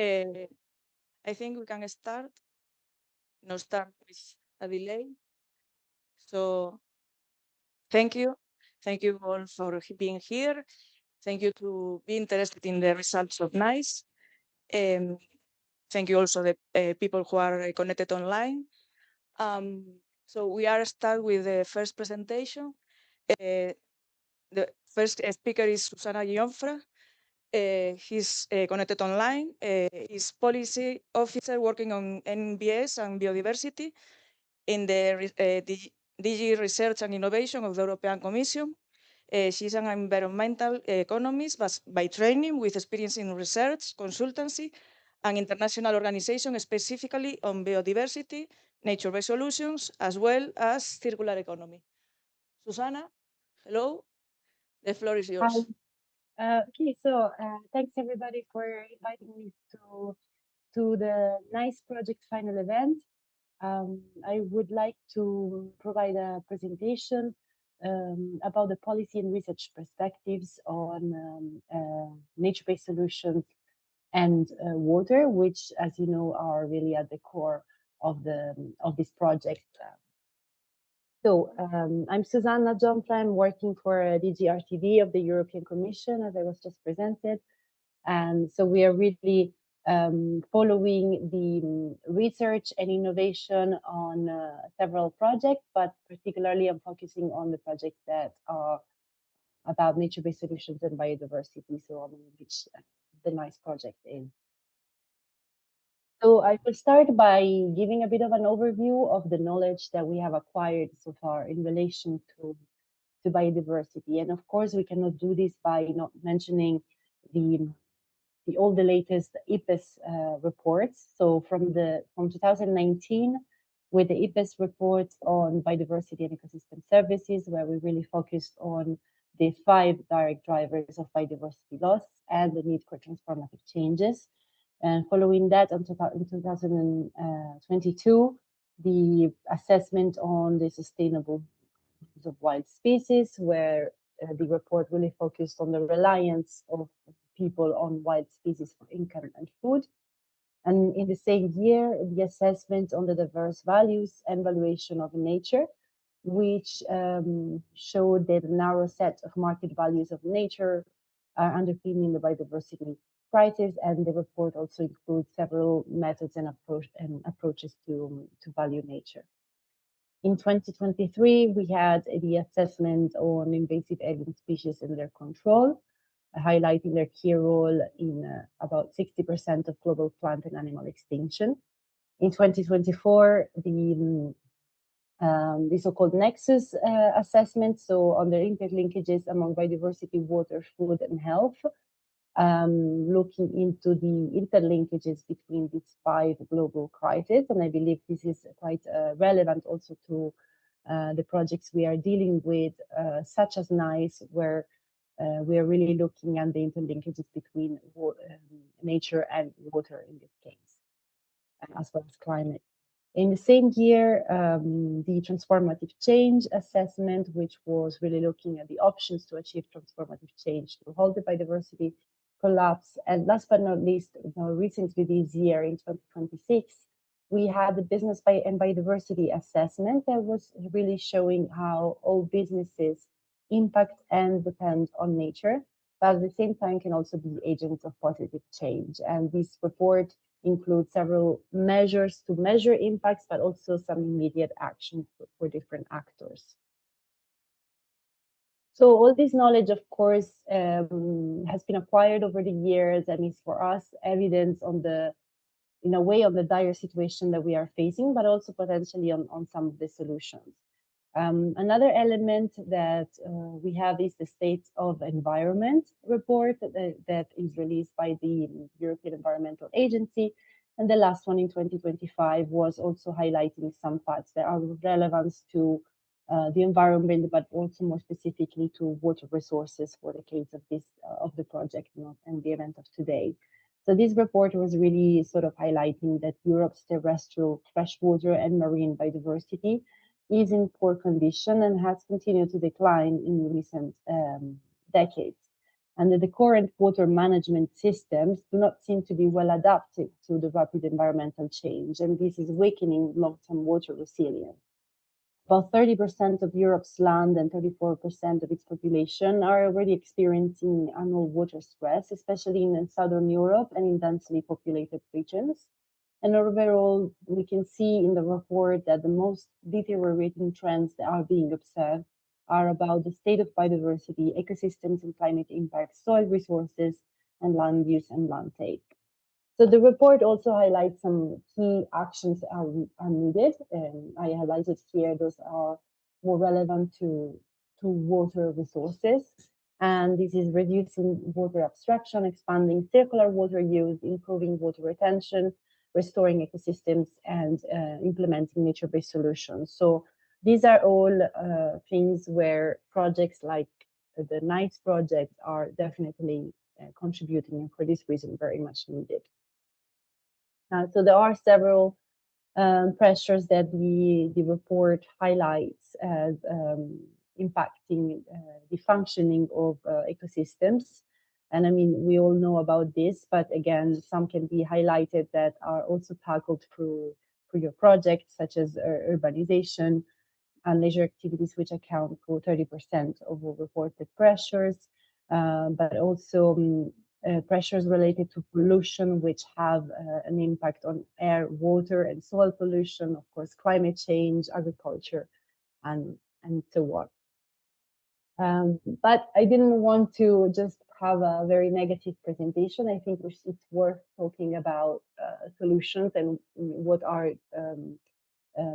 I think we can start. No start with a delay. So thank you. Thank you all for being here. Thank you to be interested in the results of NICE. Thank you also the people who are connected online. So we are start with the first presentation. The first speaker is Susana Guionfra. He's connected online. He's policy officer working on NBS and biodiversity in the DG Research and Innovation of the European Commission. She's an environmental economist by training with experience in research, consultancy, and international organization specifically on biodiversity, nature-based solutions, as well as circular economy. Susana, hello. The floor is yours. Okay, so thanks everybody for inviting me to the NICE project final event. I would like to provide a presentation about the policy and research perspectives on nature-based solutions and water, which, as you know, are really at the core of this project. So I'm Susanna Gianfra. I'm working for DG of the European Commission, as I was just presented. And so we are really following the research and innovation on several projects, but particularly I'm focusing on the projects that are about nature-based solutions and biodiversity, so on which the NICE project is. So I will start by giving a bit of an overview of the knowledge that we have acquired so far in relation to biodiversity. And of course, we cannot do this by not mentioning all the latest IPBES reports. So from 2019, with the IPBES report on biodiversity and ecosystem services, where we really focused on the 5 direct drivers of biodiversity loss and the need for transformative changes. And following that, in 2022, the assessment on the sustainable use of wild species, where the report really focused on the reliance of people on wild species for income and food. And in the same year, the assessment on the diverse values and valuation of nature, which showed that a narrow set of market values of nature are underpinning the biodiversity crisis, and the report also includes several methods and approaches to value nature. In 2023, we had the assessment on invasive alien species and their control, highlighting their key role in about 60% of global plant and animal extinction. In 2024, the so-called nexus assessment, so on the interlinkages among biodiversity, water, food, and health, looking into the interlinkages between these 5 global crises. And I believe this is quite relevant also to the projects we are dealing with, such as NICE, where we are really looking at the interlinkages between nature and water in this case, as well as climate. In the same year, the transformative change assessment, which was really looking at the options to achieve transformative change to halt the biodiversity collapse. And last but not least, recently this year in 2026, we had the business and biodiversity assessment that was really showing how all businesses impact and depend on nature, but at the same time can also be agents of positive change. And this report includes several measures to measure impacts, but also some immediate actions for different actors. So all this knowledge, of course, has been acquired over the years and is for us evidence in a way, on the dire situation that we are facing, but also potentially on some of the solutions. Another element that we have is the State of Environment report that is released by the European Environmental Agency. And the last one in 2025 was also highlighting some parts that are relevant to the environment, but also more specifically to water resources for the case of the project and the event of today. So this report was really sort of highlighting that Europe's terrestrial, freshwater, and marine biodiversity is in poor condition and has continued to decline in recent decades. and that the current water management systems do not seem to be well adapted to the rapid environmental change, and this is weakening long-term water resilience. About 30% of Europe's land and 34% of its population are already experiencing annual water stress, especially in Southern Europe and in densely populated regions. And overall, we can see in the report that the most deteriorating trends that are being observed are about the state of biodiversity, ecosystems and climate impacts, soil resources, and land use and land take. So the report also highlights some key actions that are needed, and I highlighted here those are more relevant to water resources. And this is reducing water abstraction, expanding circular water use, improving water retention, restoring ecosystems, and implementing nature-based solutions. So these are all things where projects like the NICE project are definitely contributing, and for this reason, very much needed. So there are several pressures that the report highlights as impacting the functioning of ecosystems. And I mean, we all know about this, but again, some can be highlighted that are also tackled through your projects, such as urbanization and leisure activities, which account for 30% of all reported pressures, but also pressures related to pollution, which have an impact on air, water, and soil pollution, of course, climate change, agriculture, and so on. But I didn't want to just have a very negative presentation. I think it's worth talking about solutions and what are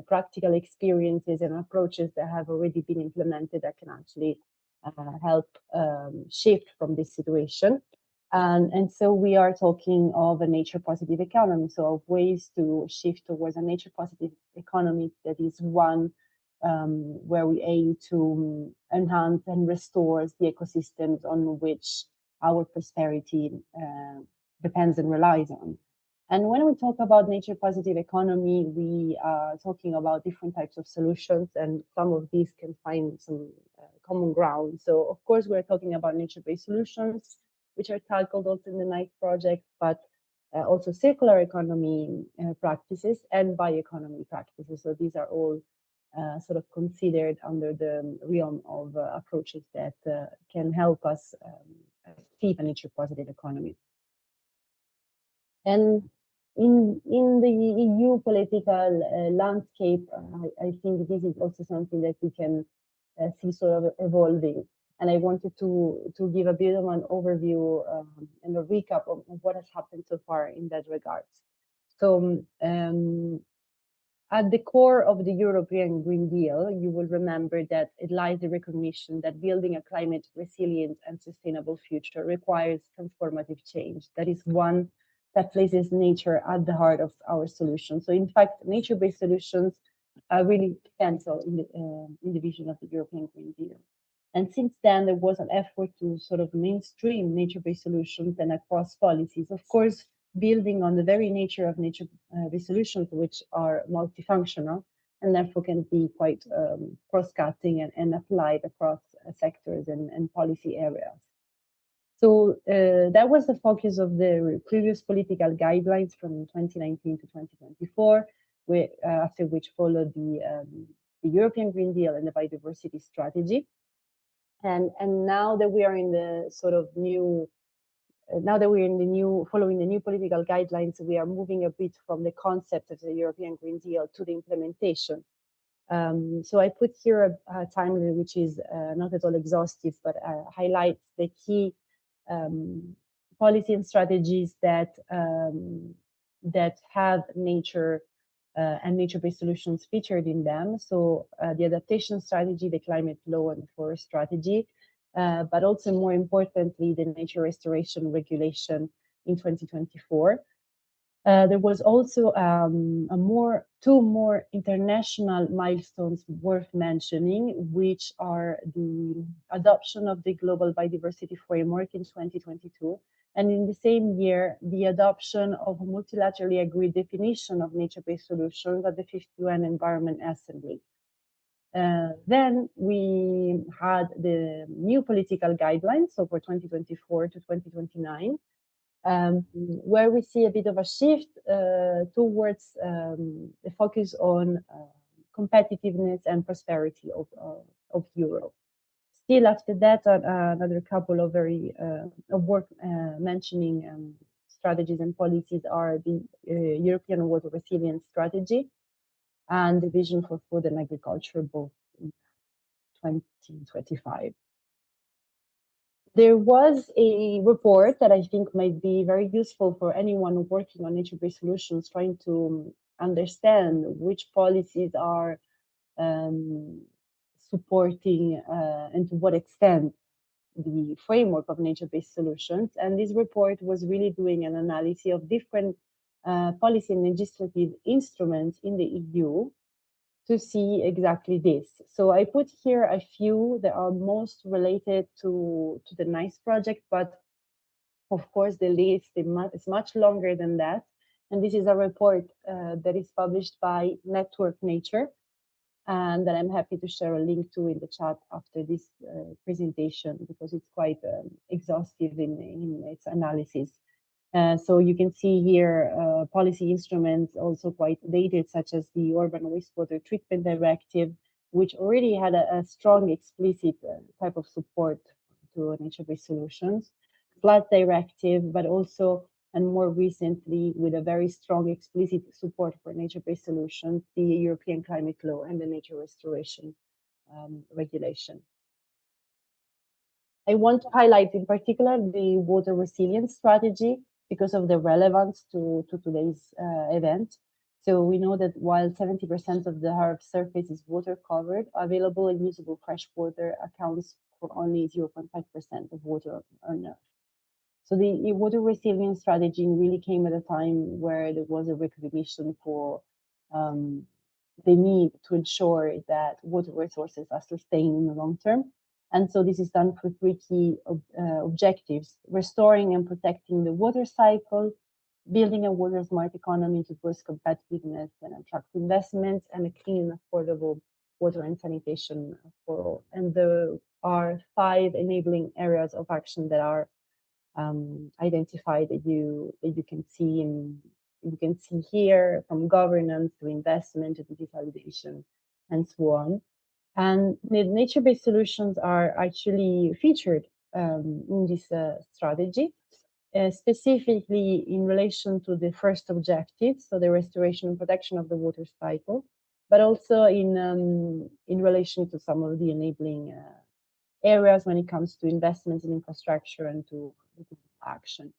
practical experiences and approaches that have already been implemented that can actually help shift from this situation. And so we are talking of a nature positive economy, so of ways to shift towards a nature positive economy that is one where we aim to enhance and restore the ecosystems on which our prosperity depends and relies on. And when we talk about nature positive economy, we are talking about different types of solutions, and some of these can find some common ground. So of course, we're talking about nature-based solutions, which are tackled also in the NICE project, but also circular economy practices and bioeconomy practices. So these are all sort of considered under the realm of approaches that can help us achieve a nature positive economy. And in the EU political landscape, I think this is also something that we can see sort of evolving. And I wanted to give a bit of an overview and a recap of what has happened so far in that regard. So at the core of the European Green Deal, you will remember that it lies the recognition that building a climate resilient and sustainable future requires transformative change. That is one that places nature at the heart of our solution. So in fact, nature-based solutions are really central in the vision of the European Green Deal. And since then, there was an effort to sort of mainstream nature-based solutions and across policies. Of course, building on the very nature of nature-based solutions, which are multifunctional and therefore can be quite cross-cutting and applied across sectors and policy areas. So that was the focus of the previous political guidelines from 2019 to 2024, after which followed the European Green Deal and the biodiversity strategy. And now that we are in the sort of new following the new political guidelines, we are moving a bit from the concept of the European Green Deal to the implementation. So I put here a timeline which is not at all exhaustive, but highlights the key policy and strategies that have nature and nature-based solutions featured in them. So the adaptation strategy, the climate law and forest strategy, but also more importantly, the nature restoration regulation in 2024. There was also two more international milestones worth mentioning, which are the adoption of the Global Biodiversity Framework in 2022, and in the same year, the adoption of a multilaterally agreed definition of nature-based solutions at the 50th UN Environment Assembly. Then we had the new political guidelines, so for 2024 to 2029, where we see a bit of a shift towards the focus on competitiveness and prosperity of Europe. Still, after that, another couple of very of work mentioning strategies and policies are the European Water Resilience Strategy and the Vision for Food and Agriculture, both in 2025. There was a report that I think might be very useful for anyone working on nature-based solutions, trying to understand which policies are supporting and to what extent the framework of nature-based solutions. And this report was really doing an analysis of different policy and legislative instruments in the EU to see exactly this. So I put here a few that are most related to the NICE project, but of course the list is much longer than that. And this is a report that is published by Network Nature, and that I'm happy to share a link to in the chat after this presentation, because it's quite exhaustive in its analysis. So you can see here policy instruments also quite dated, such as the Urban Wastewater Treatment Directive, which already had a strong explicit type of support to nature-based solutions, Flood Directive, but also, and more recently, with a very strong explicit support for nature-based solutions, the European Climate Law and the Nature Restoration Regulation. I want to highlight in particular the water resilience strategy because of the relevance to today's event. So we know that while 70% of the Earth's surface is water covered, available and usable fresh water accounts for only 0.5% of water on Earth. So the water resilience strategy really came at a time where there was a recognition for the need to ensure that water resources are sustained in the long term. And so this is done for three key objectives: restoring and protecting the water cycle, building a water smart economy to boost competitiveness and attract investments, and a clean and affordable water and sanitation for all. And there are 5 enabling areas of action that are identified that you can see here, from governance to investment to digitalization and so on. And the nature-based solutions are actually featured in this strategy, specifically in relation to the first objective, so the restoration and protection of the water cycle, but also in relation to some of the enabling areas when it comes to investments in infrastructure and to action.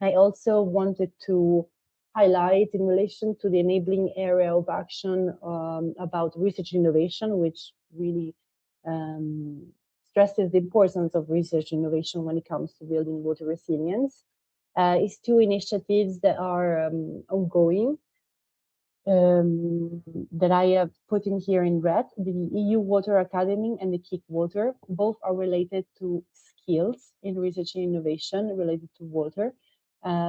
I also wanted to highlight in relation to the enabling area of action about research innovation, which really stresses the importance of research innovation when it comes to building water resilience, is 2 initiatives that are ongoing. That I have put in here in red, the EU Water Academy and the Kick Water. Both are related to skills in research and innovation related to water.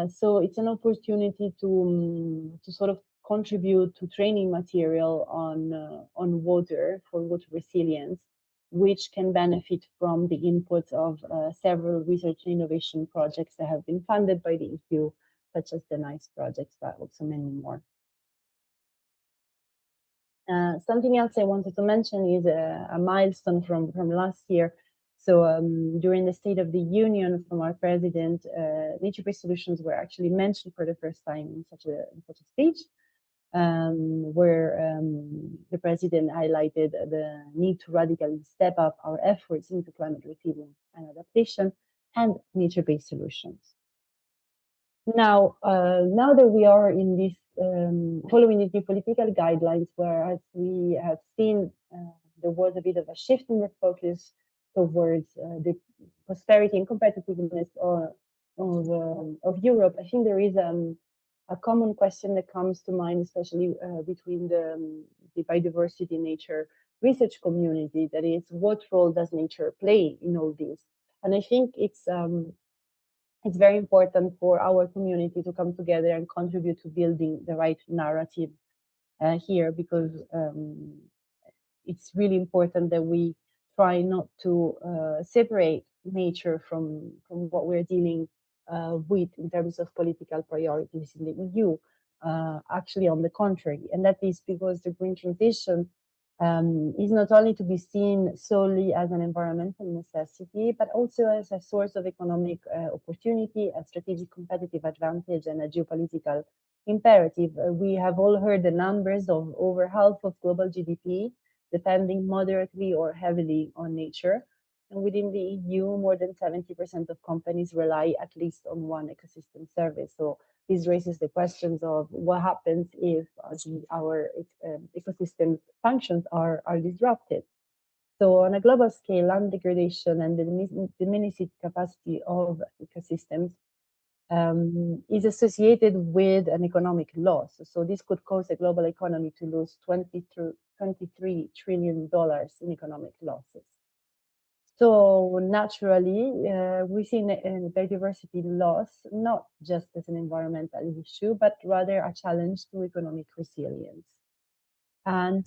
So it's an opportunity to sort of contribute to training material on water for water resilience, which can benefit from the inputs of several research and innovation projects that have been funded by the EU, such as the NICE projects, but also many more. Something else I wanted to mention is a milestone from last year. So during the State of the Union from our president, nature-based solutions were actually mentioned for the first time in such a speech, where the president highlighted the need to radically step up our efforts into climate resilience and adaptation and nature-based solutions. Now, now that we are in this following the political guidelines, where as we have seen, there was a bit of a shift in the focus towards the prosperity and competitiveness of Europe, I think there is a common question that comes to mind, especially between the biodiversity nature research community, that is, what role does nature play in all this? And I think it's very important for our community to come together and contribute to building the right narrative here, because it's really important that we try not to separate nature from what we're dealing with in terms of political priorities in the EU. Actually, on the contrary, and that is because the green transition is not only to be seen solely as an environmental necessity, but also as a source of economic opportunity, a strategic competitive advantage, and a geopolitical imperative. We have all heard the numbers of over half of global GDP depending moderately or heavily on nature. And within the EU, more than 70% of companies rely at least on one ecosystem service. So this raises the questions of what happens if our ecosystem functions are disrupted. So on a global scale, land degradation and the diminished capacity of ecosystems is associated with an economic loss. So this could cause the global economy to lose $23 trillion in economic losses. So naturally, we see biodiversity loss not just as an environmental issue, but rather a challenge to economic resilience. And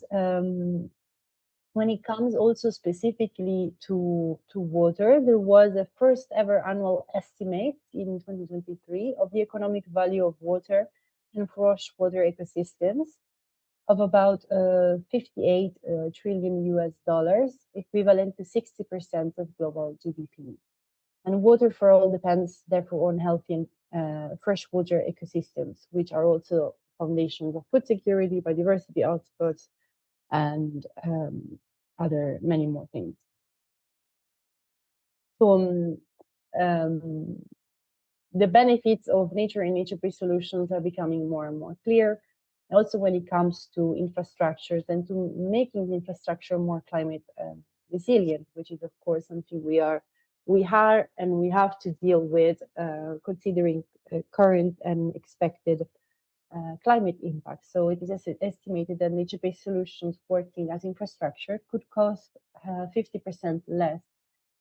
when it comes also specifically to water, there was a first ever annual estimate in 2023 of the economic value of water and freshwater ecosystems of about 58 trillion US dollars, equivalent to 60% of global GDP. And water for all depends therefore on healthy freshwater ecosystems, which are also foundations of food security, biodiversity outputs, and other many more things. So the benefits of nature and nature-based solutions are becoming more and more clear. Also, when it comes to infrastructures and to making the infrastructure more climate resilient, which is of course something we have to deal with, considering current and expected climate impact. So it is estimated that nature-based solutions working as infrastructure could cost 50% less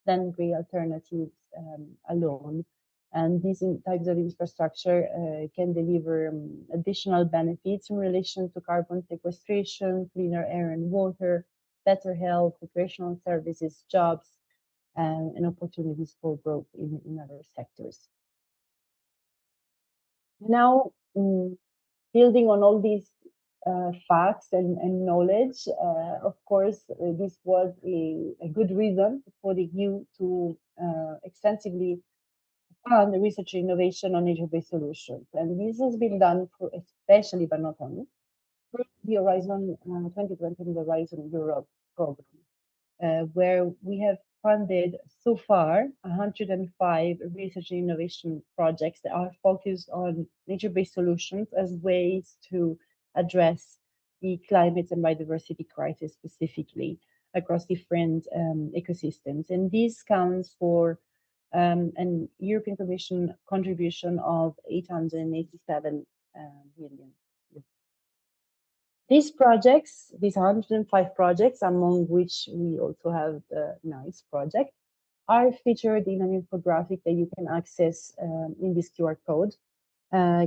than green alternatives alone. And these types of infrastructure can deliver additional benefits in relation to carbon sequestration, cleaner air and water, better health, recreational services, jobs, and opportunities for growth in other sectors. Now, building on all these facts and knowledge, of course, this was a good reason for the EU to extensively fund the research and innovation on nature-based solutions. And this has been done for especially, but not only, through the Horizon 2020 and the Horizon Europe program, where we have funded so far 105 research and innovation projects that are focused on nature-based solutions as ways to address the climate and biodiversity crisis specifically across different ecosystems. And this counts for an European Commission contribution of 887 million. These projects, these 105 projects, among which we also have the NICE project, are featured in an infographic that you can access in this QR code,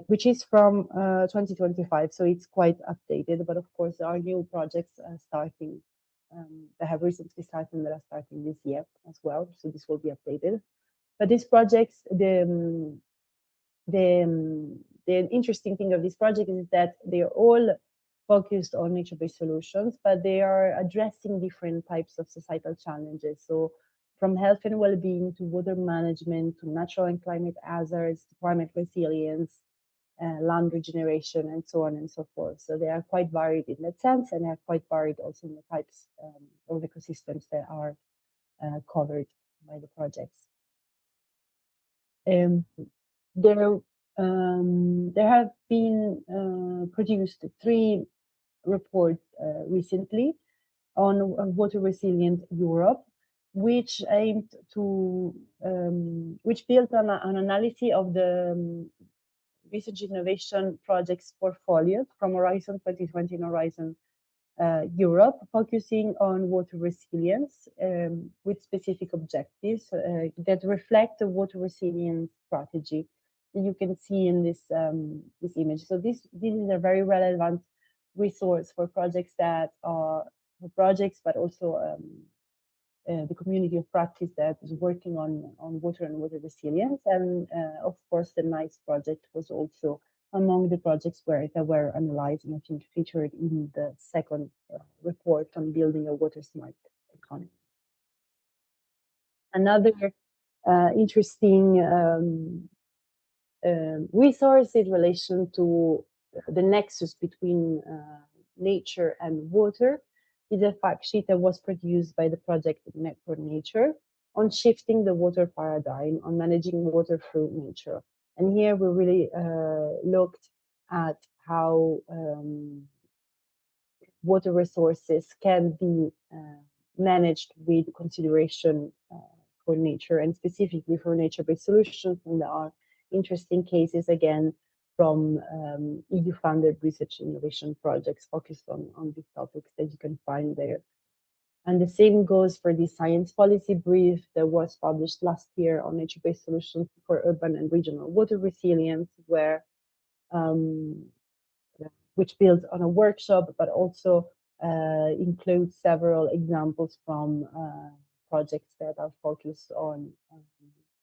which is from 2025, so it's quite updated. But of course, there are new projects starting that have recently started and that are starting this year as well, so this will be updated. But these projects, the interesting thing of this project is that they're all focused on nature-based solutions, but they are addressing different types of societal challenges. So from health and well-being to water management, to natural and climate hazards, to climate resilience, land regeneration, and so on and so forth. So they are quite varied in that sense, and they are quite varied also in the types of ecosystems that are covered by the projects. There have been produced 3 reports recently on water resilient Europe, which aimed to which built on an analysis of the research innovation projects portfolio from Horizon 2020 and Horizon Europe, focusing on water resilience with specific objectives that reflect the water resilience strategy that you can see in this this image. So this is a very relevant resource for projects that are projects, but also the community of practice that is working on water and water resilience. And of course, the NICE project was also among the projects that were analyzed and I think featured in the second report on building a water smart economy. Another interesting resource in relation to the nexus between nature and water is a fact sheet that was produced by the project Net for Nature on shifting the water paradigm, on managing water through nature. And here we really looked at how water resources can be managed with consideration for nature and specifically for nature-based solutions. And there are interesting cases again from EU-funded research and innovation projects focused on these topics that you can find there. And the same goes for the science policy brief that was published last year on nature-based solutions for urban and regional water resilience, where which builds on a workshop, but also includes several examples from projects that are focused on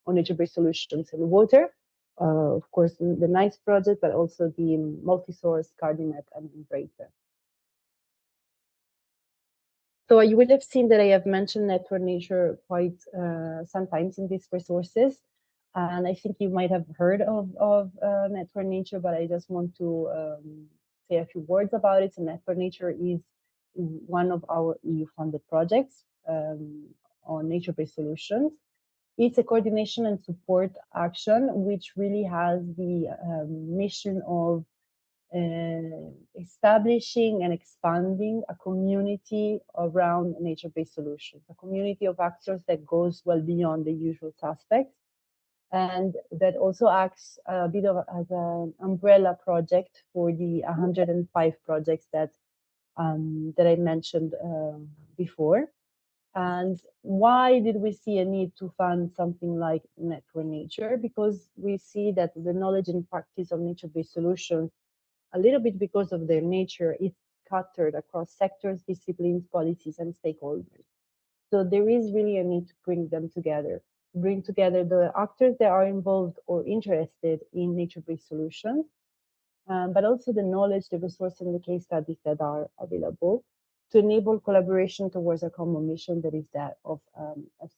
nature-based solutions in water. Of course, the NICE project, but also the multi-source CardinNet and Embracer. So you will have seen that I have mentioned Net for Nature quite sometimes in these resources. And I think you might have heard of Net for Nature, but I just want to say a few words about it. So Net for Nature is one of our EU-funded projects on nature-based solutions. It's a coordination and support action, which really has the mission of establishing and expanding a community around nature-based solutions, a community of actors that goes well beyond the usual suspects, and that also acts a bit of as an umbrella project for the 105 projects that I mentioned before. And why did we see a need to fund something like Net for Nature? Because we see that the knowledge and practice of nature-based solutions, a little bit because of their nature, is scattered across sectors, disciplines, policies, and stakeholders. So there is really a need to bring them together, bring together the actors that are involved or interested in nature-based solutions, but also the knowledge, the resources, and the case studies that are available to enable collaboration towards a common mission that is that of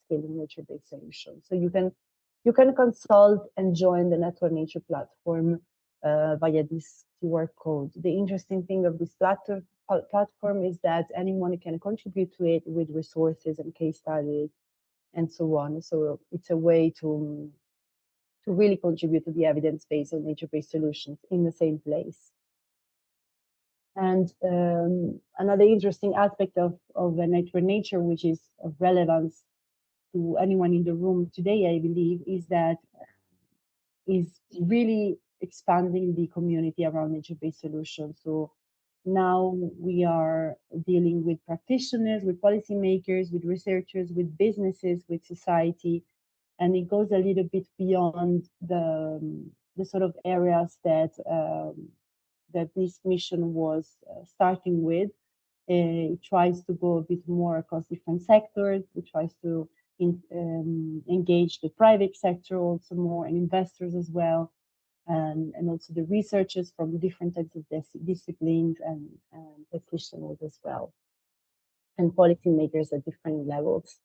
scaling nature-based solutions. So you can consult and join the Net for Nature platform via this QR code. The interesting thing of this platform is that anyone can contribute to it with resources and case studies and so on. So it's a way to really contribute to the evidence base of nature-based solutions in the same place. And another interesting aspect of Net for Nature, which is of relevance to anyone in the room today, I believe, is that is really expanding the community around nature-based solutions. So now we are dealing with practitioners, with policymakers, with researchers, with businesses, with society, and it goes a little bit beyond the sort of areas that that this mission was starting with. It tries to go a bit more across different sectors. It tries to engage the private sector also more and investors as well, and also the researchers from different types of disciplines and practitioners as well, and policymakers at different levels.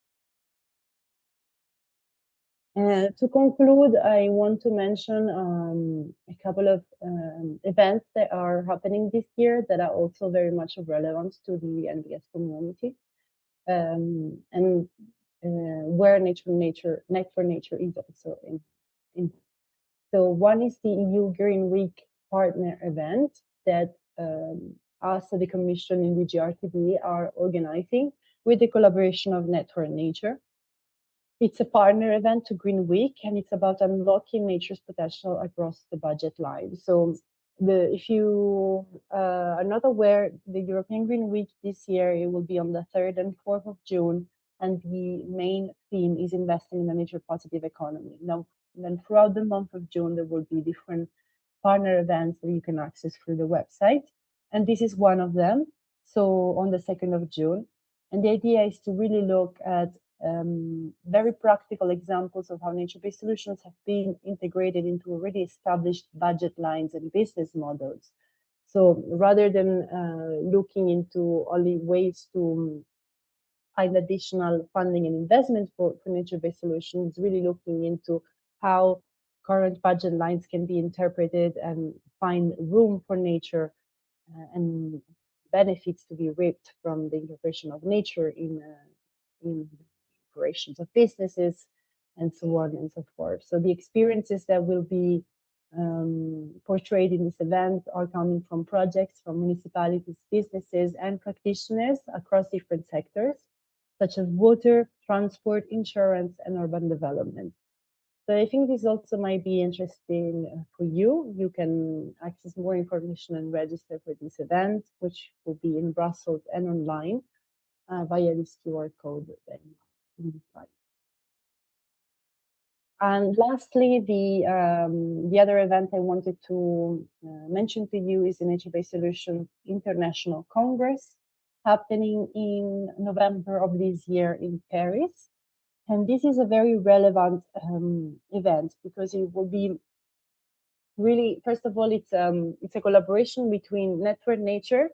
To conclude, I want to mention a couple of events that are happening this year that are also very much of relevance to the NBS community, and where Net for Nature is also in. So one is the EU Green Week partner event that us at the Commission in the GRTB are organizing with the collaboration of Net for Nature. It's a partner event to Green Week, and it's about unlocking nature's potential across the budget line. So if you are not aware, the European Green Week this year, it will be on the 3rd and 4th of June, and the main theme is investing in a nature positive economy. Now, then throughout the month of June, there will be different partner events that you can access through the website, and this is one of them. so on the 2nd of June. And the idea is to really look at very practical examples of how nature-based solutions have been integrated into already established budget lines and business models. So rather than looking into only ways to find additional funding and investment for nature-based solutions, really looking into how current budget lines can be interpreted and find room for nature and benefits to be reaped from the integration of nature in operations of businesses and so on and so forth. So the experiences that will be portrayed in this event are coming from projects from municipalities, businesses, and practitioners across different sectors, such as water, transport, insurance, and urban development. So I think this also might be interesting for you. You can access more information and register for this event, which will be in Brussels and online via this QR code. And lastly, the other event I wanted to mention to you is the Nature-Based Solutions International Congress, happening in November of this year in Paris. And this is a very relevant event because it will be really, first of all, it's a collaboration between Network Nature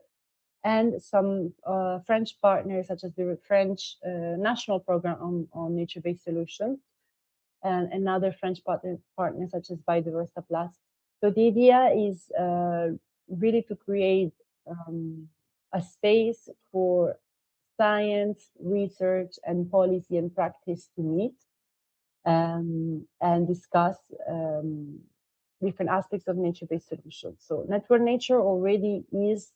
and some French partners, such as the French National Program on Nature-Based Solutions, and another French partner such as Biodiversa Plus. So the idea is really to create a space for science, research, and policy and practice to meet and discuss different aspects of nature-based solutions. So Network Nature already is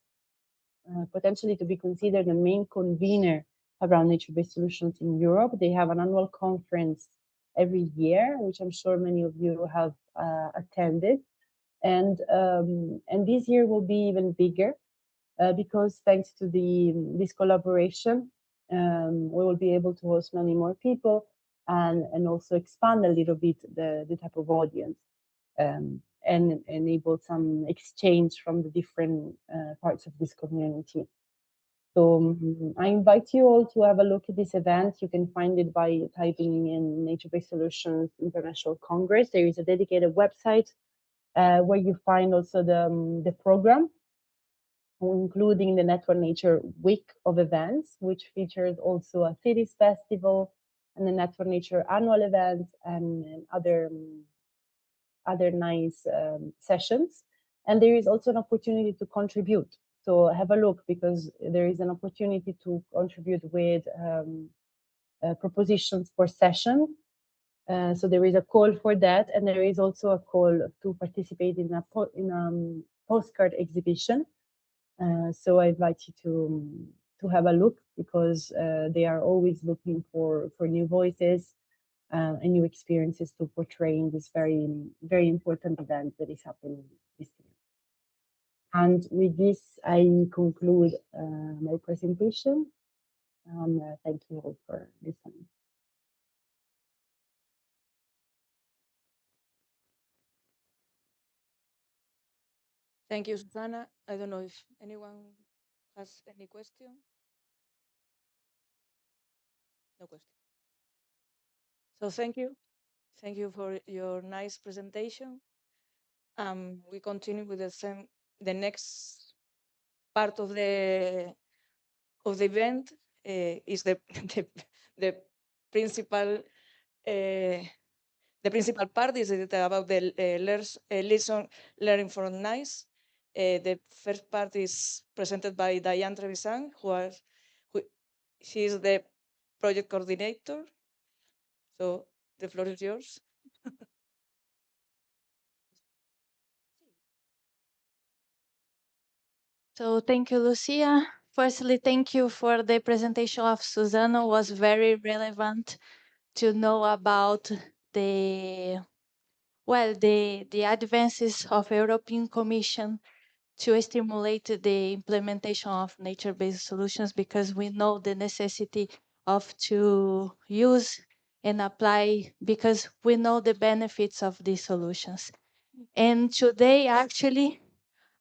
potentially to be considered the main convener around nature-based solutions in Europe. They have an annual conference every year, which I'm sure many of you have attended. And this year will be even bigger because thanks to this collaboration, we will be able to host many more people and also expand a little bit the type of audience and enable some exchange from the different parts of this community. So I invite you all to have a look at this event. You can find it by typing in Nature-Based Solutions International Congress. There is a dedicated website where you find also the program, including the Network Nature Week of events, which features also a cities festival and the Network Nature annual event and other nice sessions. And there is also an opportunity to contribute. So have a look because there is an opportunity to contribute with propositions for session. So there is a call for that, and there is also a call to participate in a postcard exhibition. So I invite you to have a look because they are always looking for new voices and new experiences to portray in this very important event that is happening this year. And with this, I conclude my presentation. Thank you all for listening. Thank you, Susana. I don't know if anyone has any question. No question. So thank you. Thank you for your nice presentation. We continue with the next part of the event is the the principal the principal part is about the lesson learning from NICE. The first part is presented by Diane Trevisan, she is the project coordinator. So the floor is yours. So thank you, Lucia. Firstly, thank you for the presentation of Susana. It was very relevant to know about the advances of European Commission to stimulate the implementation of nature-based solutions because we know the necessity of to use and apply because we know the benefits of these solutions. And today, actually,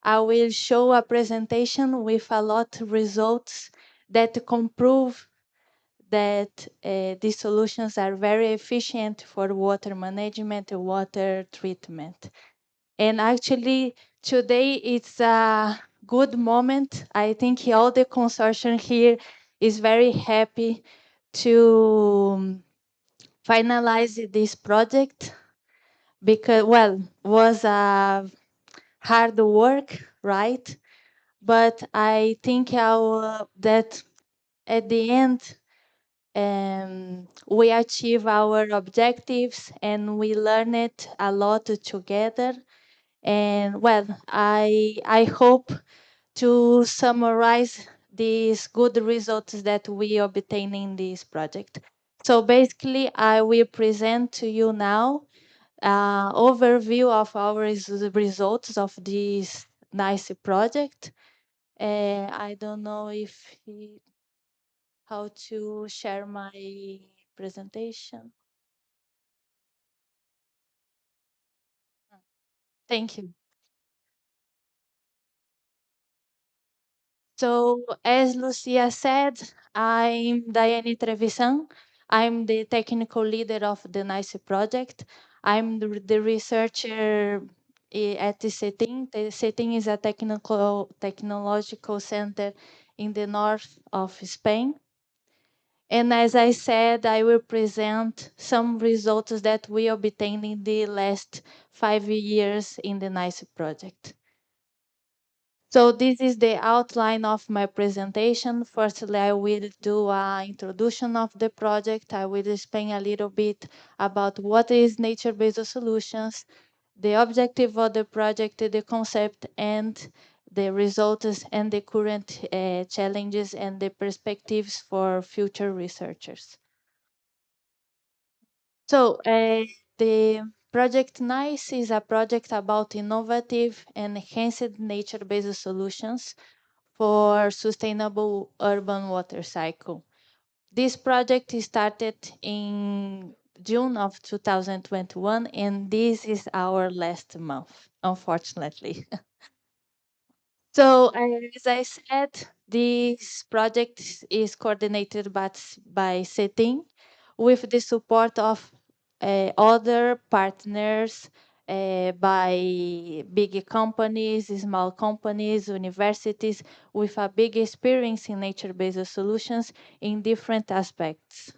I will show a presentation with a lot of results that can prove that these solutions are very efficient for water management and water treatment. And actually, today it's a good moment. I think all the consortium here is very happy to finalize this project because, well, was a hard work, right? But I think that at the end, we achieve our objectives and we learn it a lot together. And well, I hope to summarize these good results that we obtain in this project. So basically, I will present to you now overview of our results of this NICE project. I don't know if how to share my presentation. Thank you. So, as Lucia said, I'm Daiane Trevisan. I'm the technical leader of the NICE project. I'm the researcher at the CETIM. The CETIM is a technological center in the north of Spain. And as I said, I will present some results that we obtained in the last 5 years in the NICE project. So this is the outline of my presentation. Firstly, I will do an introduction of the project. I will explain a little bit about what is nature-based solutions, the objective of the project, the concept, and the results and the current challenges and the perspectives for future researchers. So the Project NICE is a project about innovative and enhanced nature-based solutions for sustainable urban water cycle. This project started in June of 2021, and this is our last month, unfortunately. So, as I said, this project is coordinated by CETIM with the support of other partners by big companies, small companies, universities with a big experience in nature-based solutions in different aspects.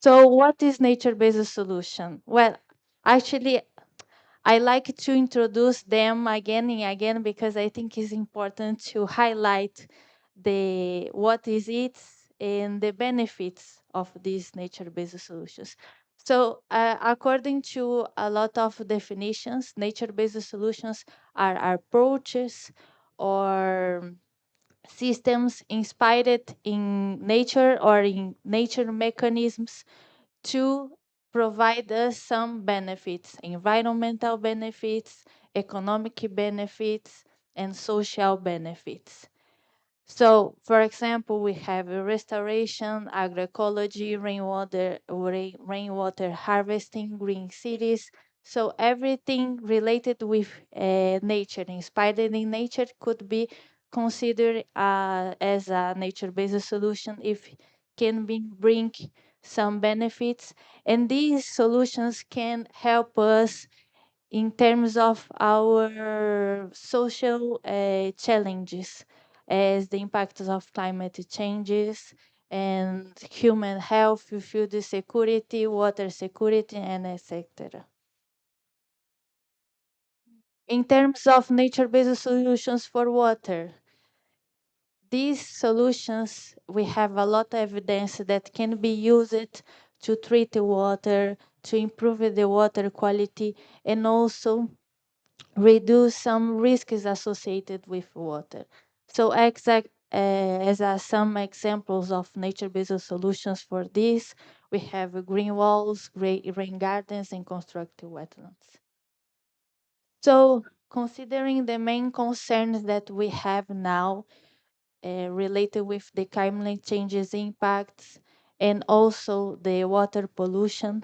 So what is nature-based solution? Well, actually, I like to introduce them again and again because I think it's important to highlight what is it and the benefits of these nature-based solutions. So, according to a lot of definitions, nature-based solutions are approaches or systems inspired in nature or in nature mechanisms to provide us some benefits, environmental benefits, economic benefits, and social benefits. So, for example, we have restoration, agroecology, rainwater harvesting, green cities. So everything related with nature, inspired in nature, could be considered as a nature-based solution if can bring some benefits. And these solutions can help us in terms of our social challenges as the impacts of climate changes and human health, food security, water security, and etc. In terms of nature-based solutions for water, these solutions, we have a lot of evidence that can be used to treat the water, to improve the water quality, and also reduce some risks associated with water. So some examples of nature-based solutions for this, we have green walls, rain gardens, and constructed wetlands. So considering the main concerns that we have now related with the climate changes impacts and also the water pollution,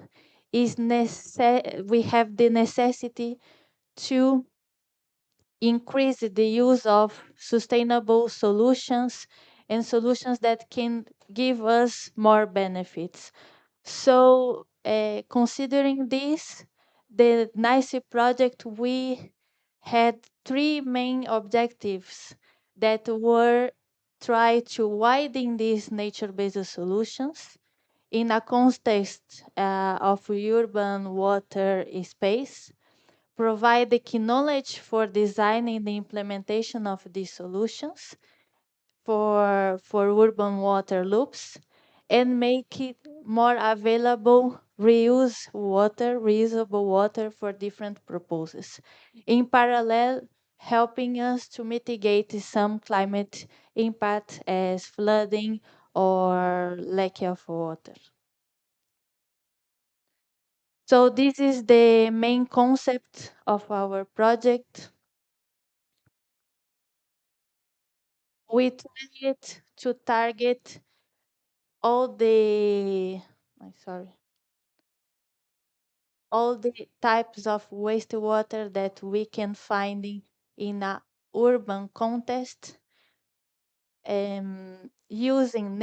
we have the necessity to increase the use of sustainable solutions and solutions that can give us more benefits. So, considering this, the NICE project, we had three main objectives that were try to widen these nature-based solutions in a context of urban water space, provide the key knowledge for designing the implementation of these solutions for urban water loops, and make it more available reusable water for different purposes. In parallel, helping us to mitigate some climate impact as flooding or lack of water. So this is the main concept of our project. We tried to target all the, sorry, all the types of wastewater that we can find in a urban context, using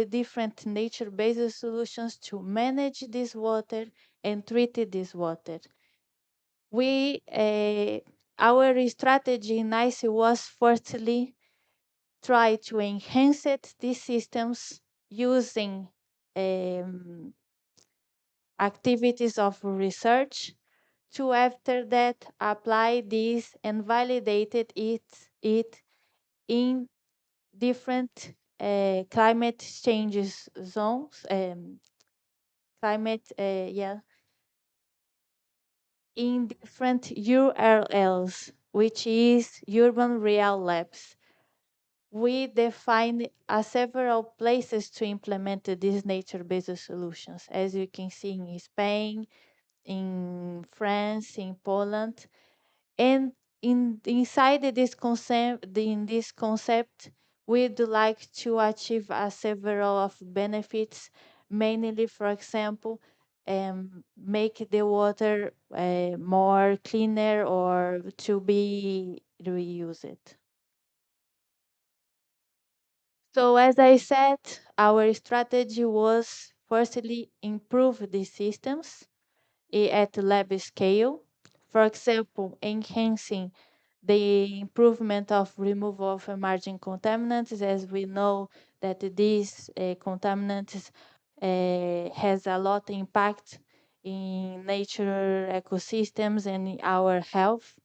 different nature-based solutions to manage this water and treat this water. We our strategy in NICE was firstly try to enhance these systems using um, activities of research, to after that apply this and validated it in different climate changes zones, climate yeah, in different URLs, which is urban real labs. We define several places to implement these nature-based solutions, as you can see in Spain, in France, in Poland, and inside this concept, we'd like to achieve several of benefits, mainly, for example, make the water more cleaner or to be reused. So as I said, our strategy was firstly improve these systems at lab scale. For example, enhancing the improvement of removal of emerging contaminants, as we know that these contaminants has a lot of impact in nature ecosystems and in our health.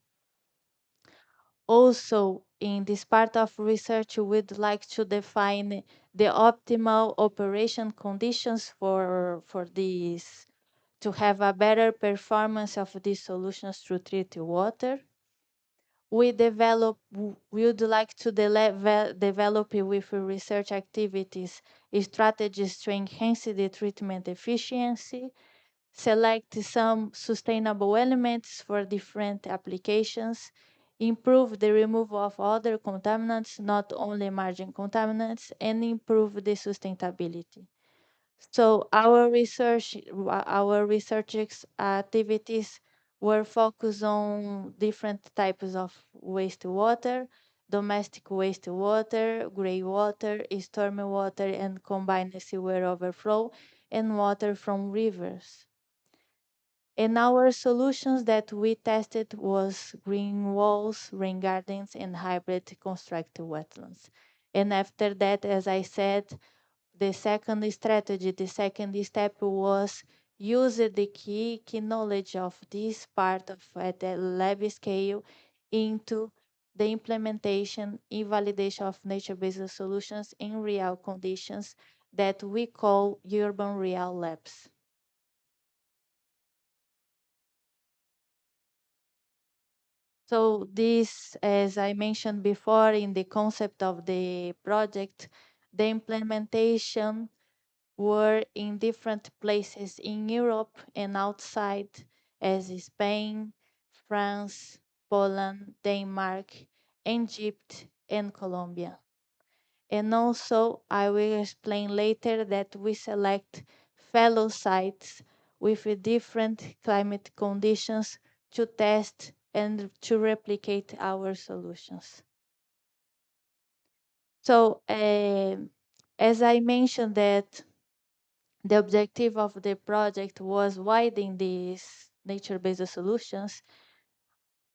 Also, in this part of research, we'd like to define the optimal operation conditions for these, to have a better performance of these solutions through treated water. We would like to develop with research activities strategies to enhance the treatment efficiency, select some sustainable elements for different applications, improve the removal of other contaminants, not only emerging contaminants, and improve the sustainability. So our research activities were focused on different types of wastewater, domestic wastewater, greywater, stormwater, and combined sewer overflow, and water from rivers. And our solutions that we tested was green walls, rain gardens, and hybrid constructed wetlands. And after that, as I said, the second strategy, the second step was use the key knowledge of this part of at the lab scale into the implementation and validation of nature-based solutions in real conditions that we call urban real labs. So this, as I mentioned before in the concept of the project, the implementation were in different places in Europe and outside, as Spain, France, Poland, Denmark, Egypt, and Colombia. And also, I will explain later that we select fellow sites with different climate conditions to test and to replicate our solutions. So as I mentioned that the objective of the project was widening these nature-based solutions,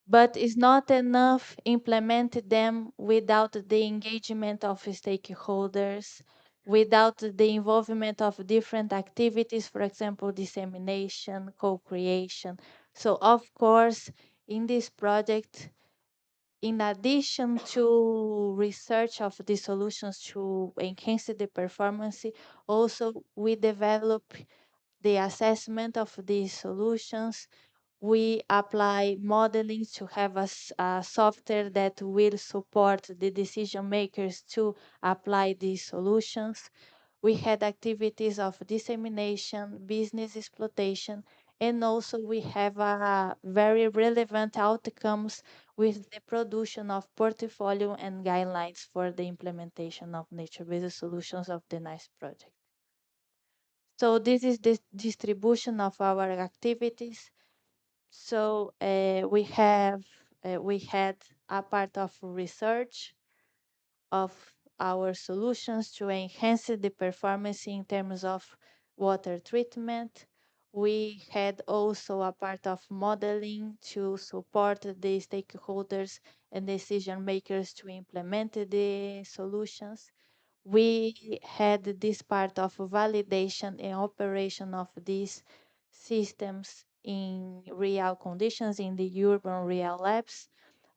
but it's not enough implement them without the engagement of stakeholders, without the involvement of different activities, for example, dissemination, co-creation. So of course, in this project, in addition to research of the solutions to enhance the performance, also we develop the assessment of these solutions. We apply modeling to have a software that will support the decision makers to apply these solutions. We had activities of dissemination, business exploitation, and also we have very relevant outcomes with the production of portfolio and guidelines for the implementation of nature-based solutions of the NICE project. So this is the distribution of our activities. So we had a part of research of our solutions to enhance the performance in terms of water treatment. We had also a part of modeling to support the stakeholders and decision makers to implement the solutions. We had this part of validation and operation of these systems in real conditions in the urban real labs.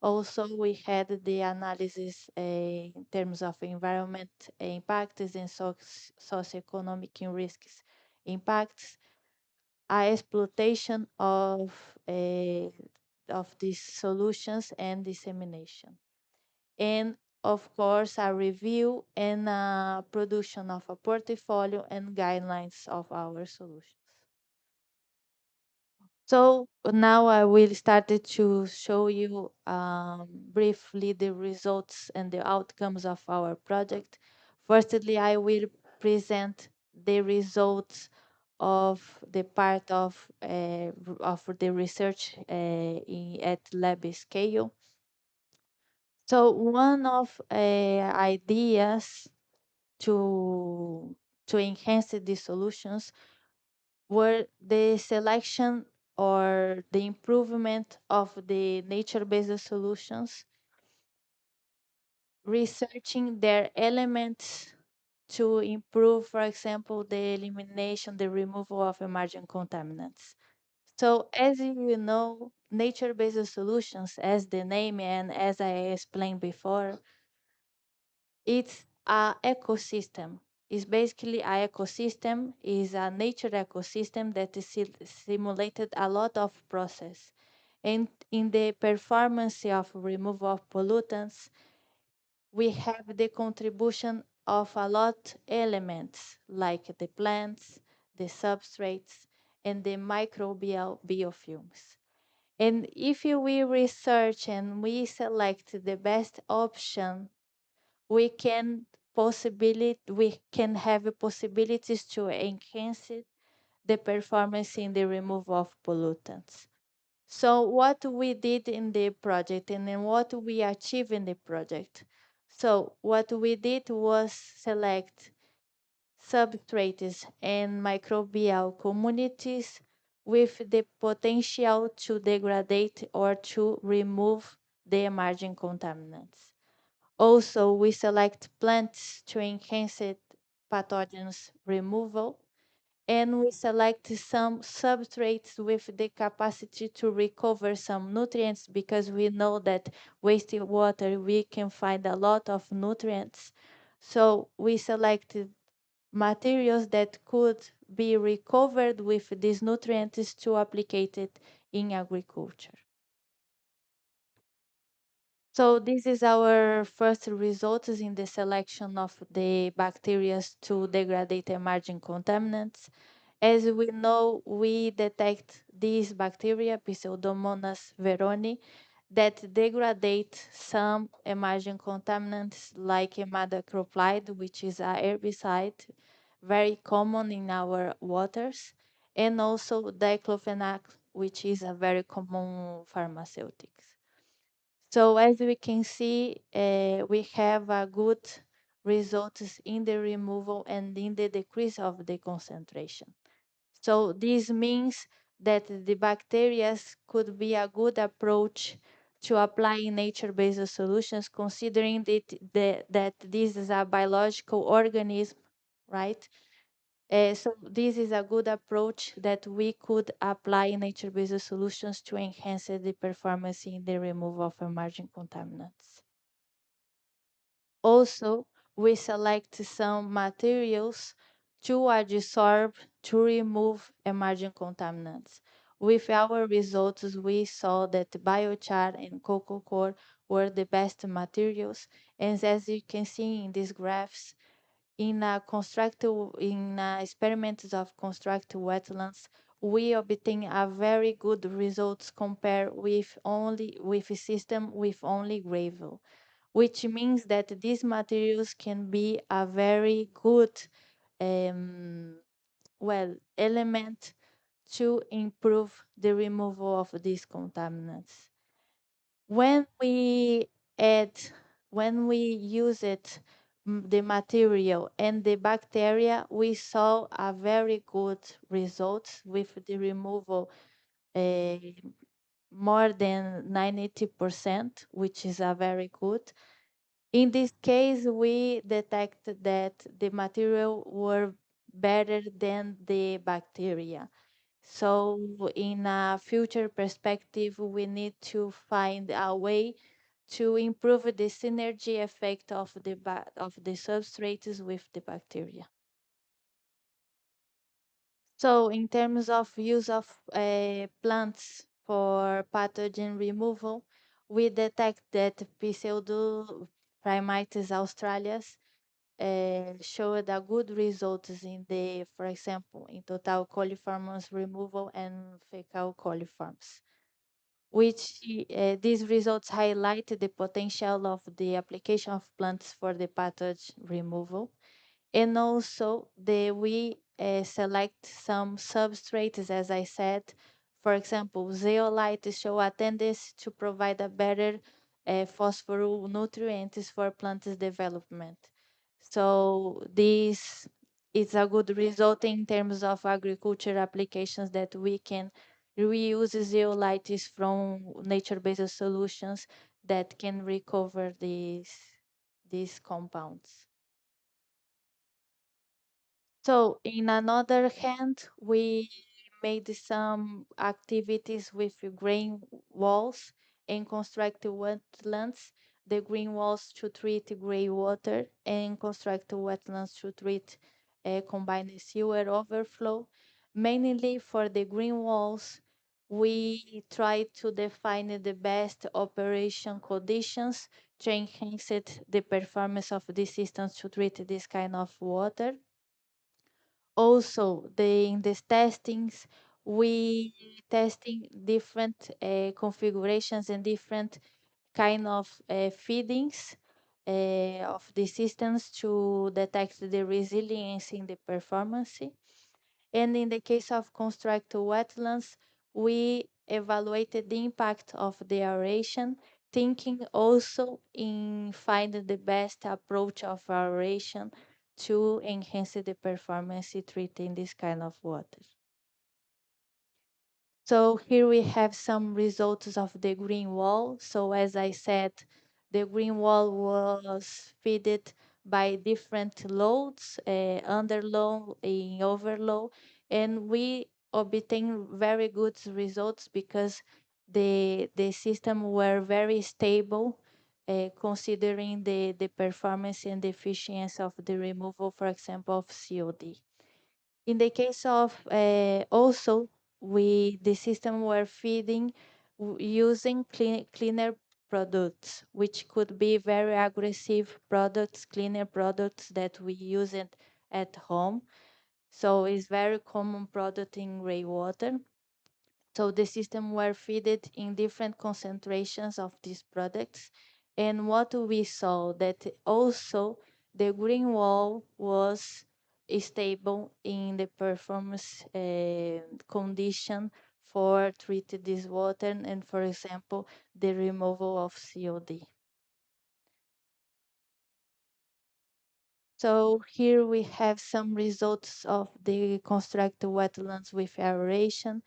Also, we had the analysis in terms of environment impacts and socioeconomic risks impacts, a exploitation of these solutions and dissemination. And of course, a review and a production of a portfolio and guidelines of our solutions. So now I will start to show you briefly the results and the outcomes of our project. Firstly, I will present the results of the part of the research at lab scale. So one of ideas to enhance the solutions were the selection or the improvement of the nature-based solutions, researching their elements to improve, for example, the elimination, the removal of emerging contaminants. So as you know, nature-based solutions, as the name and as I explained before, it's a ecosystem. It's basically a ecosystem, is a nature ecosystem that is simulated a lot of process. And in the performance of removal of pollutants, we have the contribution of a lot elements like the plants, the substrates, and the microbial biofilms. And if we research and we select the best option, we can have possibilities to enhance the performance in the removal of pollutants. So what we did in the project and then what we achieved in the project. So what we did was select substrates and microbial communities with the potential to degrade or to remove the emerging contaminants. Also, we select plants to enhance pathogens removal, and we select some substrates with the capacity to recover some nutrients because we know that wastewater we can find a lot of nutrients. So we selected materials that could be recovered with these nutrients to apply it in agriculture. So this is our first results in the selection of the bacteria to degrade emerging contaminants. As we know, we detect these bacteria, Pseudomonas veroni, that degrade some emerging contaminants like imidacloprid, which is a herbicide very common in our waters, and also diclofenac which is a very common pharmaceutics. So as we can see, we have a good results in the removal and in the decrease of the concentration. So this means that the bacteria could be a good approach to applying nature-based solutions, considering that this is a biological organism, right? So this is a good approach that we could apply in nature-based solutions to enhance the performance in the removal of emerging contaminants. Also, we select some materials to adsorb to remove emerging contaminants. With our results, we saw that biochar and cocoa coir were the best materials, and as you can see in these graphs, in experiments of constructed wetlands, we obtain a very good results compared with a system with only gravel, which means that these materials can be a very good um, element to improve the removal of these contaminants. When we add, when we use the material and the bacteria, we saw a very good result with the removal uh, more than 90%, which is a very good. In this case, we detected that the material were better than the bacteria. So in a future perspective, we need to find a way to improve the synergy effect of the substrates with the bacteria. So in terms of use of plants for pathogen removal, we detect that Pseudophragmites australis showed a good results in the, for example, in total coliforms removal and fecal coliforms, which these results highlight the potential of the application of plants for the pathogen removal. And also we select some substrates, as I said. For example, zeolites show a tendency to provide a better phosphorus nutrients for plants development. So this is a good result in terms of agriculture applications, that we can reuse zeolites from nature-based solutions that can recover these compounds. So, in another hand, we made some activities with green walls and construct wetlands. The green walls to treat greywater, and construct wetlands to treat combined sewer overflow. Mainly for the green walls, we try to define the best operation conditions to enhance the performance of the systems to treat this kind of water. Also, in these testings, we testing different configurations and different kind of feedings of the systems to detect the resilience in the performance. And in the case of construct wetlands, we evaluated the impact of the aeration, thinking also in finding the best approach of aeration to enhance the performance treating this kind of water. So here we have some results of the green wall. So as I said, the green wall was fed by different loads, underload and overload, and we obtained very good results because the system were very stable, considering the performance and the efficiency of the removal, for example, of COD. In the case of also, the system were feeding using cleaner products, which could be very aggressive products, cleaner products that we use it at home. So it's very common product in greywater. So the system were fed in different concentrations of these products. And what we saw that also the green wall was stable in the performance condition for treating this water and, for example, the removal of COD. So here we have some results of the constructed wetlands with aeration.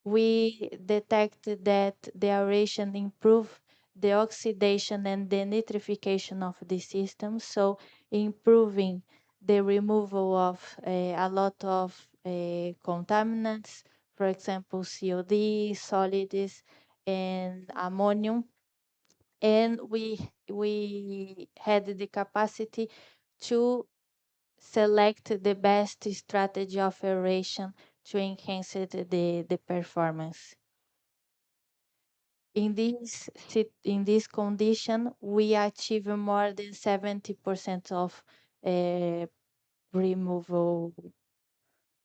We detected that the aeration improved the oxidation and the nitrification of the system, so improving the removal of a lot of contaminants, for example, COD, solids, and ammonium. And we had the capacity to select the best strategy of aeration to enhance the performance. In this condition, we achieve more than 70% of removal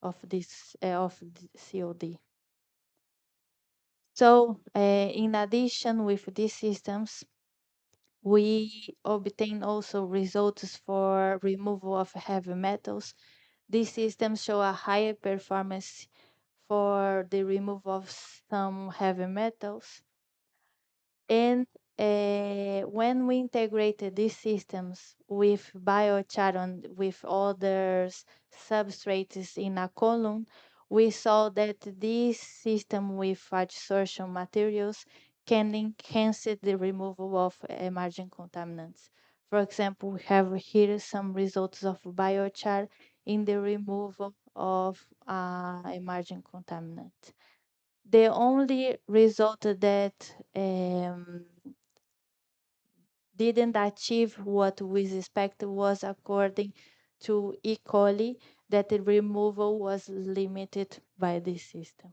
of this of the COD. So, in addition with these systems, we obtain also results for removal of heavy metals. These systems show a higher performance for the removal of some heavy metals. And when we integrated these systems with biochar and with other substrates in a column, we saw that this system with adsorption materials can enhance the removal of emerging contaminants. For example, we have here some results of biochar in the removal of emerging contaminant. The only result that didn't achieve what we expected was according to E. coli, that the removal was limited by this system.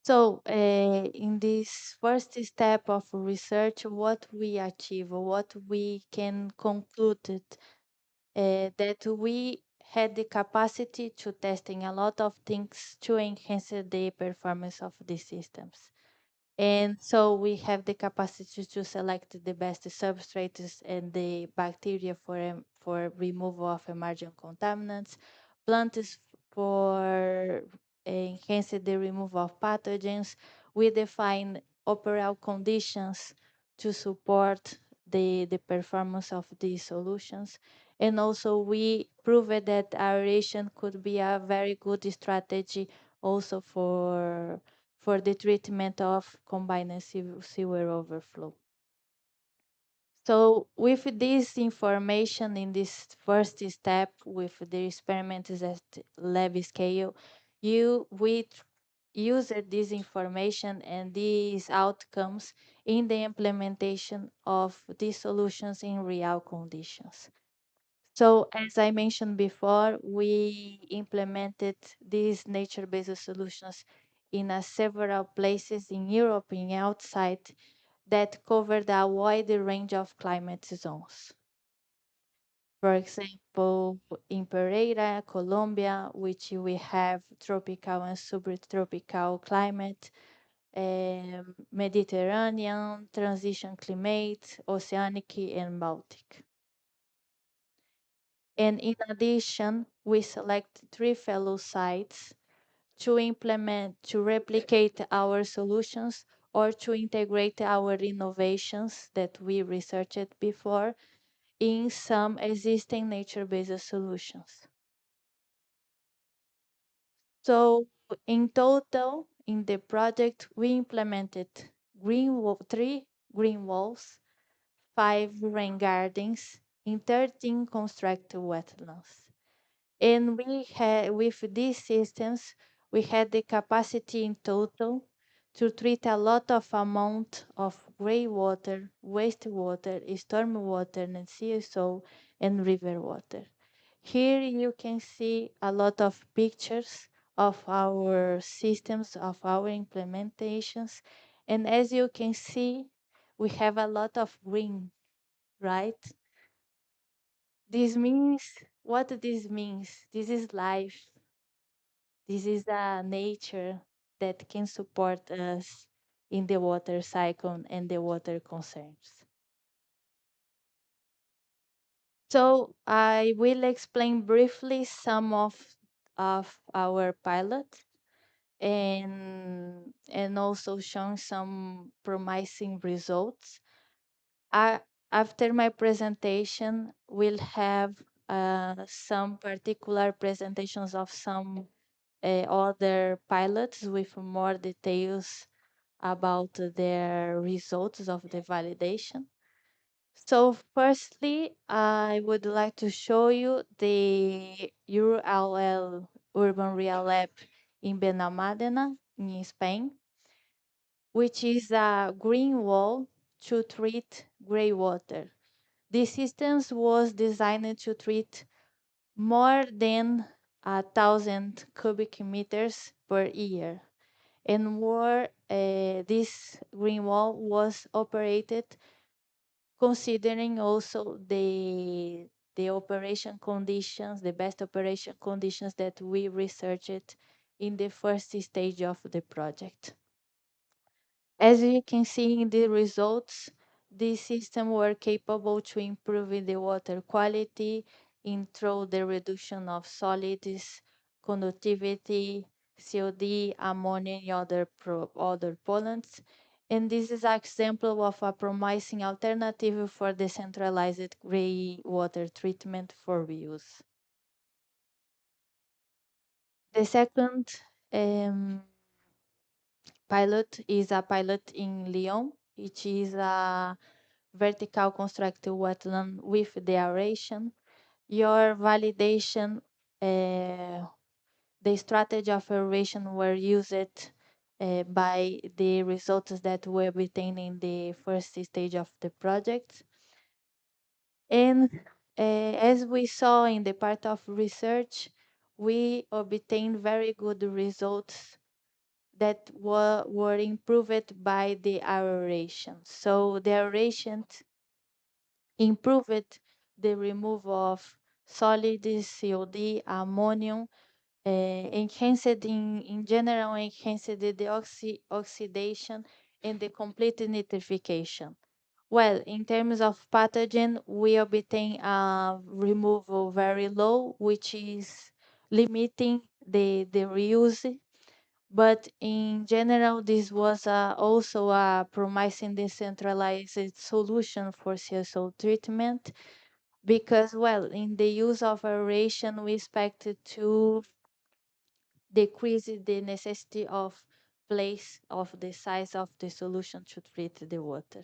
So, in this first step of research, what we achieve, what we can conclude that we had the capacity to testing a lot of things to enhance the performance of these systems. And so we have the capacity to select the best substrates and the bacteria for removal of emerging contaminants, plants for enhancing the removal of pathogens. We define optimal conditions to support the performance of these solutions. And also we proved that aeration could be a very good strategy also for the treatment of combined sewer overflow. So with this information in this first step with the experiments at lab scale, we use this information and these outcomes in the implementation of these solutions in real conditions. So as I mentioned before, we implemented these nature-based solutions in several places in Europe and outside that covered a wide range of climate zones. For example, in Pereira, Colombia, which we have tropical and subtropical climate, Mediterranean, transition climate, oceanic and Baltic. And in addition, we select 3 fellow sites to replicate our solutions or to integrate our innovations that we researched before in some existing nature-based solutions. So in total, in the project, we implemented 3 green walls, 5 rain gardens, in 13 constructed wetlands. And we had, with these systems, we had the capacity in total to treat a lot of amount of greywater, wastewater, stormwater, and CSO, and river water. Here you can see a lot of pictures of our systems, of our implementations. And as you can see, we have a lot of green, right? This means, what this means? This is life. This is a nature that can support us in the water cycle and the water concerns. So I will explain briefly some of our pilot. and also showing some promising results. I, After my presentation, we'll have some particular presentations of some other pilots with more details about their results of the validation. So firstly, I would like to show you the URL Urban Real Lab in Benalmádena in Spain, which is a green wall to treat greywater. This system was designed to treat more than 1,000 cubic meters per year, and where this green wall was operated considering also the operation conditions, the best operation conditions that we researched in the first stage of the project. As you can see in the results, this system were capable to improving the water quality in through the reduction of solids, conductivity, COD, ammonia, and other pollutants. And this is an example of a promising alternative for decentralized gray water treatment for reuse. The second um, pilot is a pilot in Lyon, which is a vertical constructed wetland with the aeration. Your validation, the strategy of aeration were used by the results that were obtained in the first stage of the project. And as we saw in the part of research, we obtained very good results that were improved by the aeration. So the aeration improved the removal of solids, COD, ammonium, enhanced in general, enhanced the oxidation and the complete nitrification. Well, in terms of pathogen, we obtain a removal very low, which is limiting the reuse. But in general, this was also a promising decentralized solution for CSO treatment because, well, in the use of aeration, we expected to decrease the necessity of place of the size of the solution to treat the water.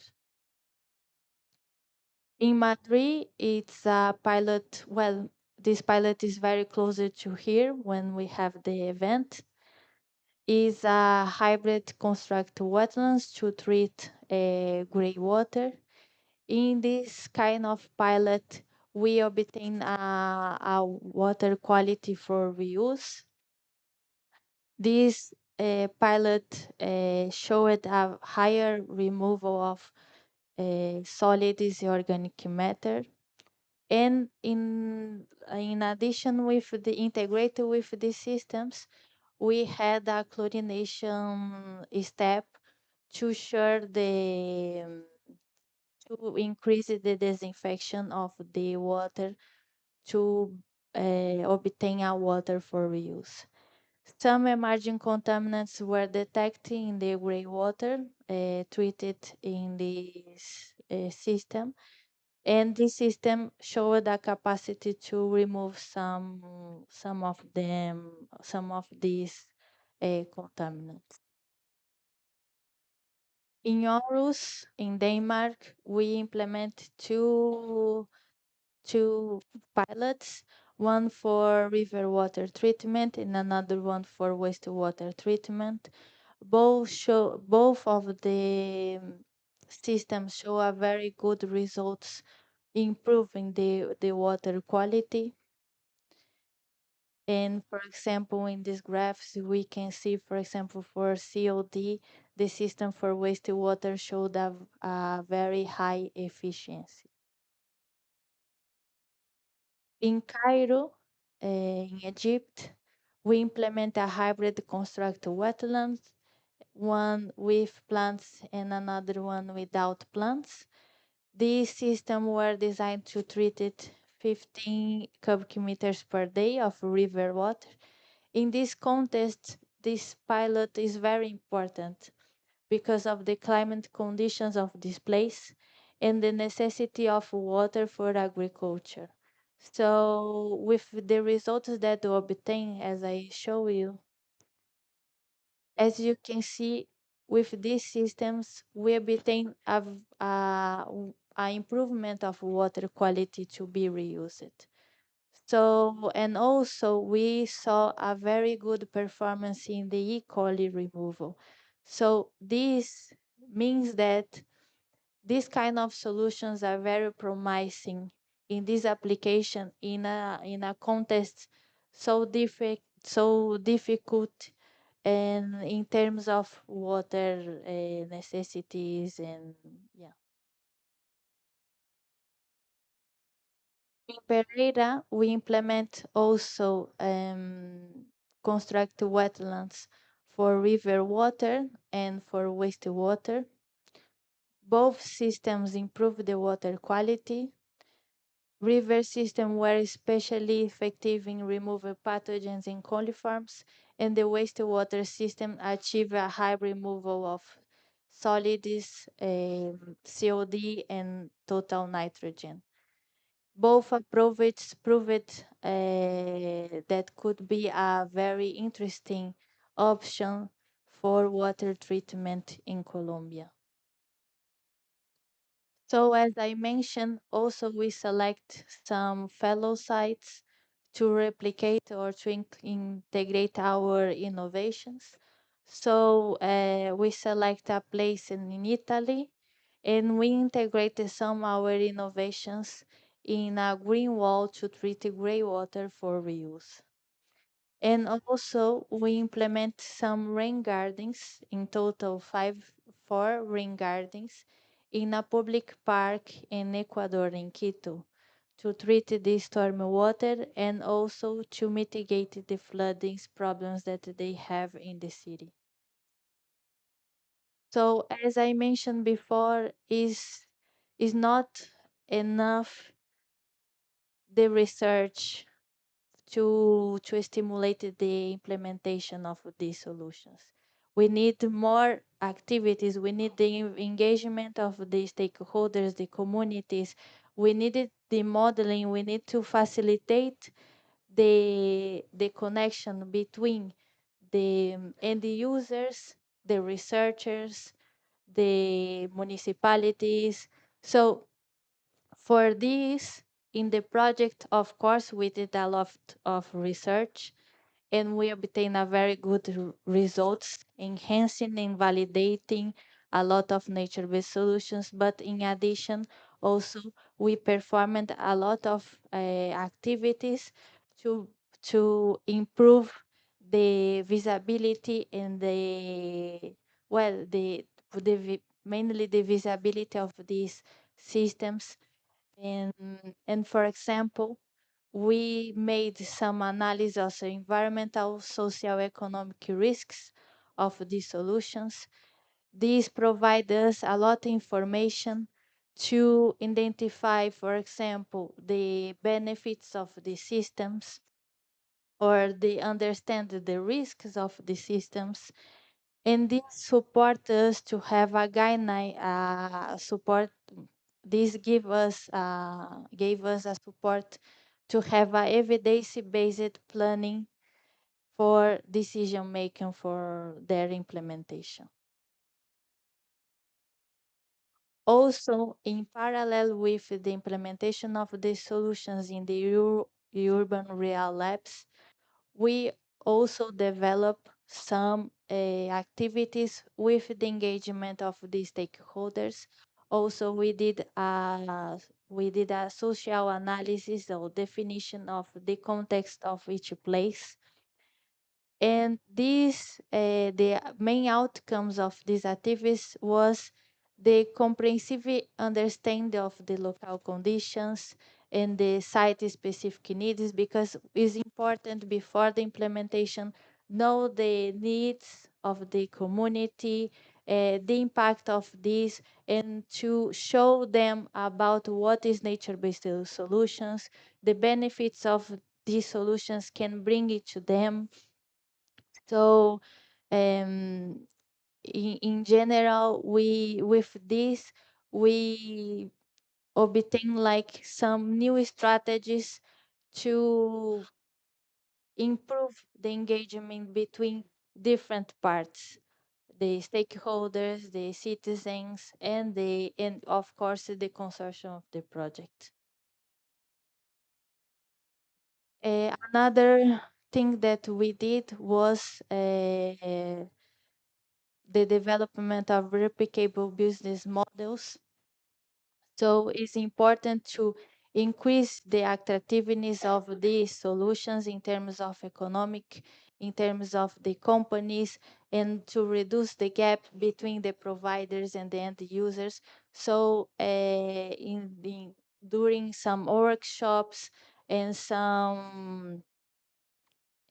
In Madrid, it's a pilot. Well, this pilot is very closer to here when we have the event. Is a hybrid construct wetlands to treat greywater. In this kind of pilot, we obtain a water quality for reuse. This pilot showed a higher removal of solids organic matter. And in addition with the integrated with these systems, we had a chlorination step to share the to increase the disinfection of the water to obtain a water for reuse. Some emerging contaminants were detected in the greywater treated in this system, and this system showed a capacity to remove some of these contaminants. In Aarhus, in Denmark, we implement two pilots, one for river water treatment and another one for wastewater treatment. Both of the systems show a very good results improving the water quality. And for example, in these graphs, we can see, for example, for COD, the system for wastewater showed a very high efficiency. In Cairo, in Egypt, we implement a hybrid construct wetlands, one with plants and another one without plants. These systems were designed to treat it 15 cubic meters per day of river water. In this context, this pilot is very important because of the climate conditions of this place and the necessity of water for agriculture. So with the results that we obtain, as I show you, as you can see, with these systems, we obtain a improvement of water quality to be reused. So, and also we saw a very good performance in the E. coli removal. So this means that these kind of solutions are very promising in this application in a context so difficult and in terms of water necessities and yeah. In Pereira, we implement also construct wetlands for river water and for wastewater. Both systems improve the water quality. River system were especially effective in removing pathogens in coliforms, and the wastewater system achieve a high removal of solids, COD, and total nitrogen. Both approaches proved that could be a very interesting option for water treatment in Colombia. So as I mentioned, also we select some fellow sites to replicate or to integrate our innovations. So we select a place in Italy and we integrated some our innovations in a green wall to treat greywater for reuse. And also we implement some rain gardens, in total four rain gardens in a public park in Ecuador in Quito to treat the storm water and also to mitigate the flooding problems that they have in the city. So as I mentioned before, is not enough the research to stimulate the implementation of these solutions. We need more activities. We need the engagement of the stakeholders, the communities. We needed the modeling. We need to facilitate the connection between the end users, the researchers, the municipalities. So for this, in the project, of course, we did a lot of research and we obtained a very good results, enhancing and validating a lot of nature-based solutions. But in addition, also we performed a lot of activities to improve the visibility and the well mainly the visibility of these systems and for example, we made some analysis of the environmental, social, economic risks of these solutions. These provide us a lot of information to identify, for example, the benefits of the systems or they understand the risks of the systems. And this support us to have a guideline support. This gave us a support to have a evidence-based planning for decision making for their implementation. Also, in parallel with the implementation of the solutions in the urban real labs, we also develop some activities with the engagement of the stakeholders. Also, we did a social analysis or definition of the context of each place. And the main outcomes of these activities was the comprehensive understanding of the local conditions and the site-specific needs, because it's important before the implementation know the needs of the community, the impact of this, and to show them about what is nature-based solutions, the benefits of these solutions can bring it to them. So um, in general, we with this we obtain like some new strategies to improve the engagement between different parts, the stakeholders, the citizens, and of course the consortium of the project. Another thing that we did was the development of replicable business models. So it's important to increase the attractiveness of these solutions in terms of economic, in terms of the companies, and to reduce the gap between the providers and the end users. So during some workshops and some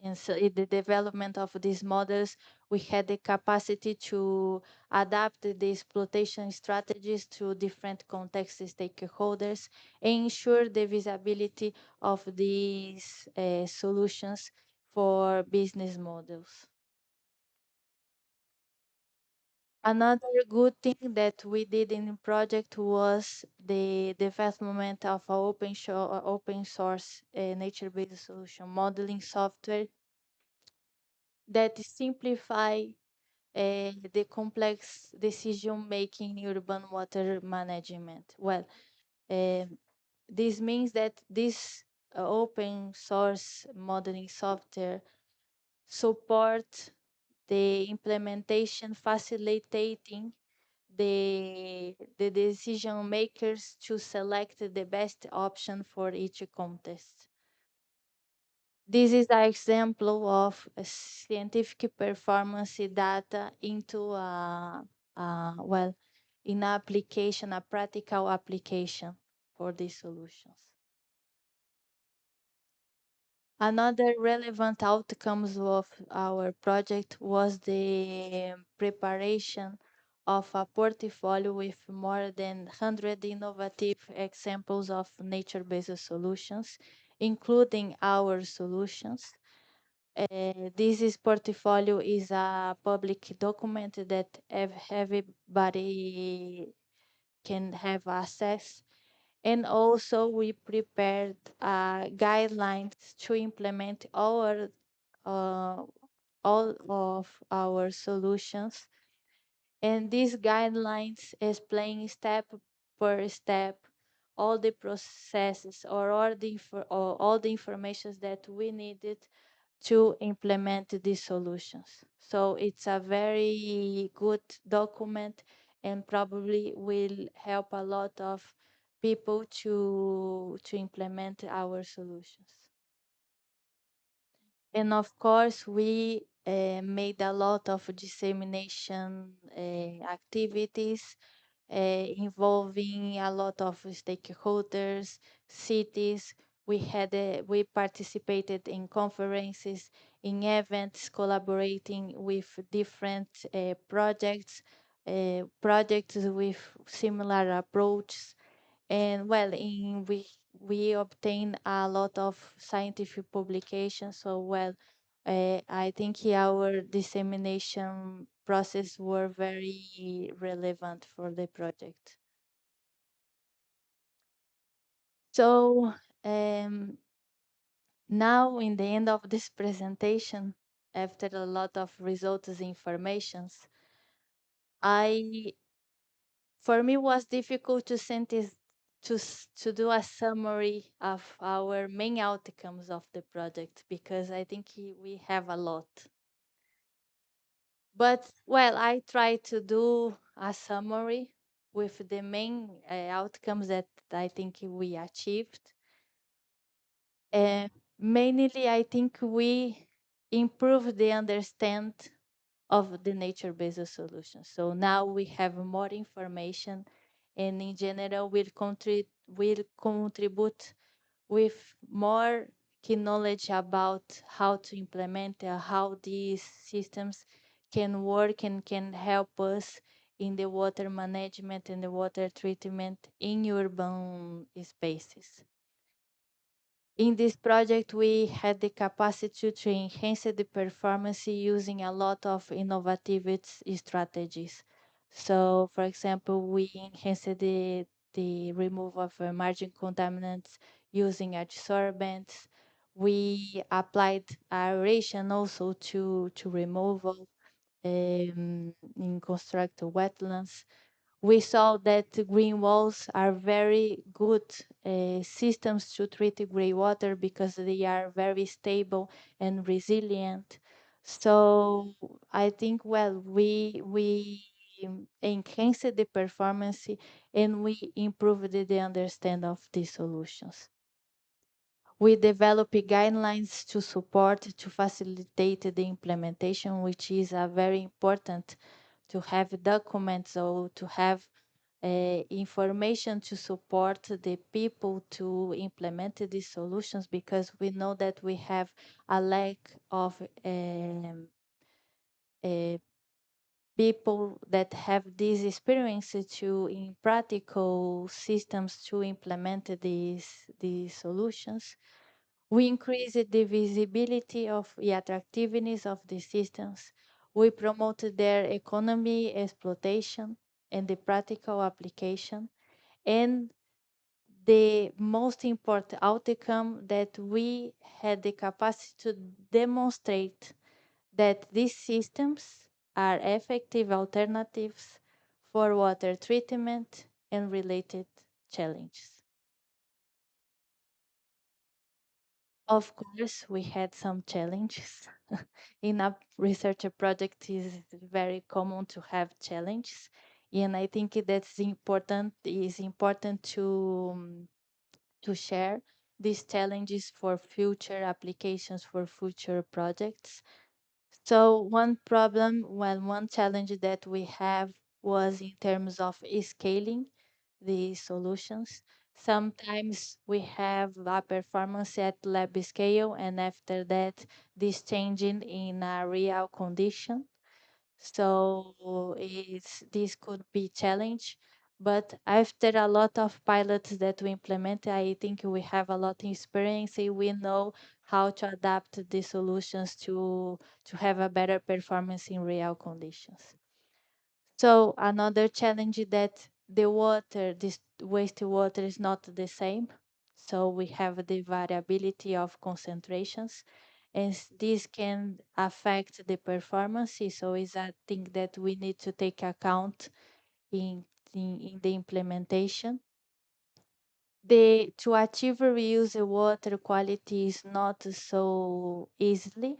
and so in the development of these models, we had the capacity to adapt the exploitation strategies to different context stakeholders and ensure the visibility of these solutions for business models. Another good thing that we did in the project was the development of an open source nature-based solution modeling software that simplify the complex decision making in urban water management. Well, um, this means that this open source modeling software support the implementation, facilitating the decision makers to select the best option for each contest. This is an example of a scientific performance data into well, in application, a practical application for these solutions. Another relevant outcomes of our project was the preparation of a portfolio with more than 100 innovative examples of nature-based solutions, including our solutions. This portfolio is a public document that everybody can have access. And also we prepared guidelines to implement uh, all of our solutions. And these guidelines explain step per step all the processes or all the information that we needed to implement these solutions. So it's a very good document and probably will help a lot of people to implement our solutions. And of course, we made a lot of dissemination activities involving a lot of stakeholders, cities. We participated in conferences, in events, collaborating with different projects with similar approaches. And well, we obtained a lot of scientific publications. So well, I think our dissemination process were very relevant for the project. So now in the end of this presentation, after a lot of results informations, I for me was difficult to synthesize to do a summary of our main outcomes of the project because I think we have a lot. But well, I try to do a summary with the main outcomes that I think we achieved. Mainly, I think we improved the understand of the nature-based solution. So now we have more information, and in general, will contribute with more key knowledge about how to implement how these systems can work and can help us in the water management and the water treatment in urban spaces. In this project, we had the capacity to enhance the performance using a lot of innovative strategies. So, for example, we enhanced the removal of emerging contaminants using adsorbents. We applied aeration also to removal in construct wetlands. We saw that the green walls are very good systems to treat the greywater because they are very stable and resilient. So I think, well, we enhanced the performance and we improved the understanding of the solutions. We develop guidelines to support, to facilitate the implementation, which is very important to have documents or to have information to support the people to implement these solutions, because we know that we have a lack of uh, people that have this experience to in practical systems to implement these solutions. We increase the visibility of the attractiveness of the systems. We promote their economy exploitation and the practical application. And the most important outcome that we had the capacity to demonstrate that these systems are effective alternatives for water treatment and related challenges. Of course, we had some challenges. In a research project, it is very common to have challenges, and I think that's important. Is important to share these challenges for future applications, for future projects. So one challenge that we have was in terms of scaling the solutions. Sometimes we have a performance at lab scale, and after that, this changing in a real condition. So this could be challenge, but after a lot of pilots that we implement, I think we have a lot of experience. We know how to adapt the solutions to have a better performance in real conditions. So another challenge is that the water, this wastewater is not the same. So we have the variability of concentrations, and this can affect the performance. So it's a thing that we need to take account in in the implementation. To achieve reuse water quality is not so easily.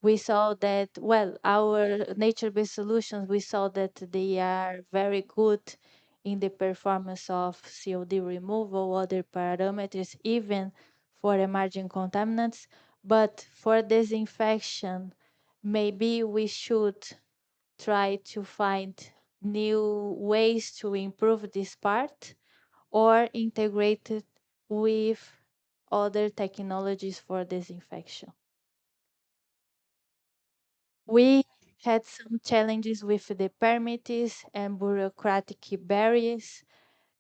We saw that, well, our nature-based solutions, we saw that they are very good in the performance of COD removal, other parameters, even for emerging contaminants. But for disinfection, maybe we should try to find new ways to improve this part or integrate it with other technologies for disinfection. We had some challenges with the permits and bureaucratic barriers.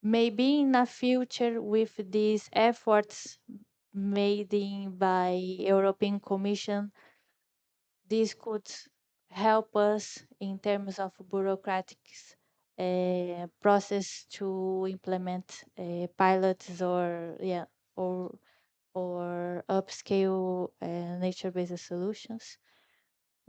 Maybe in the future, with these efforts made by European Commission, this could help us in terms of bureaucratic process to implement pilots or or upscale nature-based solutions.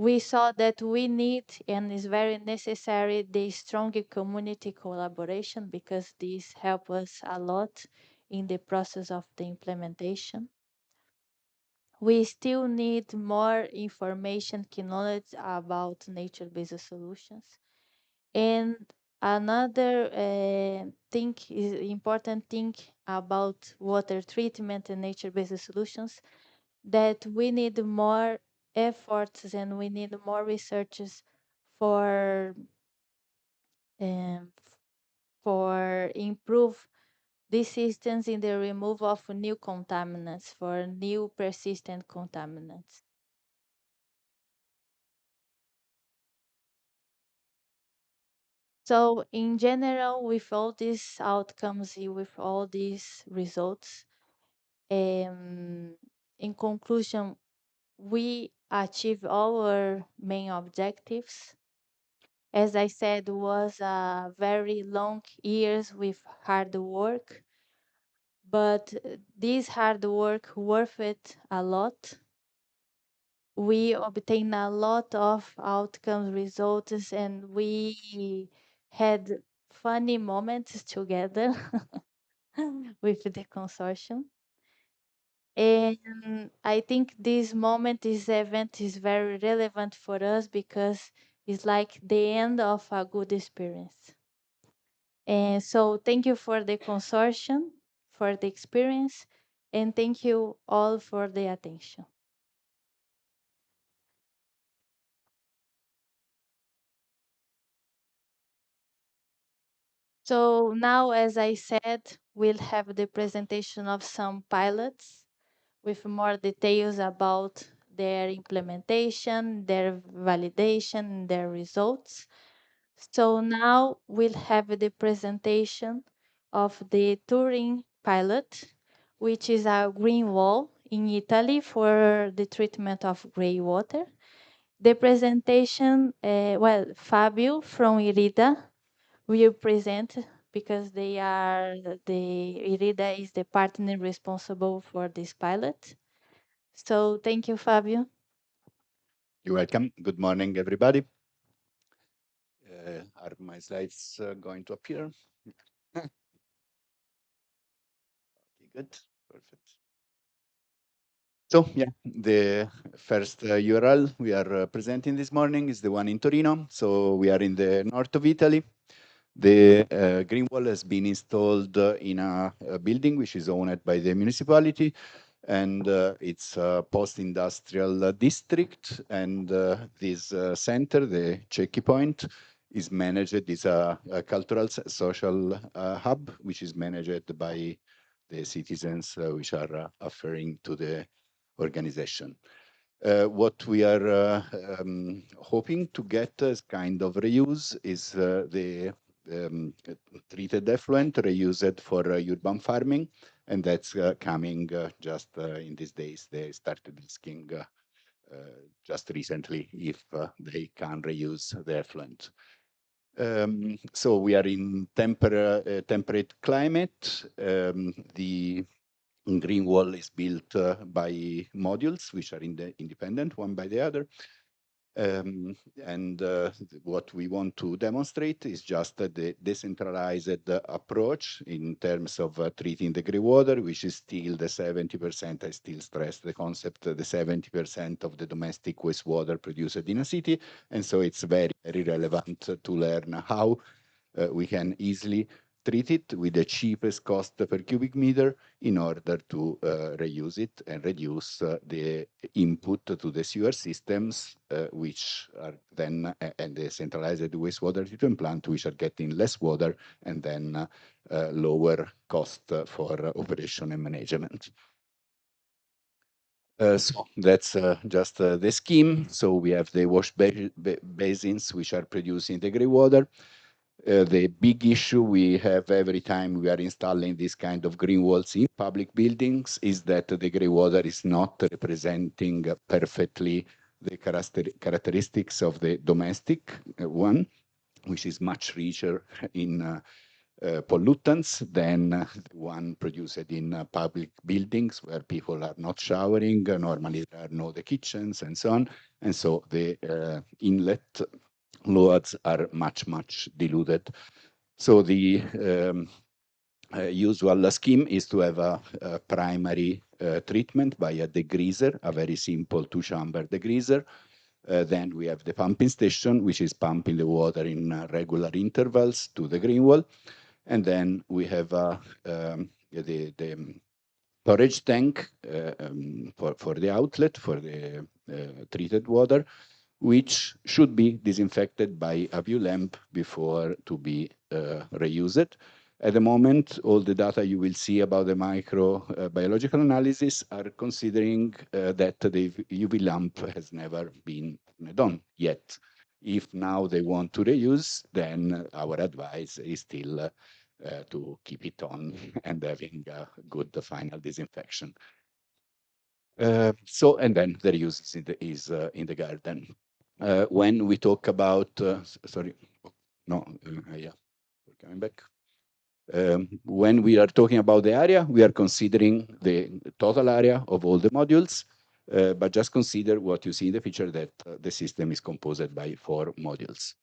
We saw that we need and is very necessary the strong community collaboration, because this help us a lot in the process of the implementation. We still need more information, knowledge about nature-based solutions. And another thing is important thing about water treatment and nature-based solutions, that we need more efforts and we need more researches for um, for improve these systems in the removal of new contaminants, for new persistent contaminants. So in general, with all these outcomes, with all these results, In conclusion, we achieved our main objectives. As I said, was a very long years with hard work, but this hard work worth it a lot. We obtained a lot of outcomes, results, and we had funny moments together with the consortium. And I think this moment, this event is very relevant for us because it's like the end of a good experience. And so thank you for the consortium, for the experience, and thank you all for the attention. So now, as I said, we'll have the presentation of some pilots with more details about their implementation, their validation, their results. So now we'll have the presentation of the Turing pilot, which is a green wall in Italy for the treatment of greywater. The presentation, Fabio from IRIDA will present because IRIDA is the partner responsible for this pilot. So thank you, Fabio. You're welcome. Good morning, everybody. Are my slides going to appear? Okay, good. Perfect. So yeah, the first URL we are presenting this morning is the one in Torino. So we are in the north of Italy. The green wall has been installed in a building which is owned by the municipality, and it's a post-industrial district. And this center, the Checky Point, is managed. It's a cultural social hub, which is managed by the citizens which are referring to the organization. What we are hoping to get as kind of reuse is the treated effluent reused for urban farming, and that's coming just in these days. They started asking just recently if they can reuse the effluent. So we are in temperate climate. The green wall is built by modules, which are independent one by the other. And what we want to demonstrate is just the decentralized approach in terms of treating the greywater, which is still the 70%. I still stress the concept, the 70% of the domestic wastewater produced in a city. And so it's very, very relevant to learn how we can easily treat it with the cheapest cost per cubic meter in order to reuse it and reduce the input to the sewer systems, which are then, and the centralized wastewater treatment plant, which are getting less water and then lower cost for operation and management. So that's just the scheme. So we have the wash basins, which are producing the greywater. The big issue we have every time we are installing this kind of green walls in public buildings is that the greywater is not representing perfectly the characteristics of the domestic one, which is much richer in pollutants than the one produced in public buildings where people are not showering. Normally there are no the kitchens and so on. And so the inlet loads are much, much diluted. So the usual scheme is to have a primary treatment by a degreaser, a very simple two-chamber degreaser. Then we have the pumping station, which is pumping the water in regular intervals to the green wall. And then we have the storage tank for the outlet, for the treated water, which should be disinfected by a view lamp before to be reused. At the moment, all the data you will see about the microbiological analysis are considering that the UV lamp has never been done yet. If now they want to reuse, then our advice is still to keep it on and having a good final disinfection. And then the reuse is in the garden. When we talk about, sorry, no, yeah, we're coming back. When we are talking about the area, we are considering the total area of all the modules, but just consider what you see in the picture that the system is composed by 4 modules.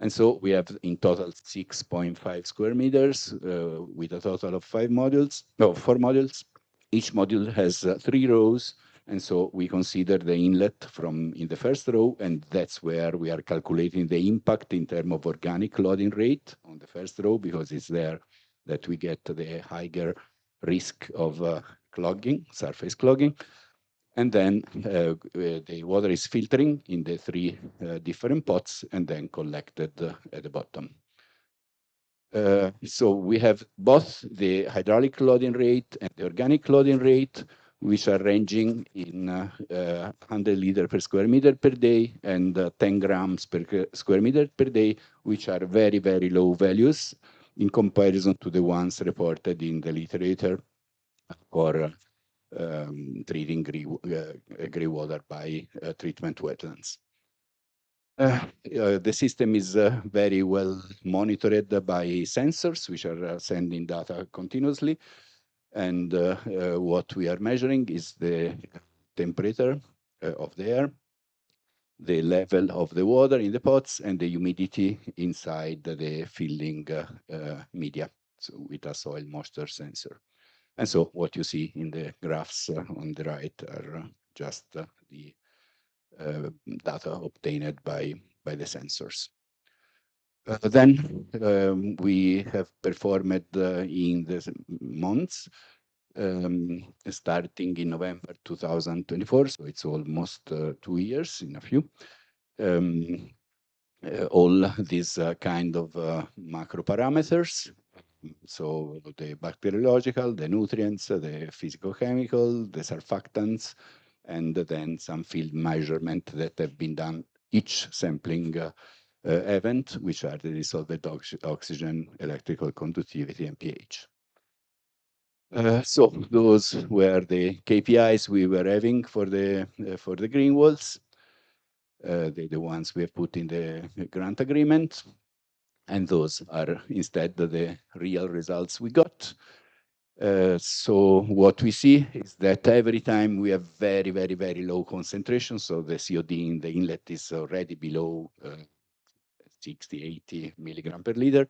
And so we have in total 6.5 square meters with a total of 4 modules. Each module has 3 rows. And so we consider the inlet from in the first row, and that's where we are calculating the impact in terms of organic loading rate on the first row, because it's there that we get the higher risk of clogging, surface clogging. And then the water is filtering in the 3 different pots and then collected at the bottom. So we have both the hydraulic loading rate and the organic loading rate, which are ranging in 100 liters per square meter per day and 10 grams per square meter per day, which are very, very low values in comparison to the ones reported in the literature for treating greywater by treatment wetlands. The system is very well monitored by sensors, which are sending data continuously. And what we are measuring is the temperature of the air, the level of the water in the pots, and the humidity inside the filling media, so with a soil moisture sensor. And so what you see in the graphs on the right are just the data obtained by the sensors. Then we have performed in the months, starting in November 2024, so it's almost 2 years in a few. All these kind of macro parameters, so the bacteriological, the nutrients, the physicochemical, the surfactants, and then some field measurement that have been done each sampling event, which are the dissolved oxygen, electrical conductivity, and pH. So those were the KPIs we were having for the green walls, the ones we have put in the grant agreement. And those are instead the real results we got. So what we see is that every time we have very, very, very low concentration, so the COD in the inlet is already below 60, 80 milligram per liter.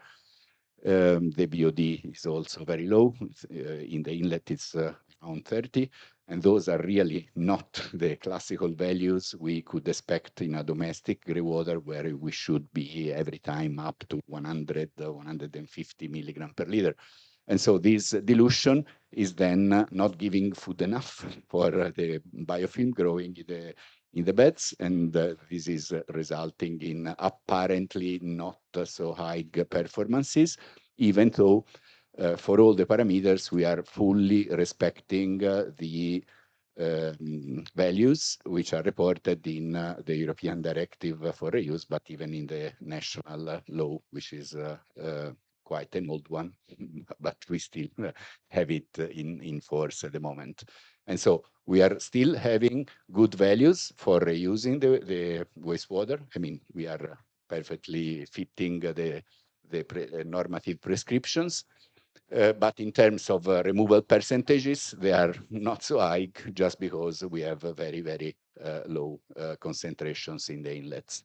The BOD is also very low. In the inlet, it's around 30. And those are really not the classical values we could expect in a domestic greywater, where we should be every time up to 100, 150 milligram per liter. And so this dilution is then not giving food enough for the biofilm growing in the beds, and this is resulting in apparently not so high performances, even though for all the parameters we are fully respecting the values which are reported in the European Directive for Reuse, but even in the national law, which is quite an old one, but we still have it in force at the moment. And so we are still having good values for reusing the wastewater. I mean, we are perfectly fitting the normative prescriptions. But in terms of removal percentages, they are not so high, just because we have very, very low concentrations in the inlets.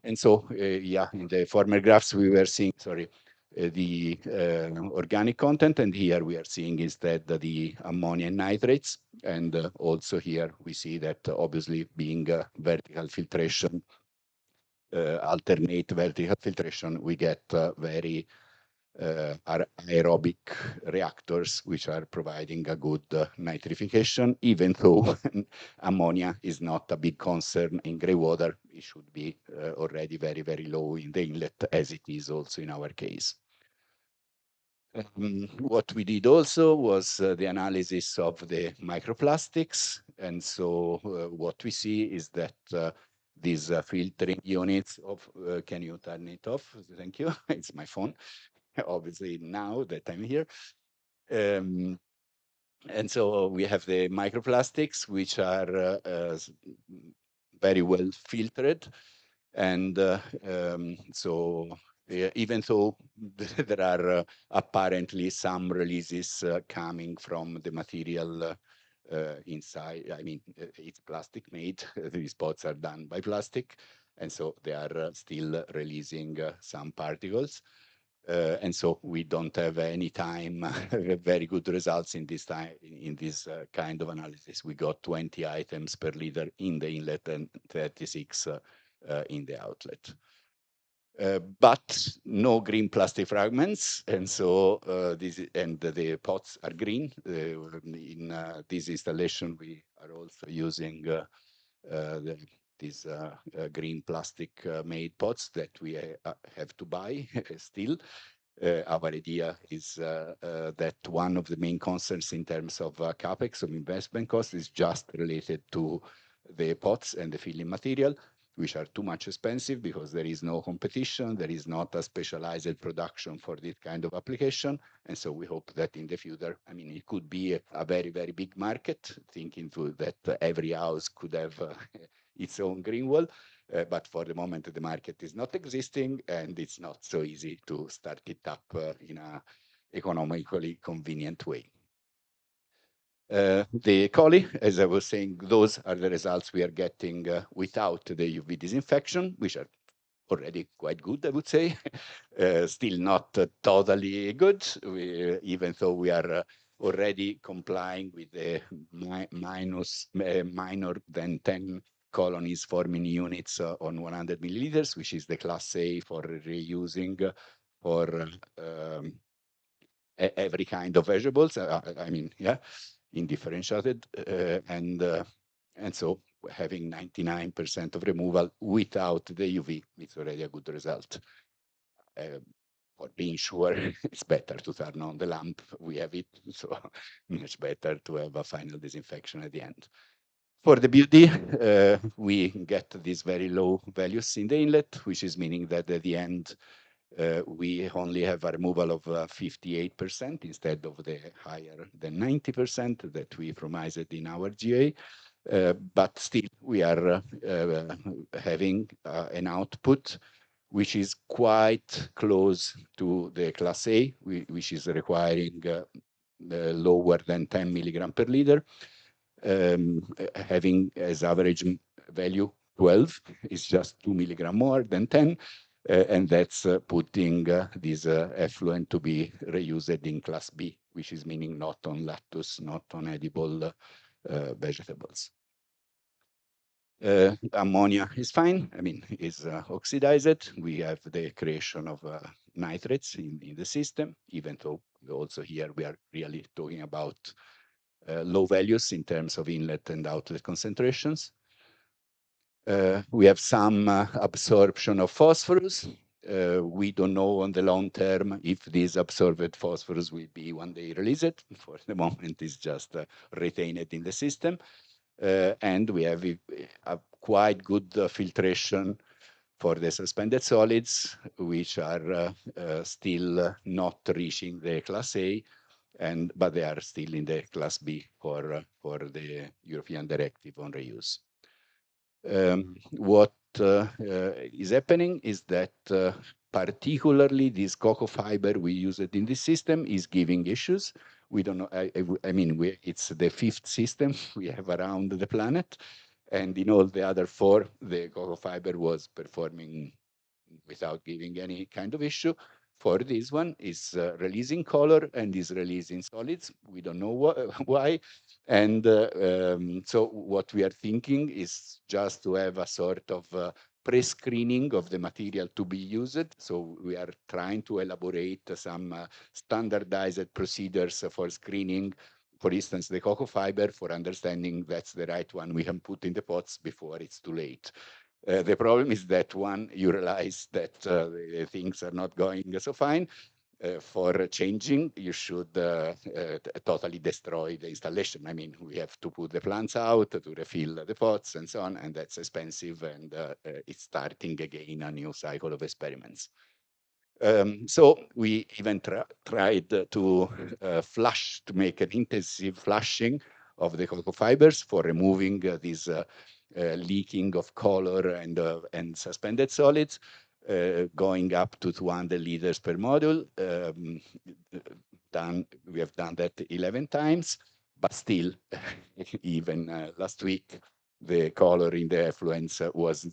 And so, yeah, in the former graphs, we were seeing, the organic content, and here we are seeing instead the ammonia and nitrates. And also here we see that obviously being vertical filtration, alternate vertical filtration, we get very aerobic reactors, which are providing a good nitrification, even though ammonia is not a big concern in greywater. It should be already very, very low in the inlet, as it is also in our case. What we did also was the analysis of the microplastics. And so what we see is that these filtering units of, can you turn it off? Thank you. It's my phone, obviously now that I'm here. And so we have the microplastics, which are very well filtered. And so even though there are apparently some releases coming from the material inside, I mean, it's plastic made. These pots are done by plastic. And so they are still releasing some particles. And so we don't have any time very good results in this time in this kind of analysis. We got 20 items per liter in the inlet and 36 in the outlet. But no green plastic fragments, and so the pots are green. In this installation, we are also using these green plastic made pots that we have to buy still. Our idea is that one of the main concerns in terms of capex, of investment cost, is just related to the pots and the filling material, which are too much expensive because there is no competition, there is not a specialized production for this kind of application. And so we hope that in the future, I mean, it could be a very, very big market, thinking that every house could have its own green wall. But for the moment, the market is not existing, and it's not so easy to start it up in a economically convenient way. The coli, as I was saying, those are the results we are getting without the UV disinfection, which are already quite good, I would say. Still not totally good, even though we are already complying with the minor than 10 colonies forming units on 100 milliliters, which is the class A for reusing for every kind of vegetables. I mean, yeah, indifferentiated, and so having 99% of removal without the UV, it's already a good result. For being sure, it's better to turn on the lamp. We have it, so much better to have a final disinfection at the end. For the beauty, we get these very low values in the inlet, which is meaning that at the end, we only have a removal of 58% instead of the higher than 90% that we promised in our GA. But still, we are having an output which is quite close to the class A, which is requiring lower than 10 milligram per liter, having as average value 12, is just 2 milligram more than 10. And that's putting this effluent to be reused in class B, which is meaning not on lactose, not on edible vegetables. Ammonia is fine. I mean, it's oxidized. We have the creation of nitrates in the system, even though also here we are really talking about low values in terms of inlet and outlet concentrations. We have some absorption of phosphorus. We don't know on the long term if this absorbed phosphorus will be one day released. For the moment, it's just retained in the system. And we have a quite good filtration for the suspended solids, which are still not reaching the class A, but they are still in the class B for the European Directive on Reuse. What is happening is that particularly this cocoa fiber we use it in this system is giving issues. We don't know, I mean, it's the 5th system we have around the planet. And in all the other 4, the cocoa fiber was performing without giving any kind of issue. For this one, is releasing color and is releasing solids. We don't know why. And so what we are thinking is just to have a sort of pre-screening of the material to be used. So we are trying to elaborate some standardized procedures for screening, for instance, the cocoa fiber, for understanding that's the right one we can put in the pots before it's too late. The problem is that you realize that things are not going so fine. for changing, you should totally destroy the installation. I mean, we have to put the plants out to refill the pots and so on, and that's expensive, and it's starting again a new cycle of experiments. So we even tried to flush, to make an intensive flushing of the cocoa fibers for removing this leaking of color and suspended solids, going up to 200 liters per module. We have done that 11 times, but still, even last week, the color in the effluents was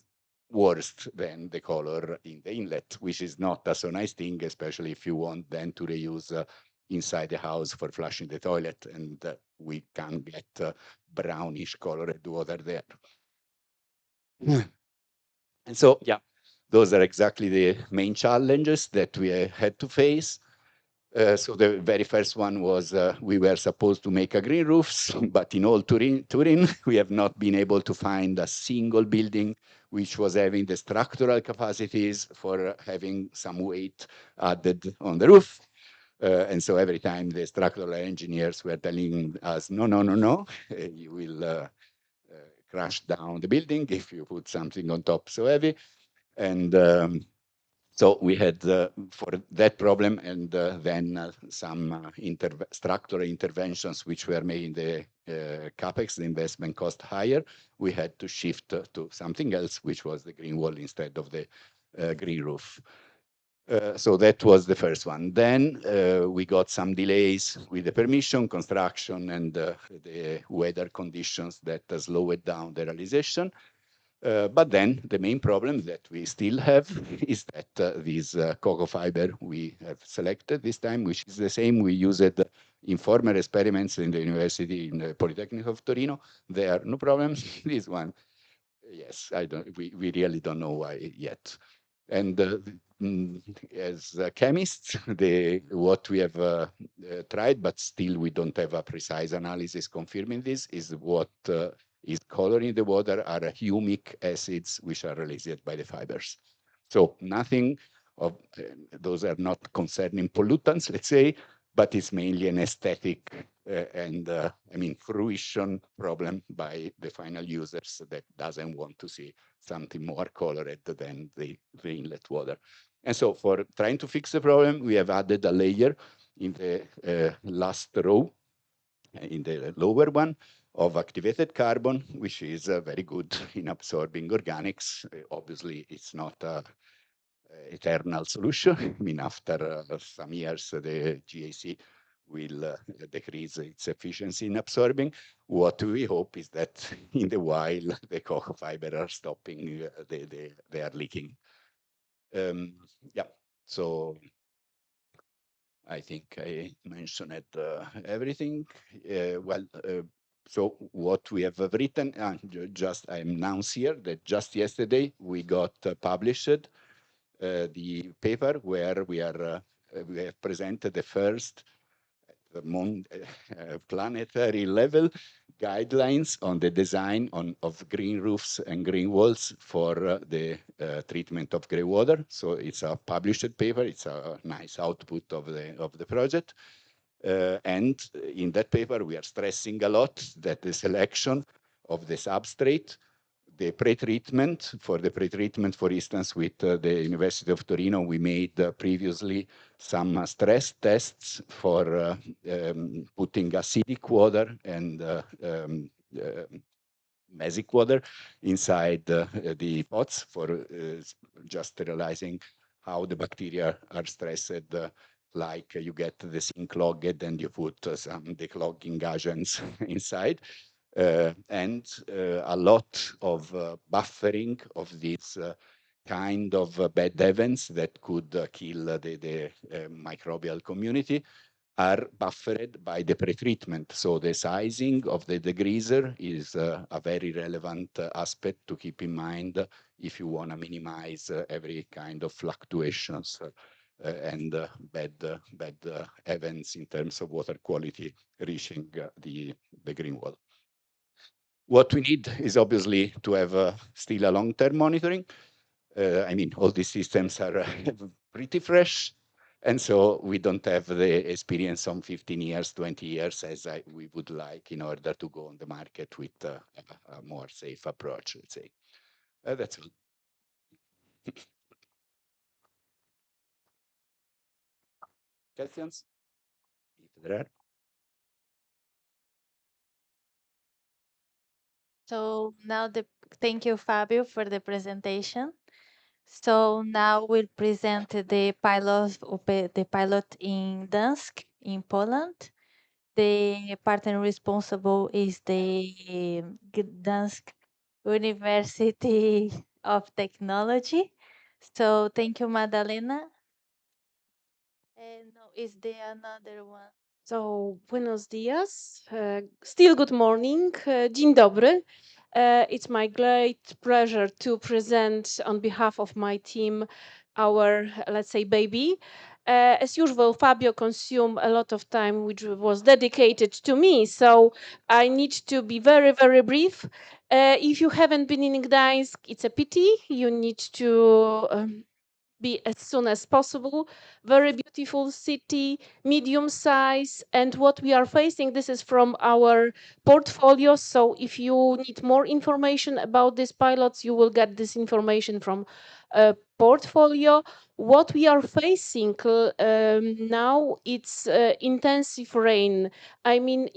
worse than the color in the inlet, which is not a so nice thing, especially if you want then to reuse inside the house for flushing the toilet, and we can get brownish colored water there. And so, yeah, those are exactly the main challenges that we had to face. So the very first one was we were supposed to make a green roofs, but in all Turin, we have not been able to find a single building which was having the structural capacities for having some weight added on the roof. And so every time the structural engineers were telling us, no, no, no, no, you will crash down the building if you put something on top so heavy. And so we had for that problem, and then some structural interventions which were made in the CapEx, the investment cost higher. We had to shift to something else, which was the green wall instead of the green roof. So that was the first one. Then we got some delays with the permission, construction, and the weather conditions that slowed down the realization. But then the main problem that we still have is that this cocoa fiber we have selected this time, which is the same we used in former experiments in the university, in the Polytechnic of Torino. There are no problems. This one, yes, we really don't know why yet. And as chemists, what we have tried, but still we don't have a precise analysis confirming this, is what is coloring the water are humic acids which are released by the fibers. So nothing of those are not concerning pollutants, let's say, but it's mainly an aesthetic and I mean fruition problem by the final users that doesn't want to see something more colored than the inlet water. And so for trying to fix the problem, we have added a layer in the last row, in the lower one, of activated carbon, which is very good in absorbing organics. Obviously, it's not a eternal solution. I mean, after some years, the GAC will decrease its efficiency in absorbing. What we hope is that in the while, the cocoa fiber are stopping, they are leaking. Yeah, so I think I mentioned everything. So what we have written, just I announce here that just yesterday we got published the paper where we have presented the first planetary level guidelines on the design of green roofs and green walls for the treatment of greywater. So it's a published paper. It's a nice output of the project. And in that paper, we are stressing a lot that the selection of the substrate, the pre-treatment, for instance, with the University of Torino, we made previously some stress tests for putting acidic water and basic water inside the pots for just sterilizing how the bacteria are stressed, like you get the sink clogged and you put some declogging agents inside. And a lot of buffering of these kind of bad events that could kill the microbial community are buffered by the pretreatment. So the sizing of the degreaser is a very relevant aspect to keep in mind if you want to minimize every kind of fluctuations and bad events in terms of water quality reaching the green wall. What we need is obviously to have still a long-term monitoring. I mean, all these systems are pretty fresh, And so we don't have the experience on 15 years, 20 years as we would like in order to go on the market with a more safe approach, let's say. That's all. Questions? If there are. So now thank you, Fabio, for the presentation. So now we'll present the pilot in Dansk in Poland. The partner responsible is the Gdansk University of Technology. So thank you, Madalena. And no, is there another one? So, buenos dias. Still good morning. Dzień dobry. It's my great pleasure to present on behalf of my team our, let's say, baby. As usual, Fabio consumed a lot of time, which was dedicated to me. So I need to be very, very brief. If you haven't been in Gdańsk, it's a pity. You need to be as soon as possible. Very beautiful city, medium size. And what we are facing, this is from our portfolio. So if you need more information about these pilots, you will get this information from portfolio. What we are facing now, it's intensive rain. I mean,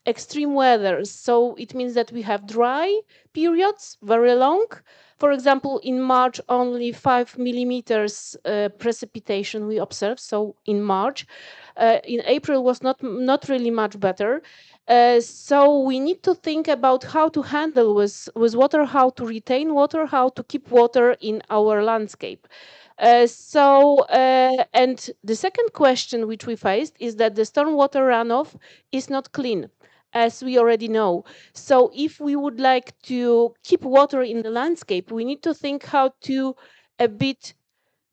extreme weather. So it means that we have dry periods, very long. For example, in March, only 5 millimeters precipitation we observed. So in March, in April was not really much better. So we need to think about how to handle with water, how to retain water, how to keep water in our landscape. And the second question which we faced is that the stormwater runoff is not clean, as we already know. So if we would like to keep water in the landscape, we need to think how to a bit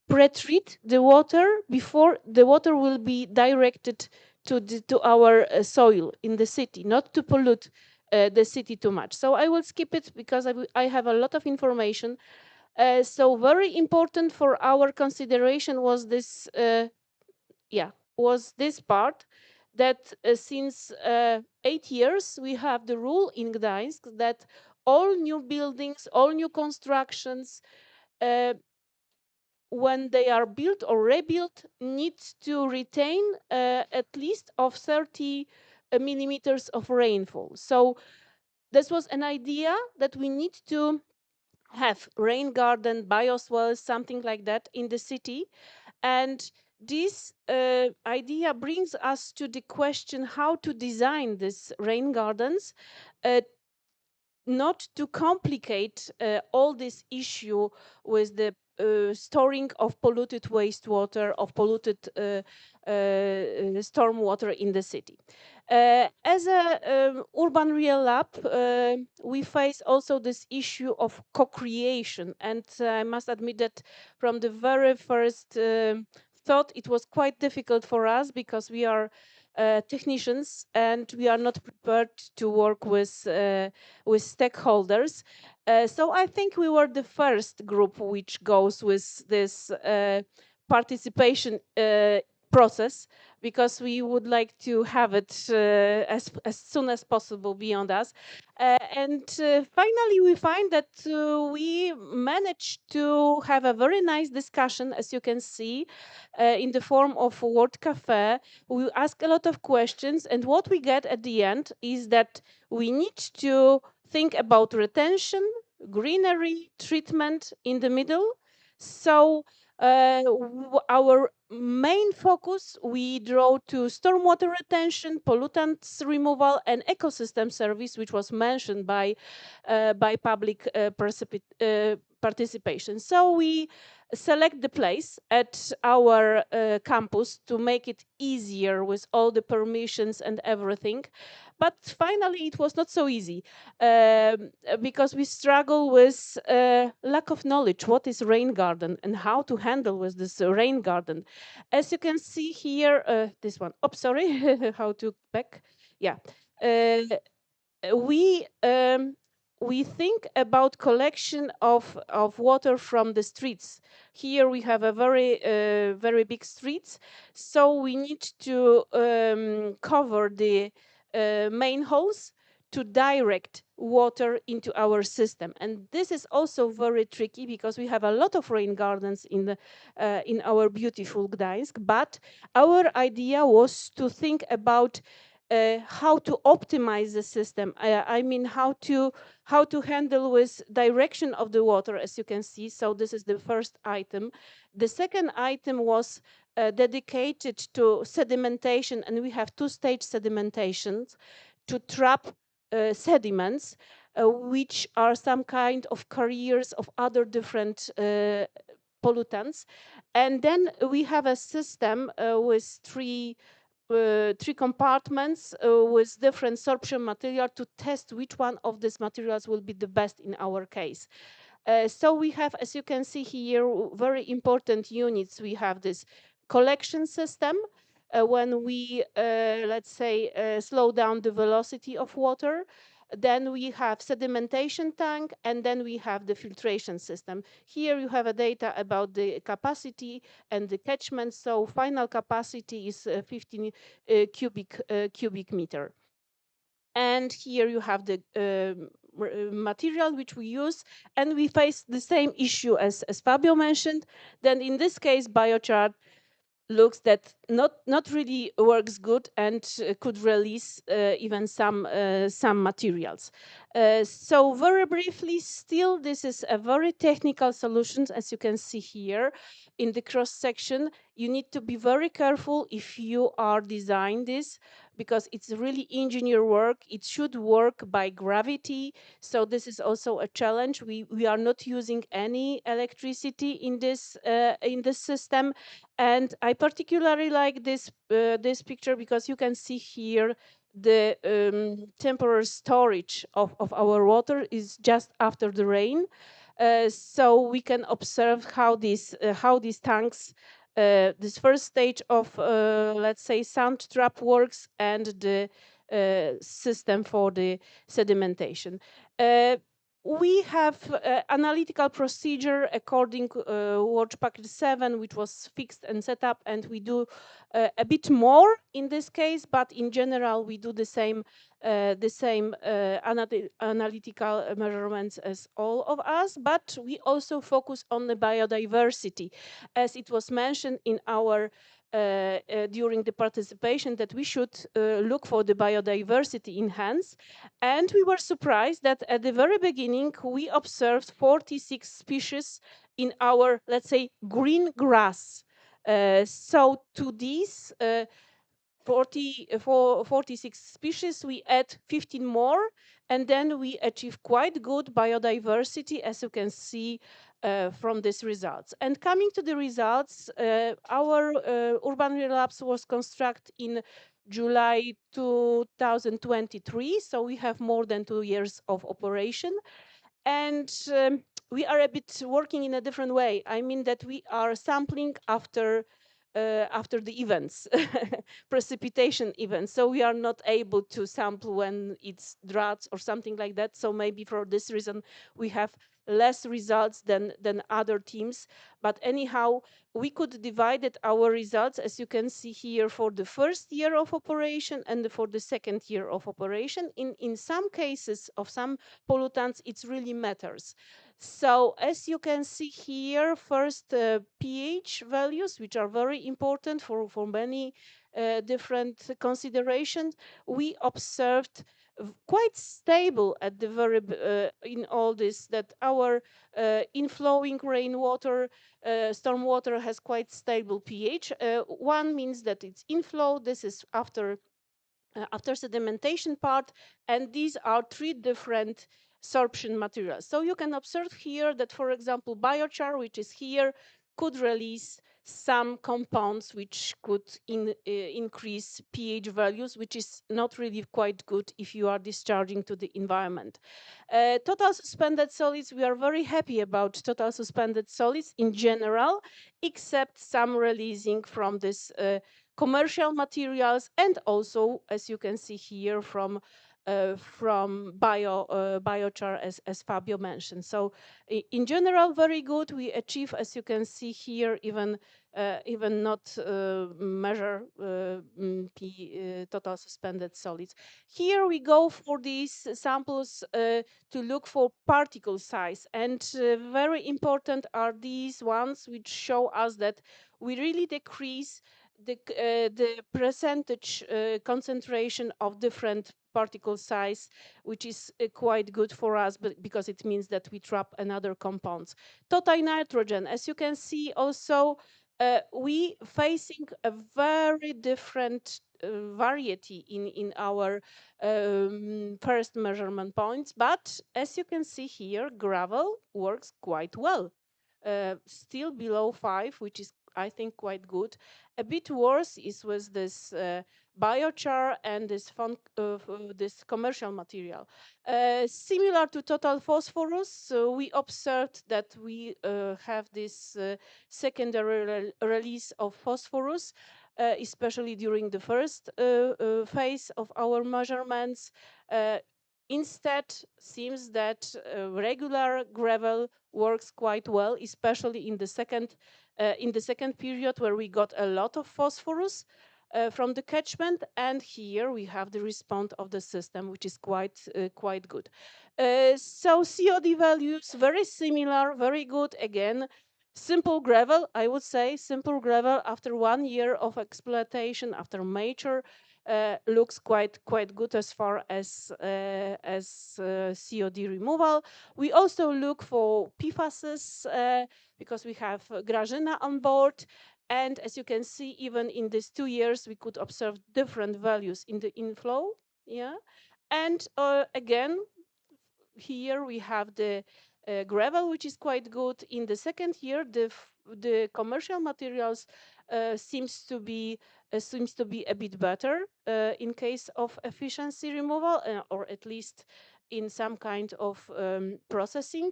pre-treat the water before the water will be directed to our soil in the city, not to pollute the city too much. So I will skip it because I have a lot of information. So very important for our consideration was this, was this part that since 8 years we have the rule in Gdańsk that all new buildings, all new constructions, when they are built or rebuilt, need to retain at least of 30 millimeters of rainfall. So this was an idea that we need to have rain garden, bioswales, something like that in the city. And this idea brings us to the question how to design these rain gardens, not to complicate all this issue with the storing of polluted wastewater, of polluted stormwater in the city. As a urban real lab, we face also this issue of co-creation. And I must admit that from the very first thought, it was quite difficult for us because we are technicians and we are not prepared to work with stakeholders. So I think we were the first group which goes with this participation process, because we would like to have it as soon as possible beyond us. And finally, we find that we managed to have a very nice discussion, as you can see, in the form of Word Cafe. We ask a lot of questions, and what we get at the end is that we need to think about retention, greenery, treatment in the middle. So our main focus, we draw to stormwater retention, pollutants removal, and ecosystem service, which was mentioned by public participation. So we select the place at our campus to make it easier with all the permissions and everything. But finally, it was not so easy because we struggle with lack of knowledge. What is rain garden and how to handle with this rain garden? As you can see here, this one. Oh, sorry, how to back? Yeah. We we think about collection of water from the streets. Here we have a very big streets, so we need to cover the main holes to direct water into our system. And this is also very tricky because we have a lot of rain gardens in our beautiful Gdańsk, but our idea was to think about how to optimize the system. I mean, how to handle with direction of the water, as you can see. So this is the first item. The second item was dedicated to sedimentation, and we have two-stage sedimentations to trap sediments, which are some kind of carriers of other different pollutants. And then we have a system with three compartments with different sorption material to test which one of these materials will be the best in our case. So we have, as you can see here, very important units. We have this collection system when we, let's say, slow down the velocity of water. Then we have sedimentation tank, and then we have the filtration system. Here you have a data about the capacity and the catchment. So final capacity is 15 cubic meter. And here you have the material which we use, and we face the same issue as Fabio mentioned. Then in this case, biochar looks that not really works good and could release even some materials. So very briefly, still this is a very technical solution, as you can see here in the cross section. You need to be very careful if you are designing this, because it's really engineer work. It should work by gravity. So this is also a challenge. We are not using any electricity in this system. And I particularly like this picture because you can see here the temporary storage of our water is just after the rain. So we can observe how these tanks, this first stage of, let's say, sand trap works, and the system for the sedimentation. We have analytical procedure according Watch Package 7, which was fixed and set up, and we do a bit more in this case, but in general we do the same analytical measurements as all of us. But we also focus on the biodiversity, as it was mentioned in our during the participation, that we should look for the biodiversity enhance. And we were surprised that at the very beginning we observed 46 species in our, let's say, green grass. So to these 46 species, we add 15 more, and then we achieve quite good biodiversity, as you can see from these results. And coming to the results, our urban relapse was constructed in July 2023, so we have more than 2 years of operation. And we are a bit working in a different way. I mean that we are sampling after the events, precipitation events. So we are not able to sample when it's droughts or something like that. So maybe for this reason, we have less results than other teams. But anyhow, we could divide our results, as you can see here, for the first year of operation and for the second year of operation. In some cases of some pollutants, it really matters. So as you can see here, first pH values, which are very important for many different considerations, we observed quite stable at the very in all this, that our inflowing rainwater, stormwater has quite stable pH. One means that it's inflow. This is after sedimentation part, and these are 3 different sorption materials. So you can observe here that, for example, biochar, which is here, could release some compounds which could increase pH values, which is not really quite good if you are discharging to the environment. Total suspended solids, we are very happy about total suspended solids in general, except some releasing from this commercial materials, and also, as you can see here, from biochar, as Fabio mentioned. So in general, very good. We achieve, as you can see here, even not measure total suspended solids. Here we go for these samples to look for particle size, and very important are these ones which show us that we really decrease the percentage concentration of different particle size, which is quite good for us, but because it means that we trap another compounds. Total nitrogen, as you can see, also we facing a very different variety in our first measurement points, but as you can see here, gravel works quite well. Still below 5, which is, I think, quite good. A bit worse is with this biochar and this commercial material. Similar to total phosphorus, we observed that we have this secondary release of phosphorus, especially during the first phase of our measurements. Instead, seems that regular gravel works quite well, especially in the second period, where we got a lot of phosphorus from the catchment, and here we have the response of the system, which is quite good. So COD values very similar, very good. Again, simple gravel, I would say, simple gravel after 1 year of exploitation, after mature, looks quite good as far as COD removal. We also look for PFASs because we have Grażyna on board. And as you can see, even in these 2 years, we could observe different values in the inflow. Yeah. And again, here we have the gravel, which is quite good. In the second year, the commercial materials seems to be a bit better in case of efficiency removal, or at least in some kind of processing.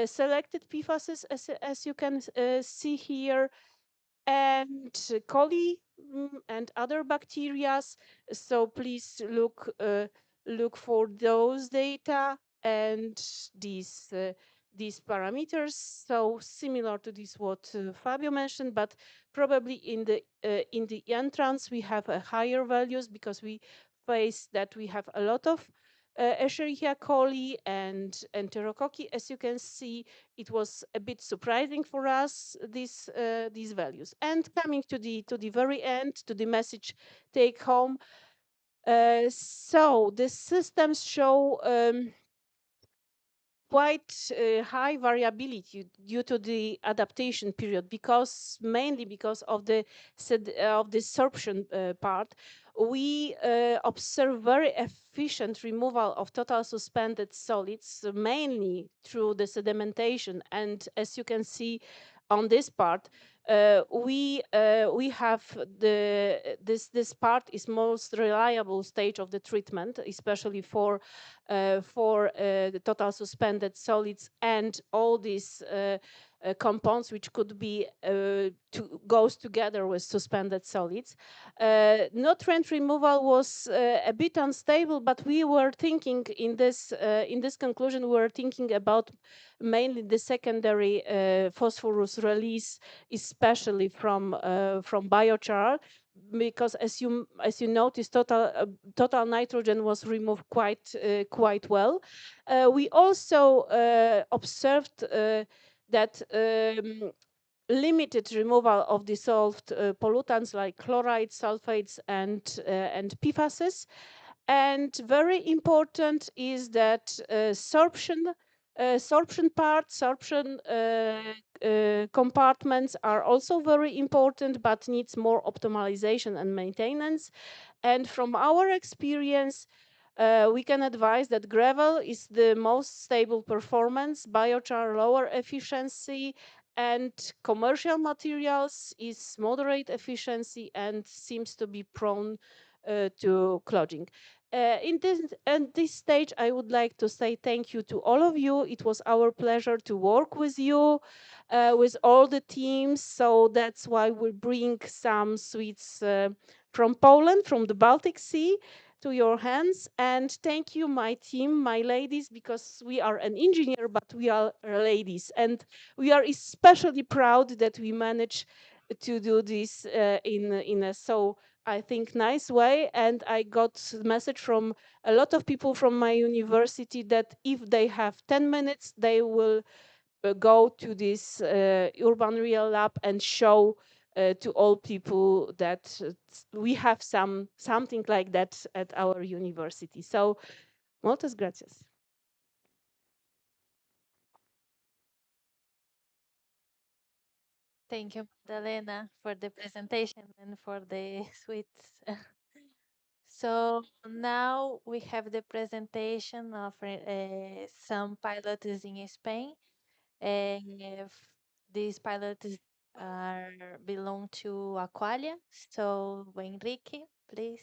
Selected PFASs, as you can see here, and coli and other bacteria. So please look for those data and these parameters. So similar to this what Fabio mentioned, but probably in the entrance we have a higher values because we face that we have a lot of Escherichia coli and enterococci. As you can see, it was a bit surprising for us, these values. And coming to the very end, to the message take home. So the systems show quite high variability due to the adaptation period, mainly because of the sorption part. We observe very efficient removal of total suspended solids, mainly through the sedimentation. And as you can see on this part, we have this part is most reliable stage of the treatment, especially for the total suspended solids and all these compounds which could be goes together with suspended solids. Nutrient removal was a bit unstable, but we were thinking in this conclusion, we were thinking about mainly the secondary phosphorus release, especially from biochar, because as you notice, total nitrogen was removed quite well. We also observed that limited removal of dissolved pollutants like chlorides, sulfates, and PFASs. And very important is that sorption compartments are also very important, but needs more optimization and maintenance. And from our experience, we can advise that gravel is the most stable performance, biochar lower efficiency, and commercial materials is moderate efficiency and seems to be prone to clogging. At this stage, I would like to say thank you to all of you. It was our pleasure to work with you, with all the teams. So that's why we bring some sweets from Poland, from the Baltic Sea. to your hands. And thank you, my team, my ladies, because we are an engineer, but we are ladies. And we are especially proud that we managed to do this in a so, I think, nice way. And I got a message from a lot of people from my university that if they have 10 minutes, they will go to this urban real lab and show to all people that we have something like that at our university. So, moltes gracias. Thank you, Magdalena, for the presentation and for the sweets. So now we have the presentation of some pilots in Spain. And if these pilots are belong to Aqualia. So Enrique, please.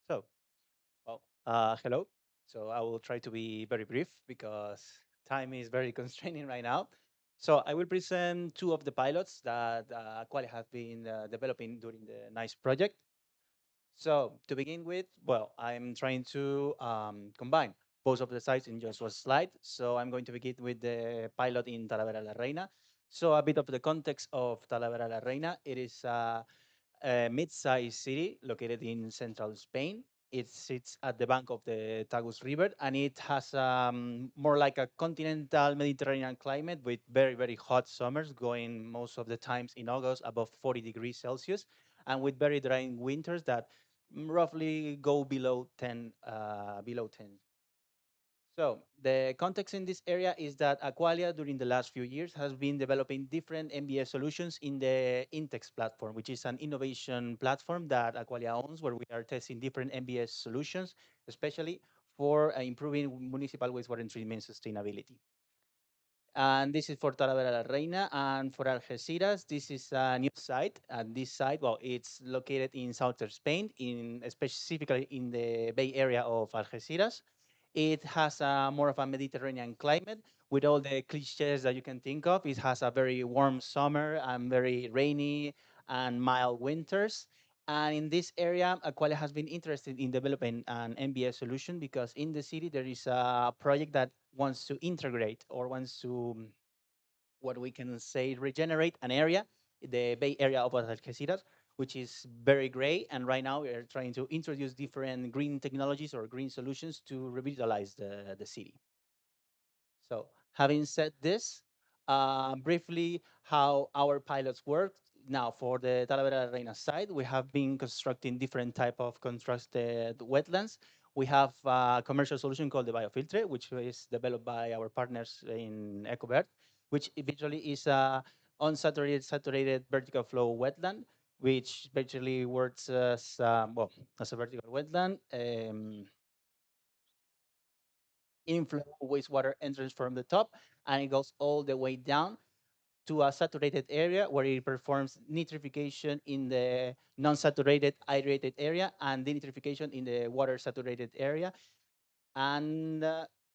So, well, hello. So I will try to be very brief because time is very constraining right now. So I will present two of the pilots that Quali has been developing during the NICE project. So to begin with, well, I'm trying to combine both of the sites in just one slide. So I'm going to begin with the pilot in Talavera la Reina. So a bit of the context of Talavera la Reina. It is a mid-sized city located in central Spain. It sits at the bank of the Tagus River, and it has more like a continental Mediterranean climate with very, very hot summers, going most of the times in August above 40 degrees Celsius, and with very dry winters that roughly go below 10, below 10. So the context in this area is that Aqualia during the last few years has been developing different MBS solutions in the Intex platform, which is an innovation platform that Aqualia owns, where we are testing different MBS solutions, especially for improving municipal wastewater treatment sustainability. And this is for Talavera la Reina. And for Algeciras, this is a new site. And this site, well, it's located in southern Spain, specifically in the Bay Area of Algeciras. It has more of a Mediterranean climate with all the cliches that you can think of. It has a very warm summer and very rainy and mild winters. And in this area, Aqualia has been interested in developing an MBS solution because in the city there is a project that wants to integrate or wants to, what we can say, regenerate an area, the Bay Area of Algeciras, which is very gray. And right now we are trying to introduce different green technologies or green solutions to revitalize the city. So having said this, briefly how our pilots work. Now for the Talavera Reina side, we have been constructing different type of constructed wetlands. We have a commercial solution called the Biofiltre, which is developed by our partners in Ecuador, which eventually is a unsaturated, saturated vertical flow wetland, which basically works as, well, as a vertical wetland. Inflow wastewater enters from the top and it goes all the way down to a saturated area where it performs nitrification in the non-saturated aerated area and denitrification in the water saturated area. And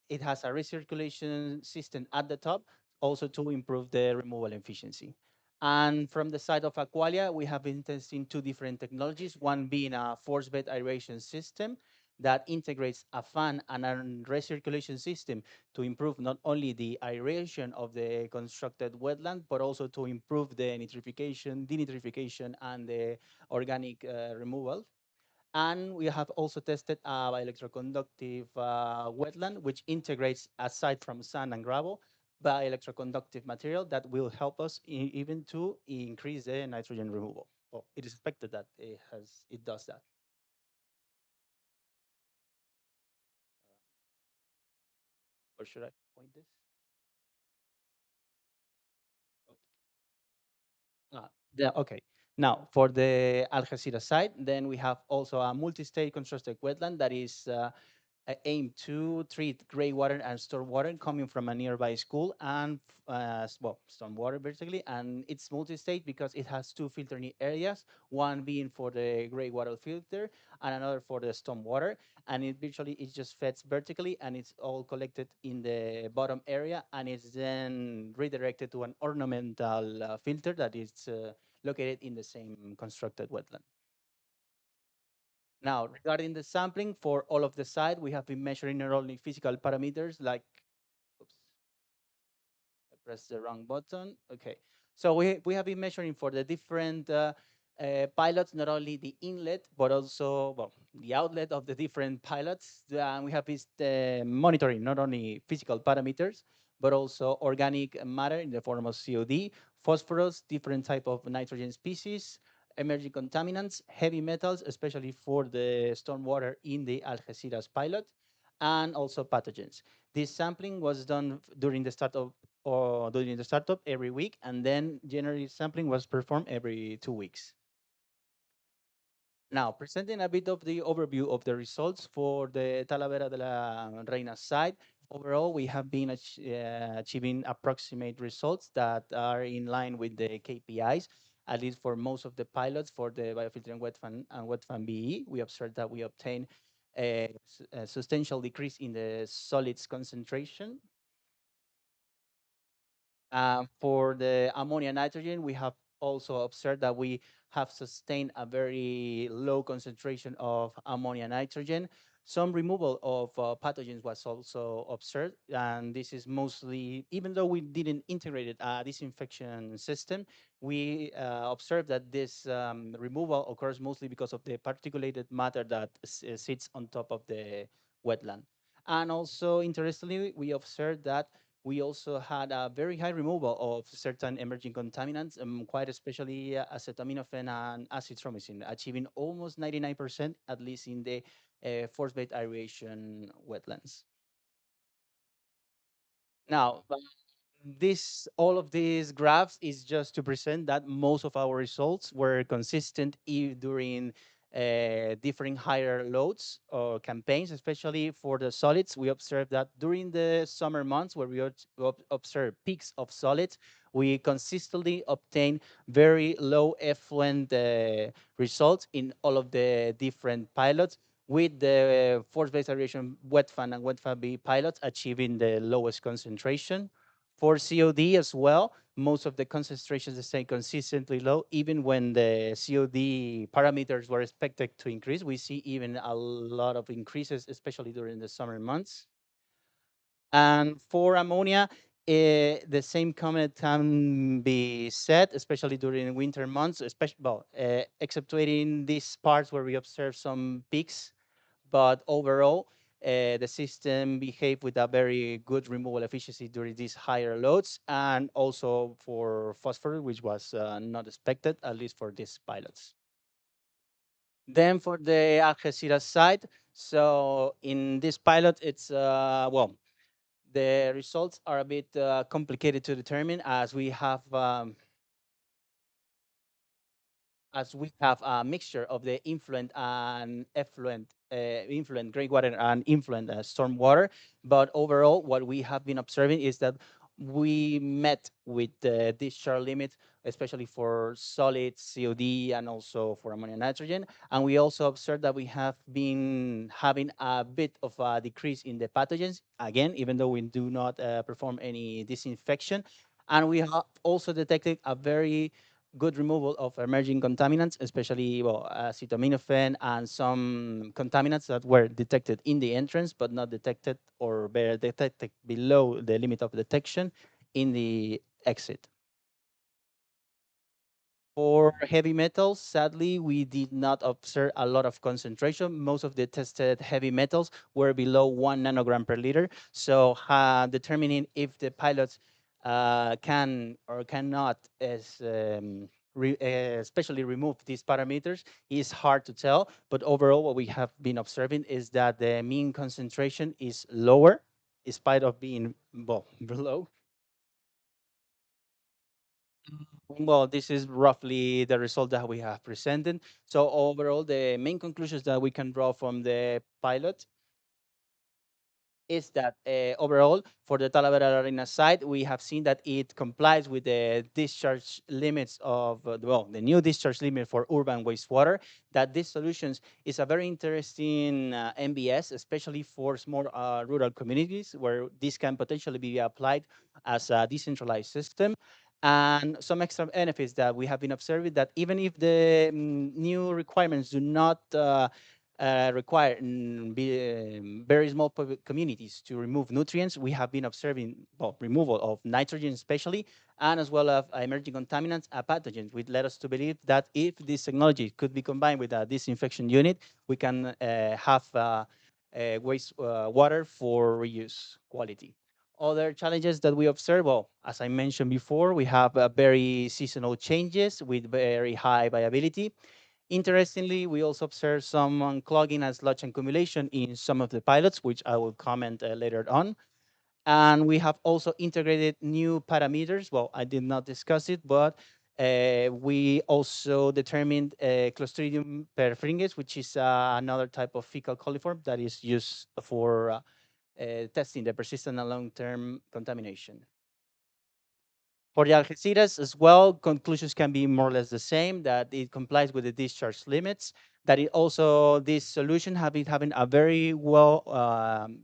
it has a recirculation system at the top also to improve the removal efficiency. And from the side of Aqualia, we have been testing two different technologies, one being a force bed aeration system that integrates a fan and a recirculation system to improve not only the aeration of the constructed wetland, but also to improve the nitrification, denitrification, and the organic removal. And we have also tested a bioelectroconductive wetland, which integrates, aside from sand and gravel, bioelectroconductive material that will help us even to increase the nitrogen removal. Well, it is expected that it does that. Or should I point this? Okay. Now, for the Algeciras side, then we have also a multi-stage constructed wetland that is aim to treat greywater and stormwater coming from a nearby school and well, stormwater basically, and it's multi-state because it has two filtering areas, one being for the greywater filter and another for the stormwater, and it virtually it just feds vertically and it's all collected in the bottom area and it's then redirected to an ornamental filter that is located in the same constructed wetland. Now, regarding the sampling for all of the site, we have been measuring not only physical parameters like, oops, I pressed the wrong button. Okay, so we have been measuring for the different pilots, not only the inlet, but also, well, the outlet of the different pilots. We have been monitoring not only physical parameters, but also organic matter in the form of COD, phosphorus, different type of nitrogen species, emerging contaminants, heavy metals, especially for the stormwater in the Algeciras pilot, and also pathogens. This sampling was done during the startup or during the startup every week, and then generally sampling was performed every 2 weeks. Now, presenting a bit of the overview of the results for the Talavera de la Reina site. Overall, we have been achieving approximate results that are in line with the KPIs, at least for most of the pilots for the biofiltering wet fan and wet fan BE. We observed that we obtain a substantial decrease in the solids concentration. For the ammonia nitrogen, we have also observed that we have sustained a very low concentration of ammonia nitrogen. Some removal of pathogens was also observed, and this is mostly, even though we didn't integrate a disinfection system, we observed that this removal occurs mostly because of the particulated matter that sits on top of the wetland. And also, interestingly, we observed that we also had a very high removal of certain emerging contaminants, quite especially acetaminophen and azithromycin, achieving almost 99%, at least in the force-based aeration wetlands. Now, all of these graphs is just to present that most of our results were consistent during different higher loads or campaigns, especially for the solids. We observed that during the summer months where we observe peaks of solids, we consistently obtain very low effluent results in all of the different pilots, with the force-based aeration wet fan and wet fan B pilots achieving the lowest concentration. For COD as well, most of the concentrations stay consistently low, even when the COD parameters were expected to increase. We see even a lot of increases, especially during the summer months. And for ammonia, the same comment can be said, especially during winter months, especially, well, exceptuating these parts where we observe some peaks, but overall, the system behaved with a very good removal efficiency during these higher loads, and also for phosphorus, which was not expected, at least for these pilots. Then for the Algeciras site, so in this pilot, it's, well, the results are a bit complicated to determine as we have a mixture of the influent and effluent, influent greywater and influent stormwater. But overall, what we have been observing is that we met with the discharge limit, especially for solid COD and also for ammonia nitrogen. And we also observed that we have been having a bit of a decrease in the pathogens, again, even though we do not perform any disinfection. And we have also detected a very good removal of emerging contaminants, especially, well, acetaminophen and some contaminants that were detected in the entrance but not detected or were detected below the limit of detection in the exit. For heavy metals, sadly, we did not observe a lot of concentration. Most of the tested heavy metals were below 1 nanogram per liter. So determining if the pilots can or cannot especially remove these parameters is hard to tell. But overall, what we have been observing is that the mean concentration is lower, in spite of being, well, below. Well, this is roughly the result that we have presented. So overall, the main conclusions that we can draw from the pilot is that overall, for the Talavera Arena site, we have seen that it complies with the discharge limits of, the new discharge limit for urban wastewater, that these solutions is a very interesting MBS, especially for small rural communities where this can potentially be applied as a decentralized system. And some extra benefits that we have been observing, that even if the new requirements do not require very small communities to remove nutrients, we have been observing removal of nitrogen especially, and as well as emerging contaminants and pathogens, which led us to believe that if this technology could be combined with a disinfection unit, we can have waste water for reuse quality. Other challenges that we observe, well, as I mentioned before, we have very seasonal changes with very high viability. Interestingly, we also observed some unclogging and sludge accumulation in some of the pilots, which I will comment later on. And we have also integrated new parameters. Well, I did not discuss it, but we also determined Clostridium perfringens, which is another type of fecal coliform that is used for testing the persistent and long-term contamination. For the Algeciras as well, conclusions can be more or less the same, that it complies with the discharge limits, that it also, this solution have been having a very well,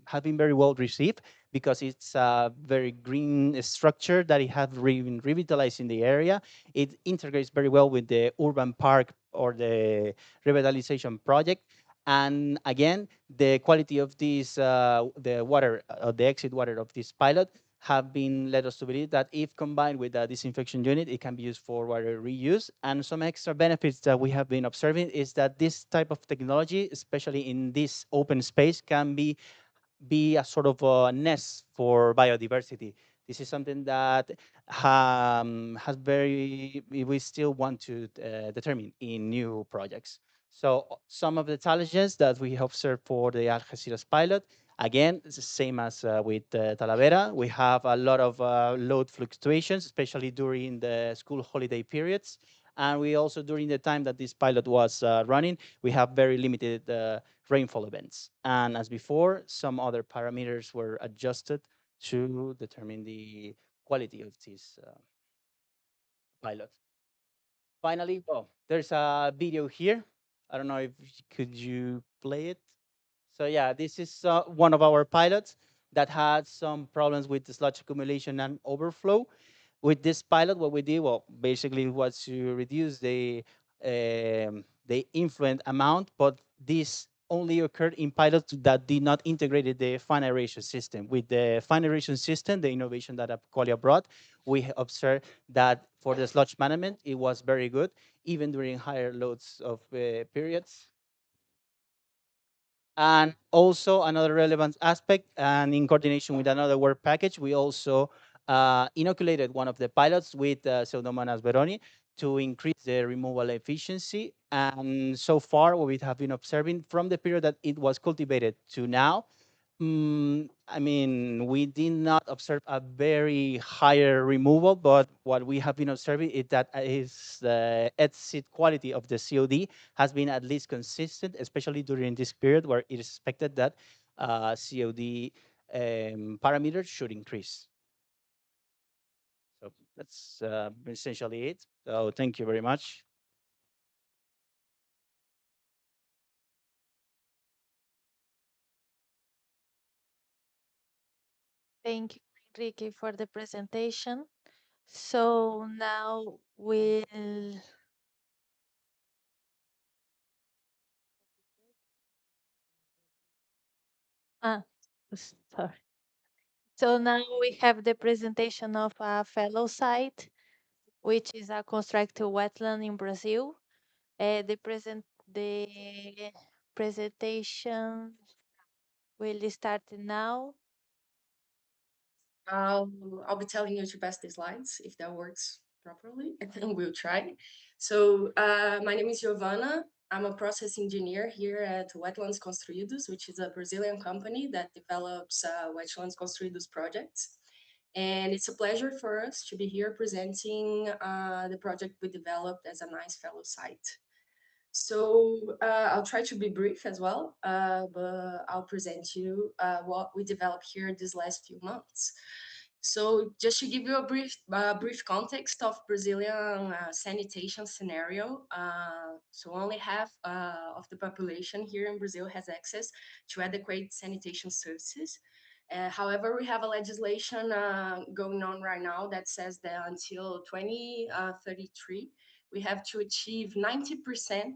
have been very well received because it's a very green structure that it has been revitalized in the area. It integrates very well with the urban park or the revitalization project. And again, the quality of this, the water, the exit water of this pilot have been led us to believe that if combined with a disinfection unit, it can be used for water reuse. And some extra benefits that we have been observing is that this type of technology, especially in this open space, can be a sort of a nest for biodiversity. This is something that has very, we still want to determine in new projects. So some of the challenges that we observed for the Algeciras pilot, again, it's the same as with Talavera. We have a lot of load fluctuations, especially during the school holiday periods. And we also, during the time that this pilot was running, we have very limited rainfall events. And as before, some other parameters were adjusted to determine the quality of this pilot. Finally, well, there's a video here. I don't know if could you play it? So yeah, this is one of our pilots that had some problems with the sludge accumulation and overflow. With this pilot, what we did, well, basically was to reduce the influent amount, but this only occurred in pilots that did not integrate the fine aeration system. With the fine aeration system, the innovation that Apcolia brought, we observed that for the sludge management, it was very good, even during higher loads of periods. And also another relevant aspect, and in coordination with another work package, we also inoculated one of the pilots with Pseudomonas veroni to increase the removal efficiency. And so far, what we have been observing from the period that it was cultivated to now, I mean, we did not observe a very higher removal, but what we have been observing is that the exit quality of the COD has been at least consistent, especially during this period where it is expected that COD parameters should increase. So that's essentially it. So thank you very much. Thank you, Enrique, for the presentation. So now we'll ah, sorry. So now we have the presentation of a fellow site, which is a constructed wetland in Brazil. The presentation will start now. I'll be telling you to pass the slides if that works properly, and we'll try. So my name is Giovanna. I'm a process engineer here at Wetlands Construídos, which is a Brazilian company that develops Wetlands Construídos projects. And it's a pleasure for us to be here presenting the project we developed as a NICE fellow site. So I'll try to be brief as well, but I'll present you what we developed here these last few months. So just to give you a brief context of Brazilian sanitation scenario, so only half of the population here in Brazil has access to adequate sanitation services. However, we have a legislation going on right now that says that until 2033, we have to achieve 90%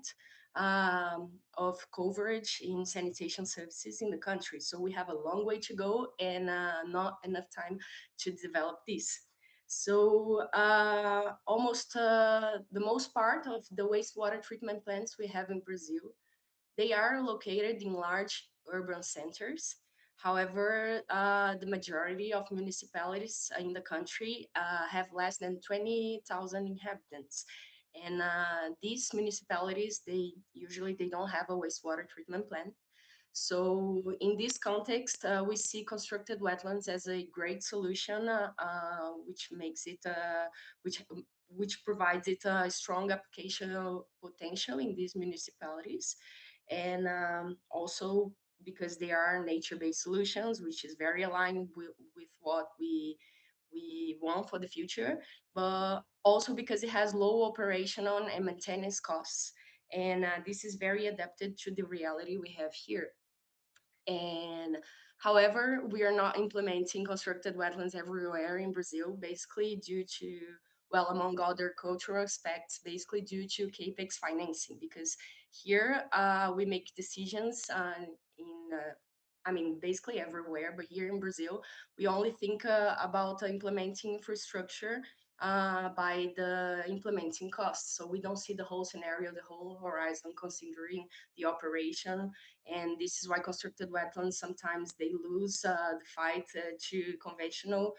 of coverage in sanitation services in the country. So we have a long way to go and not enough time to develop this. So almost the most part of the wastewater treatment plants we have in Brazil, they are located in large urban centers. However, the majority of municipalities in the country have less than 20,000 inhabitants. And these municipalities, they don't have a wastewater treatment plant. So in this context, we see constructed wetlands as a great solution, which makes it, which provides it a strong application potential in these municipalities, and also because they are nature-based solutions, which is very aligned with what we want for the future, but also because it has low operational and maintenance costs. And this is very adapted to the reality we have here. And however, we are not implementing constructed wetlands everywhere in Brazil, basically due to, well, among other cultural aspects, basically due to capex financing, because here we make decisions in, I mean, basically everywhere, but here in Brazil, we only think about implementing infrastructure by the implementing costs. So we don't see the whole scenario, the whole horizon, considering the operation. And this is why constructed wetlands sometimes they lose the fight to conventional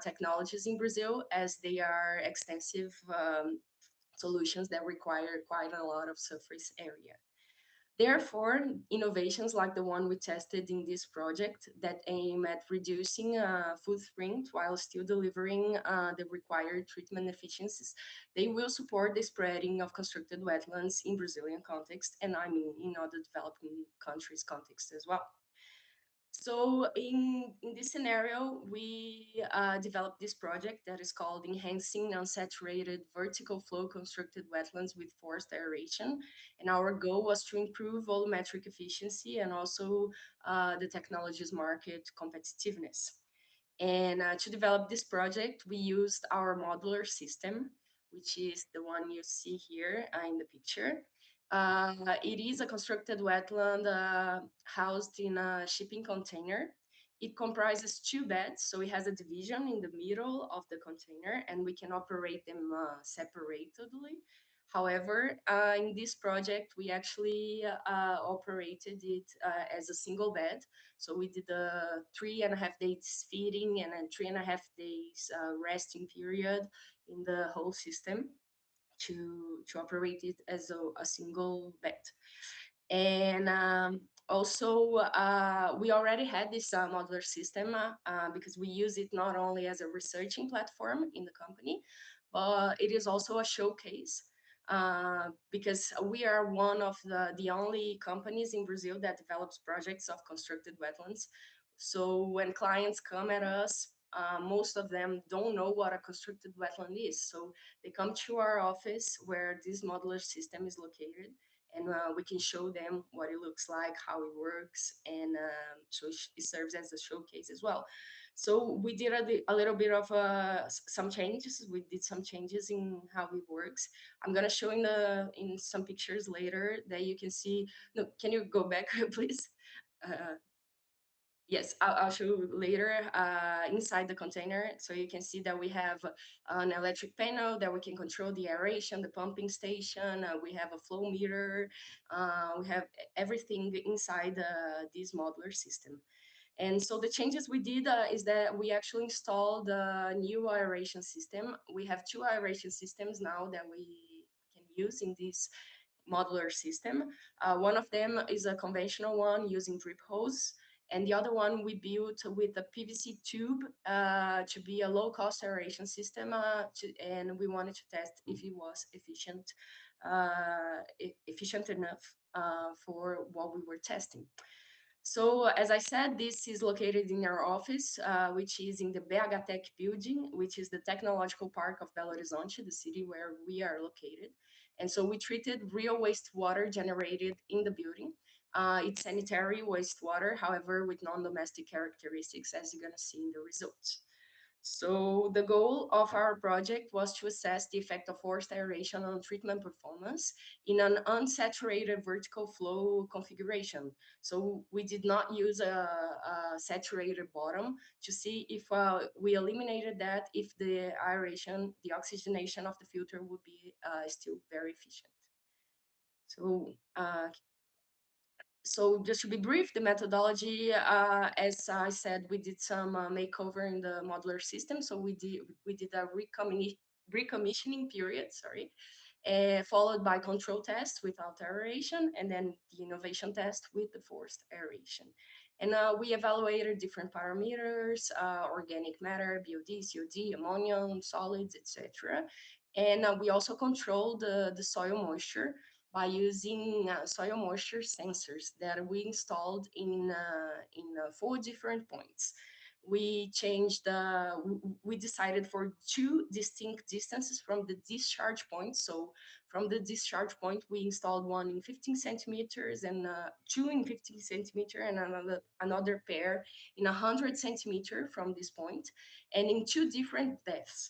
technologies in Brazil, as they are extensive solutions that require quite a lot of surface area. Therefore, innovations like the one we tested in this project that aim at reducing footprint while still delivering the required treatment efficiencies, they will support the spreading of constructed wetlands in Brazilian context, and I mean in other developing countries' context as well. So in this scenario, we developed this project that is called Enhancing Unsaturated Vertical Flow Constructed Wetlands with Forced Aeration. And our goal was to improve volumetric efficiency and also the technology's market competitiveness. And to develop this project, we used our modular system, which is the one you see here in the picture. It is a constructed wetland housed in a shipping container. It comprises two beds, so it has a division in the middle of the container, and we can operate them separately. However, in this project, we actually operated it as a single bed. So we did a 3.5 days feeding and a 3.5 days resting period in the whole system to operate it as a single bed. And also, we already had this modular system because we use it not only as a researching platform in the company, but it is also a showcase because we are one of the only companies in Brazil that develops projects of constructed wetlands. So when clients come at us, most of them don't know what a constructed wetland is. So they come to our office where this modular system is located, and we can show them what it looks like, how it works, and so it serves as a showcase as well. So we did a little bit of some changes. We did some changes in how it works. I'm gonna show in some pictures later that you can see. No, can you go back, please? Uh, Yes, I'll show you later inside the container. So you can see that we have an electric panel that we can control the aeration, the pumping station. We have a flow meter. We have everything inside this modular system. And so the changes we did is that we actually installed a new aeration system. We have two aeration systems now that we can use in this modular system. One of them is a conventional one using drip hose, And the other one we built with a PVC tube to be a low-cost aeration system, and we wanted to test if it was efficient enough for what we were testing. So as I said, this is located in our office, which is in the BH Tech building, which is the technological park of Belo Horizonte, the city where we are located. And so we treated real wastewater generated in the building. It's sanitary wastewater, however, with non-domestic characteristics, as you're going to see in the results. So the goal of our project was to assess the effect of forced aeration on treatment performance in an unsaturated vertical flow configuration. So we did not use a saturated bottom to see if we eliminated that, if the aeration, the oxygenation of the filter would be still very efficient. So just to be brief, the methodology, as I said, we did some makeover in the modular system. So we did a recommissioning period, followed by control tests without aeration, and then the innovation test with the forced aeration. And we evaluated different parameters, organic matter, BOD, COD, ammonia, solids, etc. And we also controlled the soil moisture by using soil moisture sensors that we installed in 4 different points. We decided for 2 distinct distances from the discharge point. So from the discharge point, we installed one in 15 centimeters and 2 in 15 centimeter, and another pair in 100 centimeter from this point, and in 2 different depths.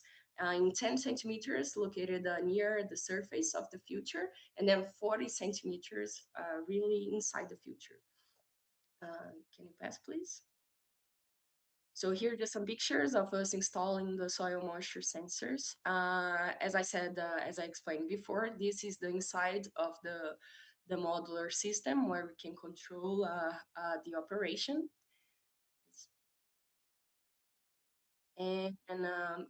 In 10 centimeters located near the surface of the filter, and then 40 centimeters really inside the filter. Can you pass, please? So here are just some pictures of us installing the soil moisture sensors. As I said, as I explained before, this is the inside of the modular system where we can control the operation.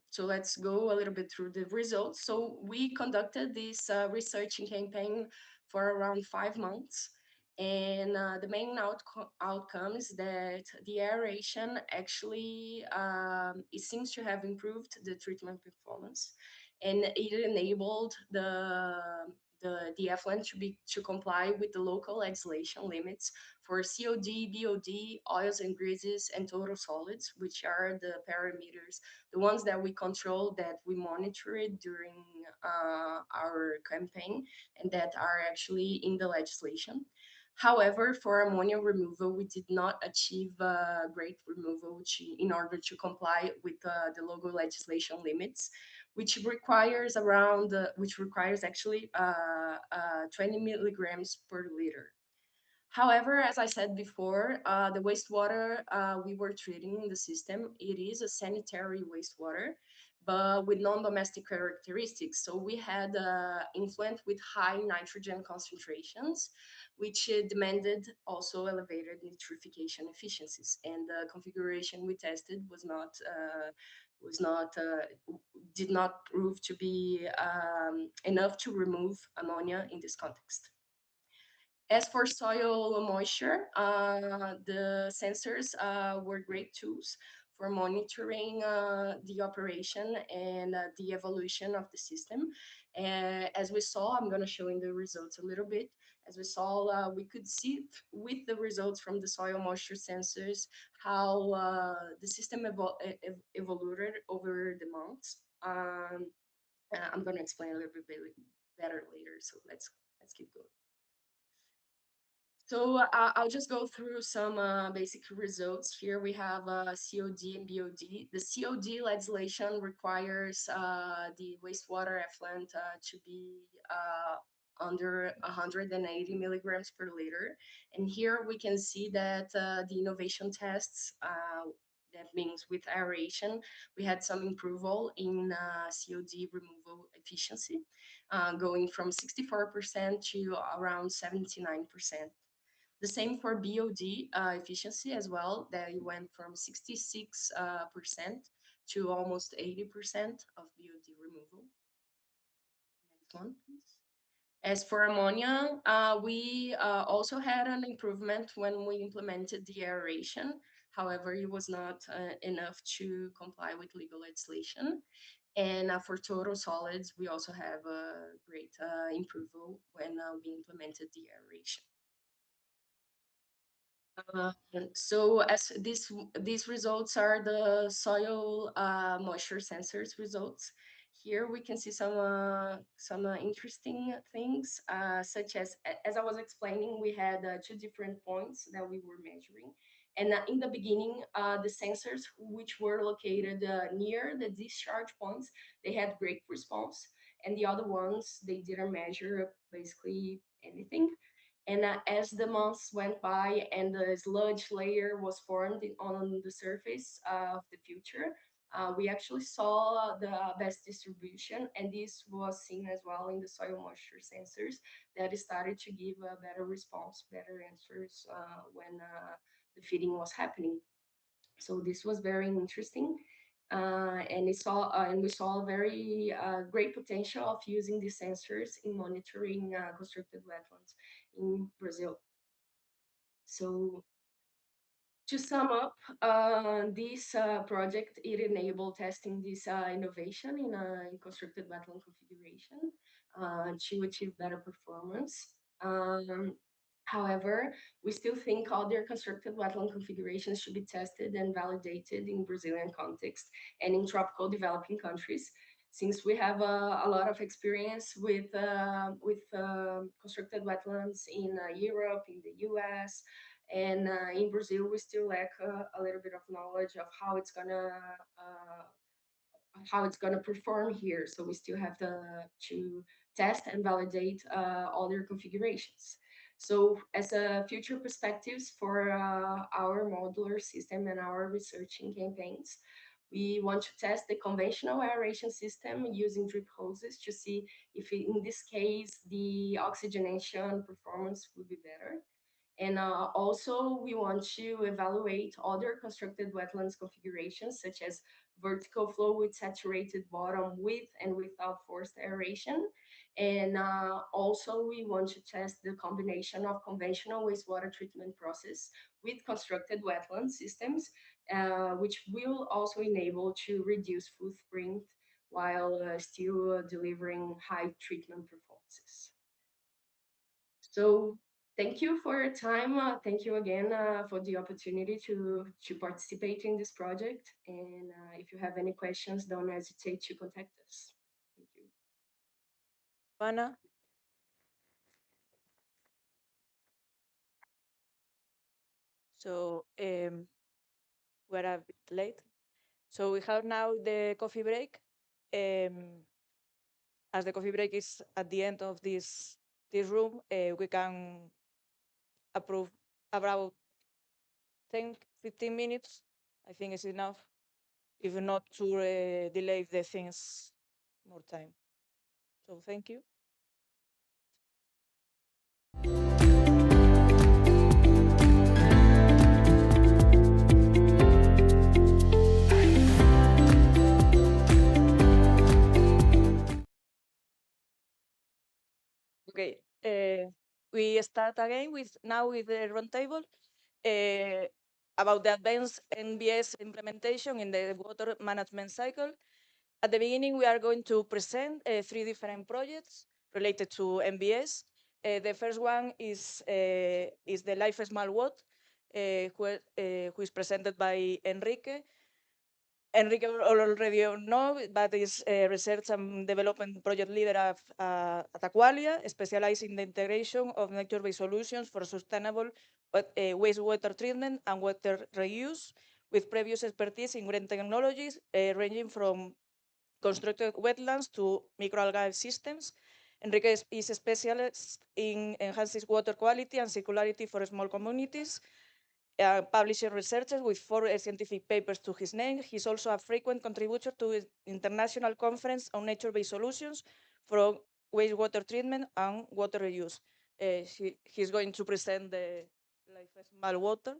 So let's go a little bit through the results. So we conducted this researching campaign for around 5 months. And the main outcome is that the aeration actually, it seems to have improved the treatment performance. And it enabled the effluent to comply with the local legislation limits for COD, BOD, oils and greases, and total solids, which are the parameters, the ones that we control, that we monitored during our campaign, and that are actually in the legislation. However, for ammonia removal, we did not achieve great removal in order to comply with the local legislation limits, which requires actually 20 milligrams per liter. However, as I said before, the wastewater we were treating in the system, it is a sanitary wastewater, but with non-domestic characteristics. So we had influent with high nitrogen concentrations, which demanded also elevated nitrification efficiencies. And the configuration we tested did not prove to be enough to remove ammonia in this context. As for soil moisture, the sensors were great tools for monitoring the operation and the evolution of the system. As we saw, I'm going to show in the results a little bit. As we saw, we could see with the results from the soil moisture sensors how the system evolved over the months. I'm going to explain a little bit better later, so let's keep going. So I'll just go through some basic results. Here we have COD and BOD. The COD legislation requires the wastewater effluent to be under 180 milligrams per liter. And here we can see that the innovation tests, that means with aeration, we had some improvement in COD removal efficiency, going from 64% to around 79%. The same for BOD efficiency as well. That it went from 66% to almost 80% of BOD removal. Next one, please. As for ammonia, we also had an improvement when we implemented the aeration. However, it was not enough to comply with legal legislation. And for total solids, we also have a great improvement when we implemented the aeration. So as these results are the soil moisture sensors results. Here we can see some interesting things, such as I was explaining, we had two different points that we were measuring. And in the beginning, the sensors which were located near the discharge points, they had great response. And the other ones, they didn't measure basically anything. And as the months went by and the sludge layer was formed on the surface of the future, we actually saw the best distribution, and this was seen as well in the soil moisture sensors that started to give a better response, better answers when the feeding was happening. So this was very interesting. And we saw very great potential of using these sensors in monitoring constructed wetlands in Brazil. So to sum up, this project, it enabled testing this innovation in constructed wetland configuration to achieve better performance. However, we still think other constructed wetland configurations should be tested and validated in Brazilian context and in tropical developing countries, since we have a lot of experience with constructed wetlands in Europe, in the US, and in Brazil, we still lack a little bit of knowledge of how it's gonna perform here. So we still have to test and validate other configurations. So as a future perspectives for our modular system and our researching campaigns, we want to test the conventional aeration system using drip hoses to see if in this case the oxygenation performance would be better. And also, we want to evaluate other constructed wetlands configurations, such as vertical flow with saturated bottom with and without forced aeration. And also, we want to test the combination of conventional wastewater treatment process with constructed wetland systems, which will also enable to reduce footprint while still delivering high treatment performances. So thank you for your time. Thank you again for the opportunity to participate in this project. And if you have any questions, don't hesitate to contact us. Thank you. Anna. So we're a bit late. So we have now the coffee break. As the coffee break is at the end of this room, we can approve about 10, 15 minutes. I think it's enough, if not to delay the things more time. So thank you. Okay, we start again with the roundtable about the advanced NBS implementation in the water management cycle. At the beginning, we are going to present 3 different projects related to NBS. The first one is the Life Small Watt, who is presented by Enrique. Enrique already know, but is a research and development project leader at Aqualia, specialized in the integration of nature-based solutions for sustainable wastewater treatment and water reuse, with previous expertise in green technologies ranging from constructed wetlands to microalgal systems. Enrique is a specialist in enhancing water quality and circularity for small communities, publishing researches with 4 scientific papers to his name. He's also a frequent contributor to the International Conference on Nature-Based Solutions for Wastewater Treatment and Water Reuse. He's going to present the Life Small Water.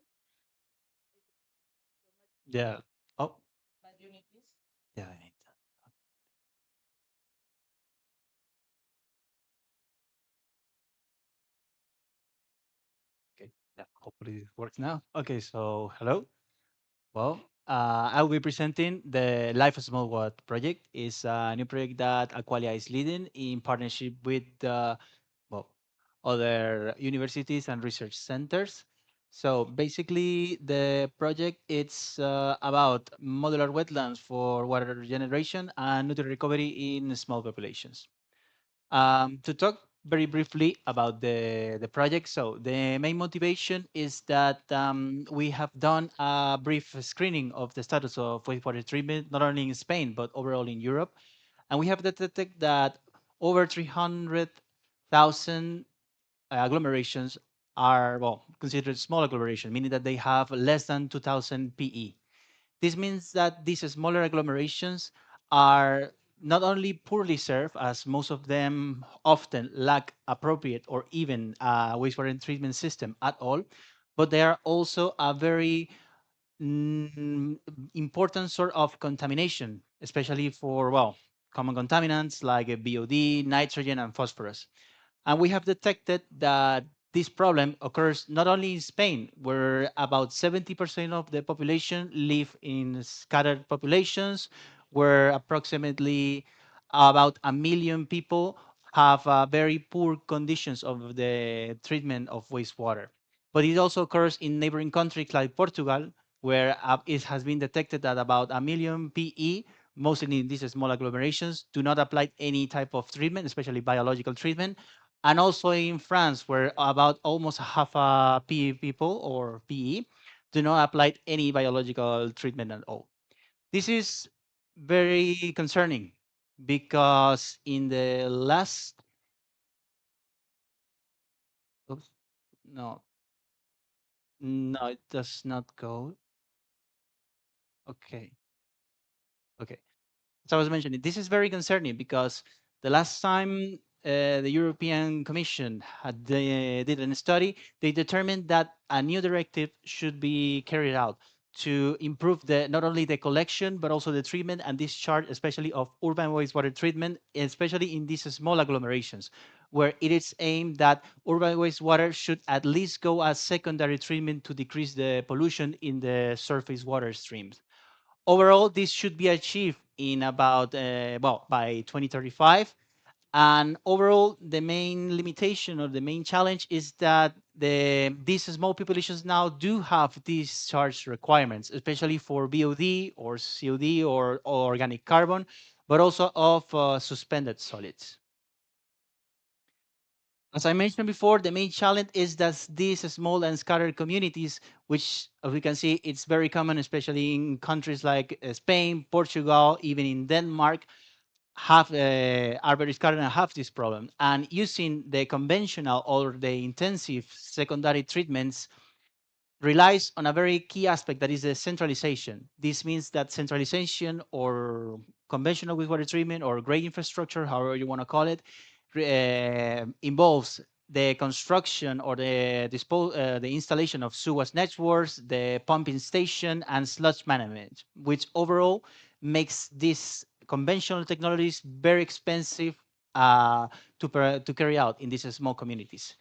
Yeah. Oh, But you need this. yeah, I need that. Hopefully it works now. Okay, so hello. Well, I will be presenting the Life of Small Watt project. It's a new project that Aqualia is leading in partnership with well, other universities and research centers. So basically, the project it's about modular wetlands for water regeneration and nutrient recovery in small populations. To talk very briefly about the project, so the main motivation is that we have done a brief screening of the status of wastewater treatment, not only in Spain, but overall in Europe. And we have detected that over 300,000 agglomerations are, well, considered small agglomeration, meaning that they have less than 2,000 PE. This means that these smaller agglomerations are not only poorly served, as most of them often lack appropriate or even a wastewater treatment system at all, but they are also a very important sort of contamination, especially for, well, common contaminants like BOD, nitrogen, and phosphorus. And we have detected that this problem occurs not only in Spain, where about 70% of the population live in scattered populations, where approximately about 1 million people have very poor conditions of the treatment of wastewater. But it also occurs in neighboring countries like Portugal, where it has been detected that about 1 million PE, mostly in these small agglomerations, do not apply any type of treatment, especially biological treatment, and also in France, where about almost half a PE people or PE do not apply any biological treatment at all. This is very concerning because in the last, oops, no, no, it does not go. Okay, okay. So I was mentioning, this is very concerning because the last time the European Commission did a study, they determined that a new directive should be carried out to improve not only the collection but also the treatment and discharge, especially of urban wastewater treatment, especially in these small agglomerations, where it is aimed that urban wastewater should at least go as secondary treatment to decrease the pollution in the surface water streams. Overall, this should be achieved in about, well, by 2035. And overall, the main limitation or the main challenge is that these small populations now do have these charge requirements, especially for BOD or COD or organic carbon, but also of suspended solids. As I mentioned before, the main challenge is that these small and scattered communities, which as we can see, it's very common, especially in countries like Spain, Portugal, even in Denmark, are very scattered and have this problem. And using the conventional or the intensive secondary treatments relies on a very key aspect that is the centralization. This means that centralization or conventional wastewater treatment or gray infrastructure, however you want to call it, involves the construction or the installation of sewage networks, the pumping station, and sludge management, which overall makes these conventional technologies very expensive to carry out in these small communities.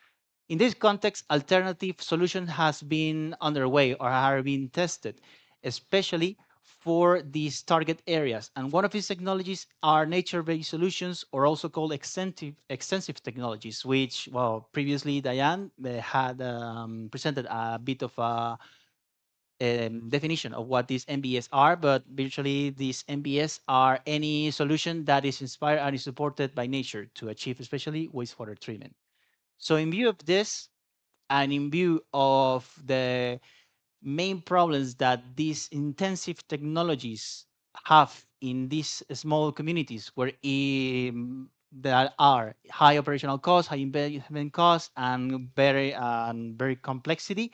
In this context, alternative solution has been underway or are being tested, especially for these target areas. And one of these technologies are nature-based solutions, or also called extensive technologies, which, well, previously Diane had presented a bit of a definition of what these MBS are, but virtually these MBS are any solution that is inspired and is supported by nature to achieve especially wastewater treatment. So in view of this, and in view of the main problems that these intensive technologies have in these small communities where there are high operational costs, high investment costs, and very complexity,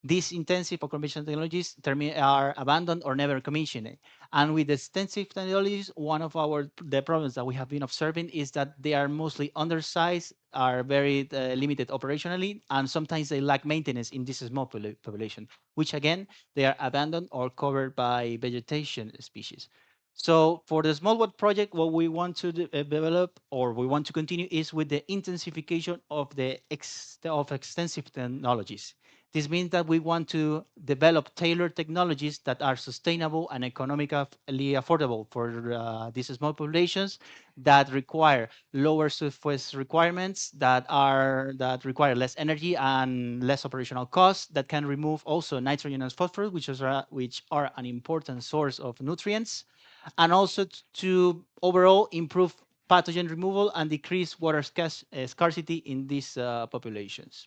these intensive automation technologies are abandoned or never commissioned. And with extensive technologies, one of the problems that we have been observing is that they are mostly undersized, are very limited operationally, and sometimes they lack maintenance in this small population, which again, they are abandoned or covered by vegetation species. So for the small watt project, what we want to develop or we want to continue is with the intensification of of extensive technologies. This means that we want to develop tailored technologies that are sustainable and economically affordable for these small populations that require lower surface requirements, that require less energy and less operational costs, that can remove also nitrogen and phosphorus, which are an important source of nutrients, and also to overall improve pathogen removal and decrease water scarcity in these populations.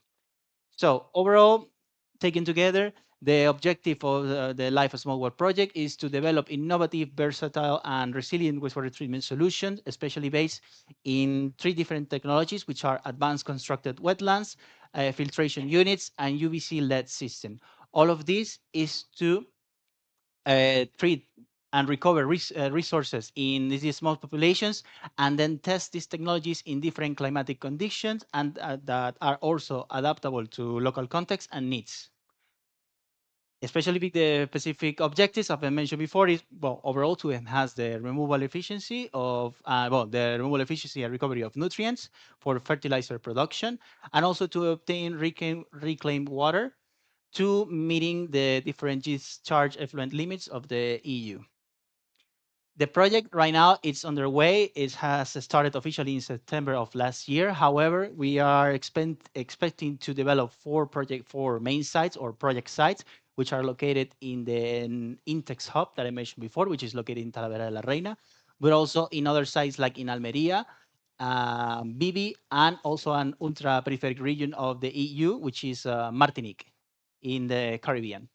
So overall, taken together, the objective of the Life of Small World project is to develop innovative, versatile, and resilient wastewater treatment solutions, especially based in 3 different technologies, which are advanced constructed wetlands, filtration units, and UVC-led system. All of this is to treat and recover resources in these small populations, and then test these technologies in different climatic conditions and that are also adaptable to local contexts and needs. Especially with the specific objectives I've mentioned before is, well, overall to enhance the removal efficiency of, the removal efficiency and recovery of nutrients for fertilizer production, and also to obtain reclaimed water to meeting the different discharge effluent limits of the EU. The project right now it's underway. It has started officially in September of last year. However, we are expecting to develop 4 main sites or project sites, which are located in the Intex hub that I mentioned before, which is located in Talavera de la Reina, but also in other sites like in Almería, Bibi, and also an ultra-peripheric region of the EU, which is Martinique in the Caribbean.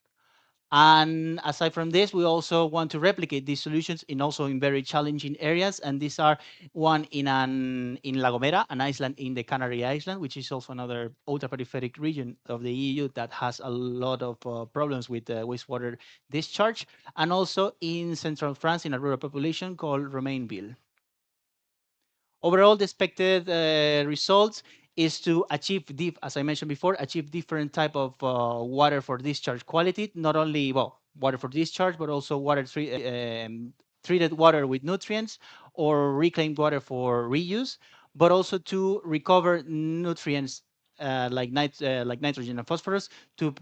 And aside from this, we also want to replicate these solutions in very challenging areas. And these are one in La Gomera, an island in the Canary Island, which is also another ultra-peripheric region of the EU that has a lot of problems with wastewater discharge. And also in central France, in a rural population called Romainville. Overall, the expected results is to achieve, as I mentioned before, achieve different type of water for discharge quality, not only, water for discharge, but also treated water with nutrients or reclaimed water for reuse, but also to recover nutrients like nitrogen and phosphorus to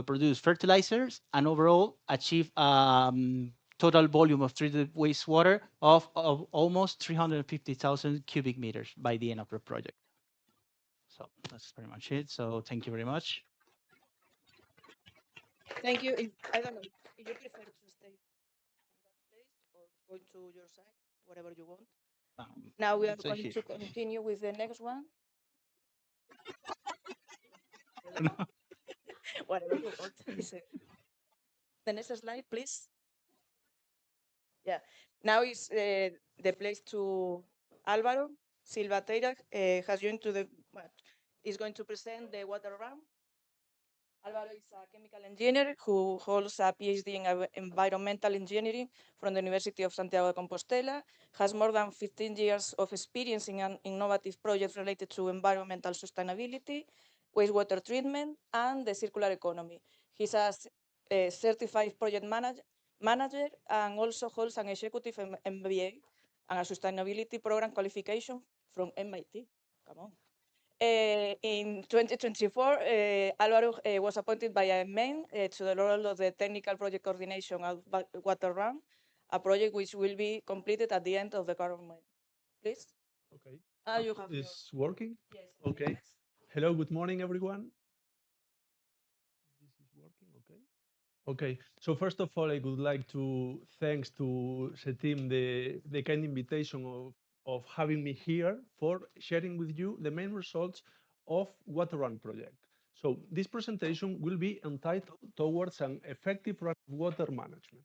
produce fertilizers, and overall achieve total volume of treated wastewater of almost 350,000 cubic meters by the end of the project. So that's pretty much it. So thank you very much. Thank you. I don't know if you prefer to stay in that place or go to your side, whatever you want. Now we are So going here. to continue with the next one. Whatever you want. The next slide, please. Yeah. Now is the place to Álvaro Silva Teira has joined to the is going to present the water round. Álvaro is a chemical engineer who holds a PhD in environmental engineering from the University of Santiago de Compostela, has more than 15 years of experience in an innovative projects related to environmental sustainability, wastewater treatment, and the circular economy. He's a certified project manager and also holds an executive MBA and a sustainability program qualification from MIT. Come on. In 2024, Álvaro was appointed by AMEN to the role of the Technical Project Coordination of Water Run, a project which will be completed at the end of the current month. Please. Okay. You have Is working? Yes. Okay. Hello, good morning, everyone. This is working, okay. Okay, so first of all, I would like to thanks to CETIM the kind invitation of having me here for sharing with you the main results of Water Run project. So this presentation will be entitled towards an effective run of water management.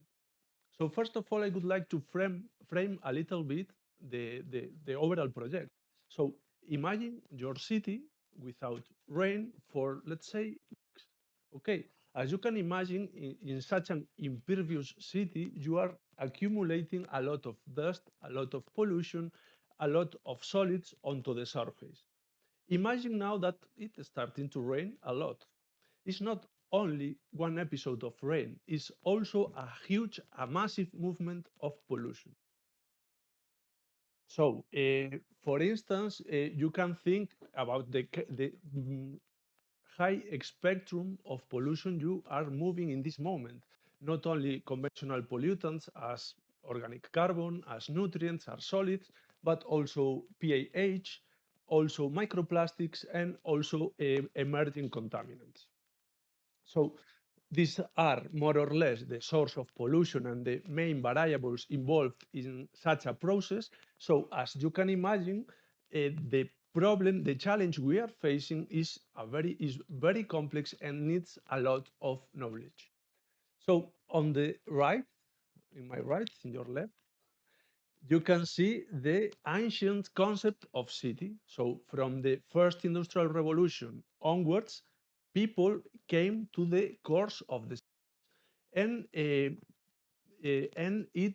So first of all, I would like to frame a little bit the overall project. So imagine your city without rain for, let's say, okay, as you can imagine, in such an impervious city, you are accumulating a lot of dust, a lot of pollution, a lot of solids onto the surface. Imagine now that it's starting to rain a lot. It's not only one episode of rain, it's also a massive movement of pollution. So, for instance, you can think about high spectrum of pollution you are moving in this moment. Not only conventional pollutants as organic carbon, as nutrients, as solids, but also PAH, also microplastics, and also emerging contaminants. So these are more or less the source of pollution and the main variables involved in such a process. So as you can imagine, the problem, the challenge we are facing is very complex and needs a lot of knowledge. So on the right, in my right, in your left, you can see the ancient concept of city. So from the first industrial revolution onwards, people came to the course of the and and it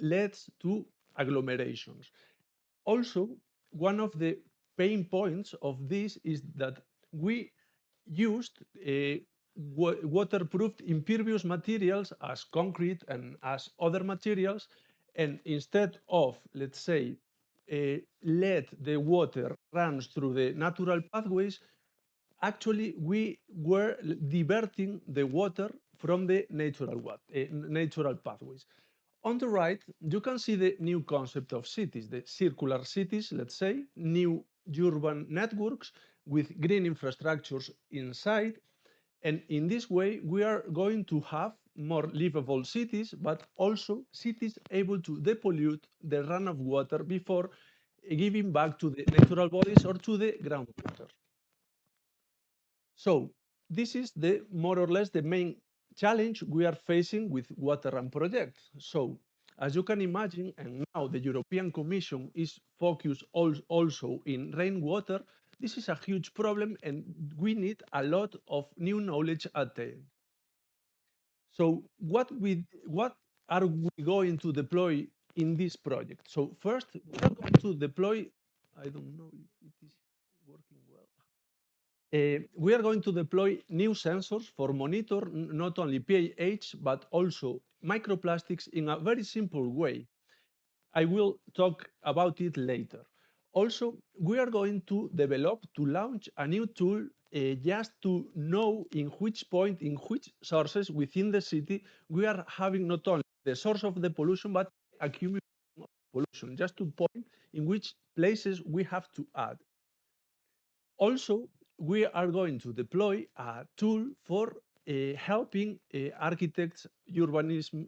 leads to agglomerations. Also, one of the pain points of this is that we used waterproofed impervious materials as concrete and as other materials, and instead of, let's say, let the water runs through the natural pathways, actually we were diverting the water from the natural pathways. On the right, you can see the new concept of cities, the circular cities, let's say, new urban networks with green infrastructures inside. And in this way, we are going to have more livable cities, but also cities able to depollute the run of water before giving back to the natural bodies or to the groundwater. So this is the more or less the main challenge we are facing with water and projects. So as you can imagine, and now the European Commission is focused also in rainwater, this is a huge problem and we need a lot of new knowledge attained. So what are we going to deploy in this project? So first, we are going to deploy, I don't know if it is working well. We are going to deploy new sensors for monitor not only pH, but also microplastics in a very simple way. I will talk about it later. Also, we are going to launch a new tool just to know in which point, in which sources within the city, we are having not only the source of the pollution, but accumulation of pollution, just to point in which places we have to add. Also, we are going to deploy a tool for helping architects, urbanism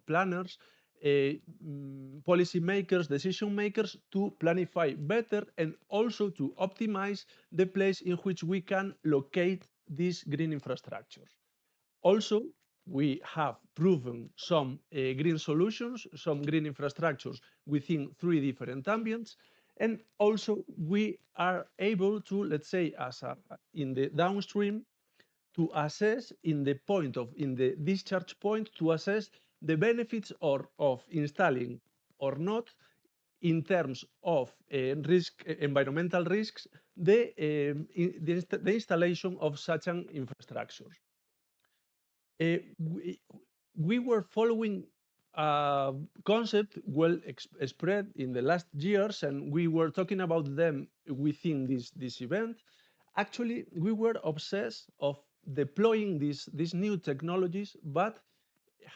planners, policy makers, decision makers to planify better and also to optimize the place in which we can locate these green infrastructures. Also, we have proven some green solutions, some green infrastructures within 3 different ambients. And also we are able to, let's say, in the downstream, to assess in the discharge point, to assess the benefits of installing or not in terms of environmental risks, the installation of such an infrastructure. We were following a concept well spread in the last years, and we were talking about them within this event. Actually, we were obsessed of deploying these new technologies, but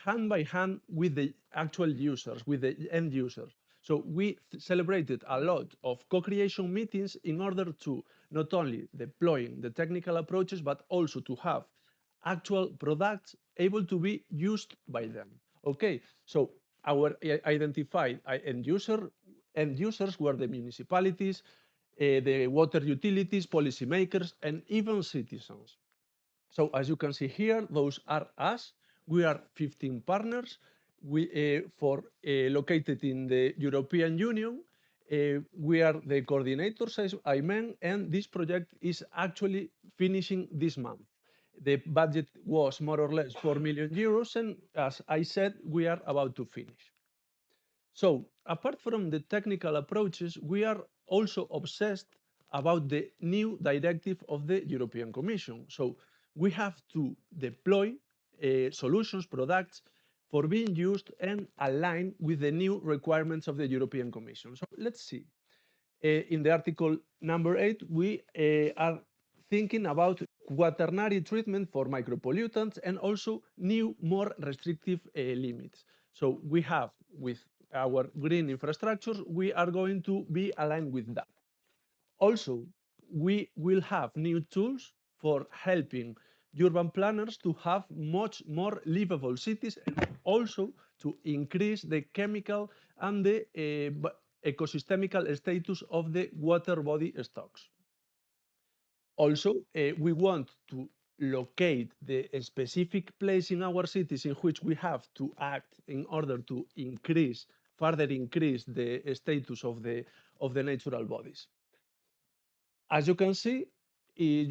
hand by hand with the actual users, with the end users. So we celebrated a lot of co-creation meetings in order to not only deploying the technical approaches, but also to have actual products able to be used by them. Okay, so our identified end users were the municipalities, the water utilities, policymakers, and even citizens. So as you can see here, those are us. We are 15 partners. We located in the European Union. We are the coordinators, as I meant, and this project is actually finishing this month. The budget was more or less 4 million euros, and as I said, we are about to finish. So apart from the technical approaches, we are also obsessed about the new directive of the European Commission. So we have to deploy solutions, products for being used and aligned with the new requirements of the European Commission. So let's see. In the article number 8, we are thinking about quaternary treatment for micropollutants and also new, more restrictive limits. So we have, with our green infrastructures, we are going to be aligned with that. Also, we will have new tools for helping urban planners to have much more livable cities and also to increase the chemical and the ecosystemical status of the water body stocks. Also, we want to locate the specific place in our cities in which we have to act in order to further increase the status of the natural bodies. As you can see,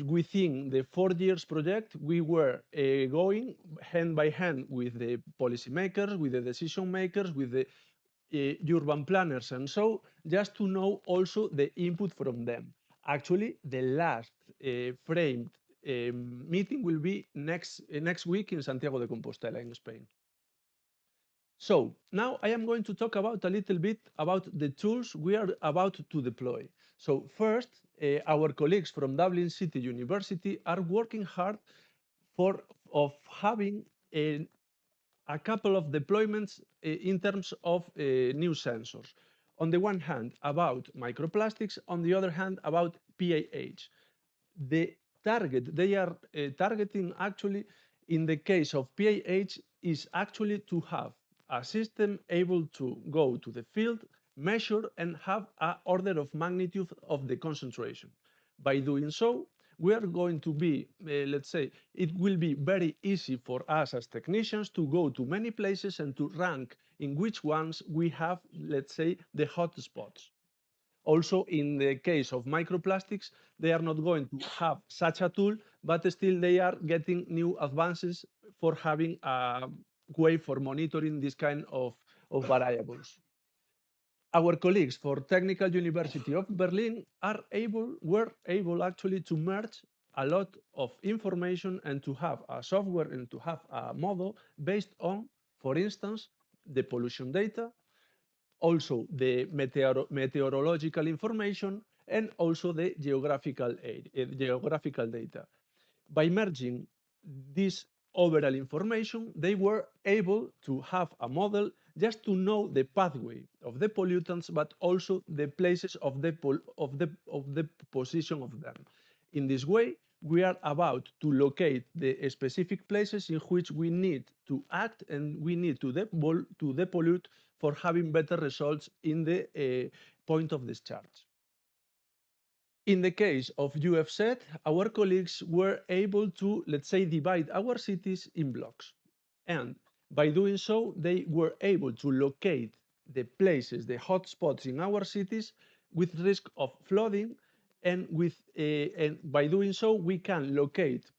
within the 4 years project, we were going hand by hand with the policymakers, with the decision makers, with the urban planners, and so just to know also the input from them. Actually, the last framed meeting will be next week in Santiago de Compostela in Spain. So now I am going to talk about a little bit about the tools we are about to deploy. So first, our colleagues from Dublin City University are working hard of having a couple of deployments in terms of new sensors. On the one hand, about microplastics, on the other hand, about PAH. The target they are targeting actually in the case of PAH is actually to have a system able to go to the field, measure, and have an order of magnitude of the concentration. By doing so, we are going to be, let's say, it will be very easy for us as technicians to go to many places and to rank in which ones we have, let's say, the hot spots. Also, in the case of microplastics, they are not going to have such a tool, but still they are getting new advances for having a way for monitoring this kind of variables. Our colleagues for Technical University of Berlin were able actually to merge a lot of information and to have a software and to have a model based on, for instance, the pollution data, also the meteorological information, and also the geographical data. By merging this overall information, they were able to have a model just to know the pathway of the pollutants, but also the places of the position of them. In this way, we are about to locate the specific places in which we need to act and we need to depollute for having better results in the point of discharge. In the case of UFZ, our colleagues were able to, let's say, divide our cities in blocks. And by doing so, they were able to locate the places, the hotspots in our cities with risk of flooding. And by doing so, we can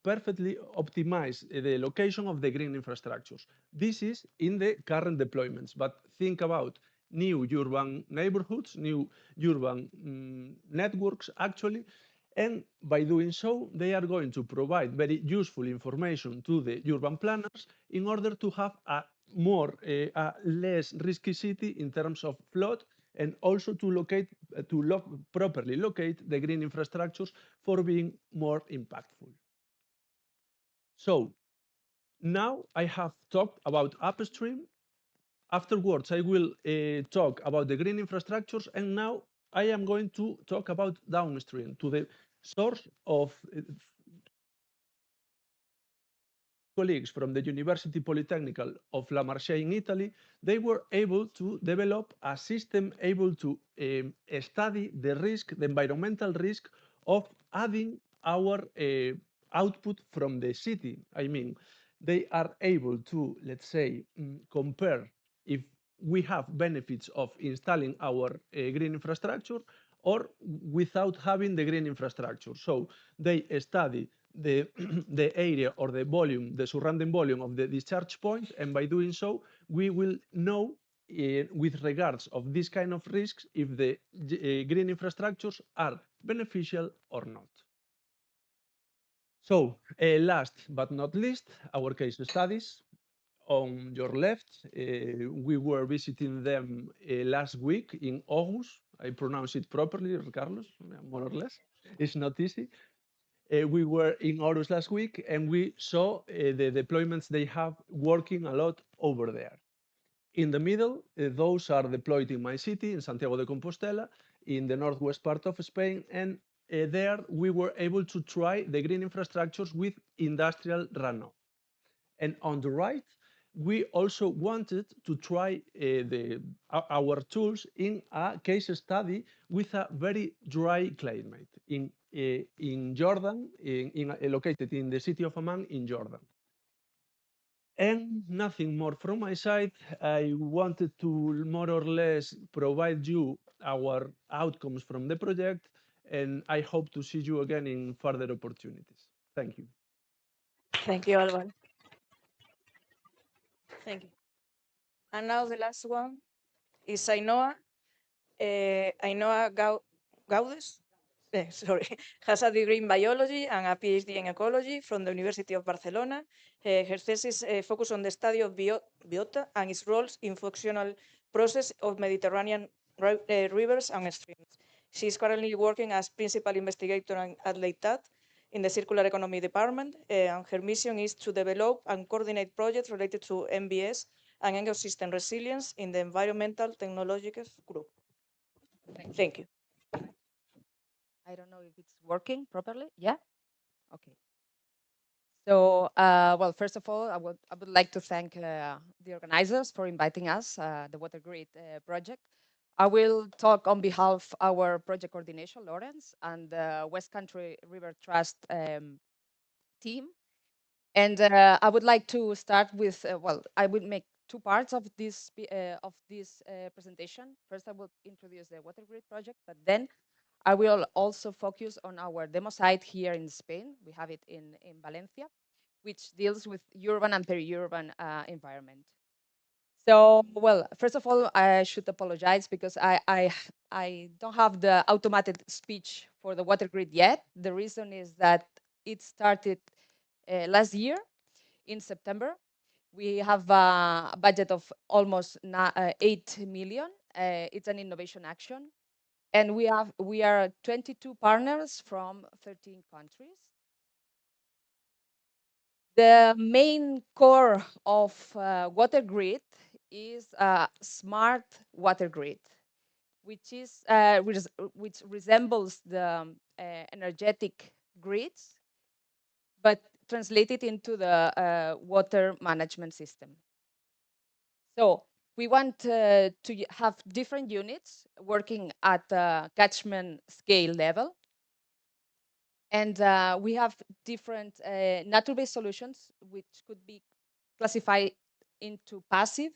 perfectly optimize the location of the green infrastructures. This is in the current deployments, but think about new urban neighborhoods, new urban networks, actually. And by doing so, they are going to provide very useful information to the urban planners in order to have a less risky city in terms of flood, and also to properly locate the green infrastructures for being more impactful. So now I have talked about upstream. Afterwards, I will talk about the green infrastructures, and now I am going to talk about downstream, to the source of colleagues from the University Polytechnical of La Marche in Italy. They were able to develop a system able to study the environmental risk of adding our output from the city. I mean, they are able to, let's say, compare if we have benefits of installing our green infrastructure or without having the green infrastructure. So they study the, the area or the volume, the surrounding volume of the discharge point, and by doing so, we will know with regards of this kind of risks if the green infrastructures are beneficial or not. So last but not least, our case studies. On your left, we were visiting them last week in August. I pronounce it properly, Carlos, more or less. It's not easy. We were in Aarhus last week, and we saw the deployments they have working a lot over there. In the middle, those are deployed in my city, in Santiago de Compostela, in the northwest part of Spain, and there we were able to try the green infrastructures with industrial runoff. And on the right, we also wanted to try our tools in a case study with a very dry climate in Jordan, located in the city of Amman in Jordan. And nothing more from my side. I wanted to more or less provide you our outcomes from the project, and I hope to see you again in further opportunities. Thank you. Thank you, Alvaro. Thank you. And now the last one is Ainhoa. Ainhoa Gaudes, sorry, has a degree in biology and a PhD in ecology from the University of Barcelona. Her thesis focused on the study of biota and its roles in functional process of Mediterranean rivers and streams. She is currently working as principal investigator at Leitat in the Circular Economy Department, and her mission is to develop and coordinate projects related to MBS and ecosystem resilience in the Environmental Technologies Group. Thank you. I don't know if it's working properly. Yeah? Okay. So, well, first of all, I would like to thank the organizers for inviting us, the Water Grid project. I will talk on behalf of our project coordination, Lawrence, and the West Country River Trust team. And I would like to start with, well, I will make two parts of this presentation. First, I will introduce the Water Grid project, but then I will also focus on our demo site here in Spain. We have it in Valencia, which deals with urban and peri-urban environment. So, well, first of all, I should apologize because I don't have the automated speech for the Water Grid yet. The reason is that it started last year in September. We have a budget of almost 8 million. It's an innovation action. And we are 22 partners from 13 countries. The main core of Water Grid is a smart water grid, which resembles the energetic grids, but translated into the water management system. So we want to have different units working at the catchment scale level. And we have different natural-based solutions, which could be classified into passive,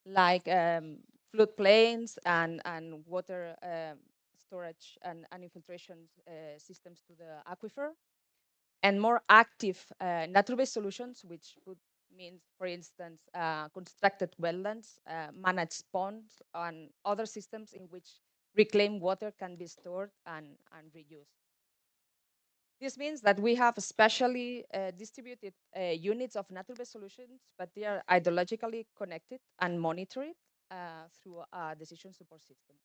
like floodplains and water storage and infiltration systems to the aquifer, and more active natural-based solutions, which would mean, for instance, constructed wetlands, managed ponds, and other systems in which reclaimed water can be stored and reused. This means that we have specially distributed units of natural-based solutions, but they are ideologically connected and monitored through a decision support system.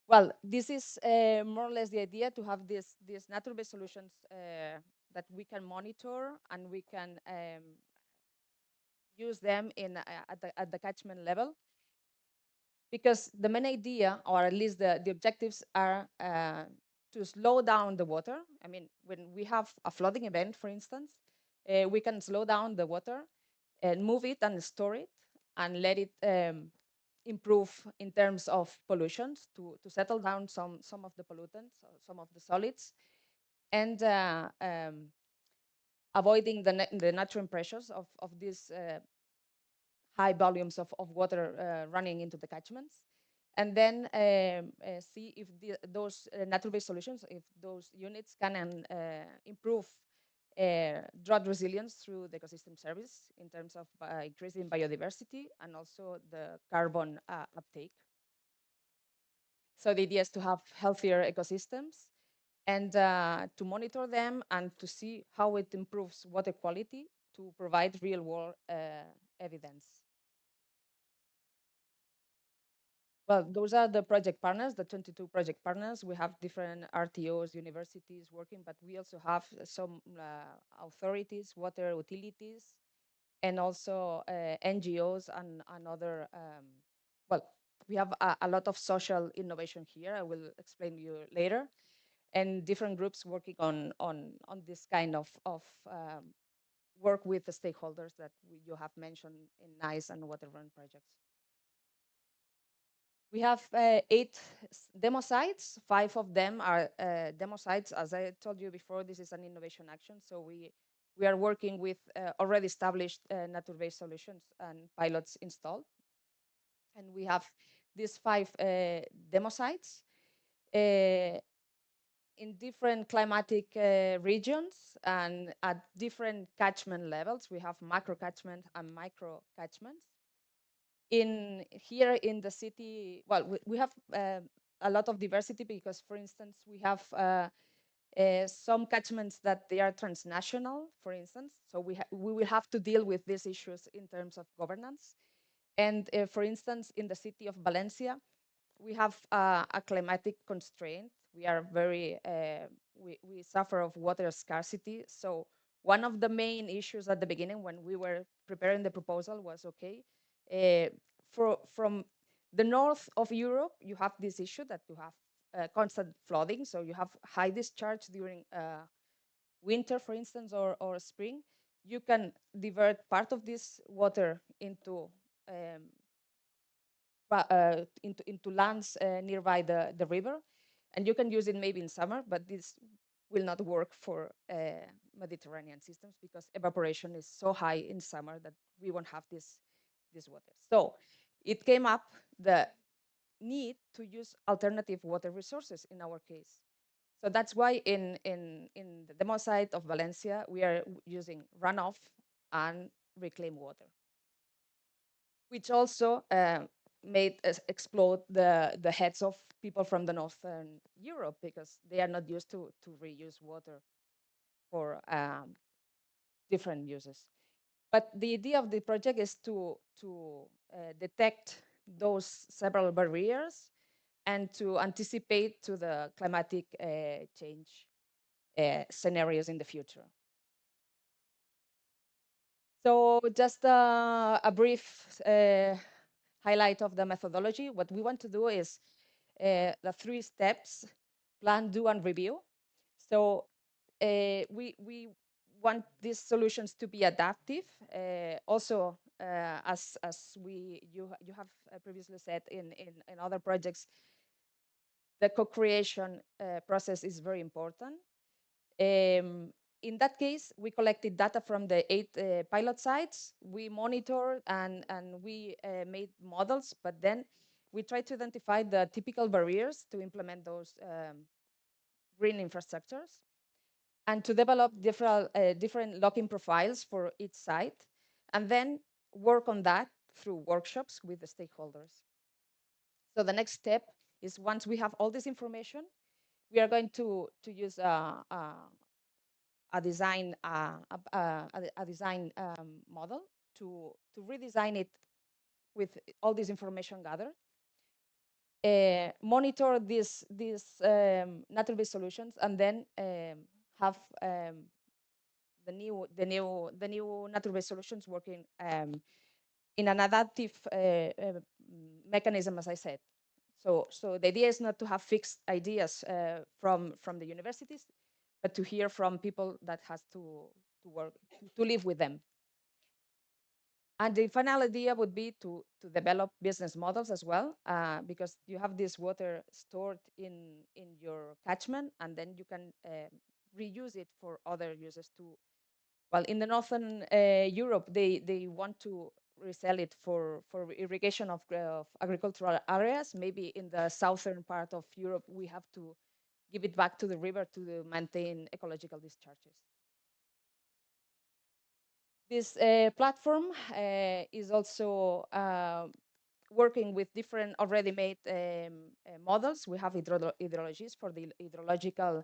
Well, this is more or less the idea, to have these natural-based solutions that we can monitor and we can use them at the catchment level. Because the main idea, or at least the objectives, are to slow down the water. I mean, when we have a flooding event, for instance, we can slow down the water and move it and store it and let it improve in terms of pollutions, to settle down some of the pollutants, some of the solids, and avoiding the natural pressures of these high volumes of water running into the catchments, and then see if those natural-based solutions, if those units can improve drought resilience through the ecosystem service in terms of increasing biodiversity and also the carbon uptake. So the idea is to have healthier ecosystems and to monitor them and to see how it improves water quality, to provide real-world evidence. well, those are the project partners, the 22 project partners. We have different RTOs, universities working, but we also have some authorities, water utilities, and also NGOs and other, well, we have a lot of social innovation here. I will explain to you later, and different groups working on this kind of work with the stakeholders that you have mentioned in NICE and water-run projects. We have 8 demo sites. 5 of them are demo sites. As I told you before, this is an innovation action. So we are working with already established nature-based solutions and pilots installed. And we have these 5 demo sites in different climatic regions and at different catchment levels. We have macro catchment and micro catchments. Here in the city, well, we have a lot of diversity because, for instance, we have some catchments that they are transnational, for instance. So we will have to deal with these issues in terms of governance. And for instance, in the city of Valencia, we have a climatic constraint. We are very, we suffer of water scarcity. So one of the main issues at the beginning when we were preparing the proposal was, okay, from the north of Europe, you have this issue that you have constant flooding. So you have high discharge during winter, for instance, or spring. You can divert part of this water into lands nearby the river, and you can use it maybe in summer, but this will not work for Mediterranean systems because evaporation is so high in summer that we won't have this water. So it came up the need to use alternative water resources in our case. So that's why in the demo site of Valencia, we are using runoff and reclaimed water, which also made us explode the heads of people from the Northern Europe because they are not used to reuse water for different uses. But the idea of the project is to detect those several barriers and to anticipate to the climatic change scenarios in the future. So just a brief highlight of the methodology. What we want to do is the 3 steps: plan, do, and review. So we want these solutions to be adaptive. Also, as you have previously said in other projects, the co-creation process is very important. In that case, we collected data from the 8 pilot sites. We monitored and we made models, but then we tried to identify the typical barriers to implement those green infrastructures and to develop different logging profiles for each site, and then work on that through workshops with the stakeholders. So the next step is, once we have all this information, we are going to use a design model to redesign it with all this information gathered. Monitor these nature-based solutions, and then have the new nature-based solutions working in an adaptive mechanism, as I said. So the idea is not to have fixed ideas from the universities, but to hear from people that has to work, to live with them. And the final idea would be to develop business models as well, because you have this water stored in your catchment, and then you can reuse it for other uses too. Well, in the Northern Europe, they want to resell it for irrigation of agricultural areas. Maybe in the southern part of Europe, we have to give it back to the river to maintain ecological discharges. This platform is also working with different already made models. We have hydrologies for the hydrological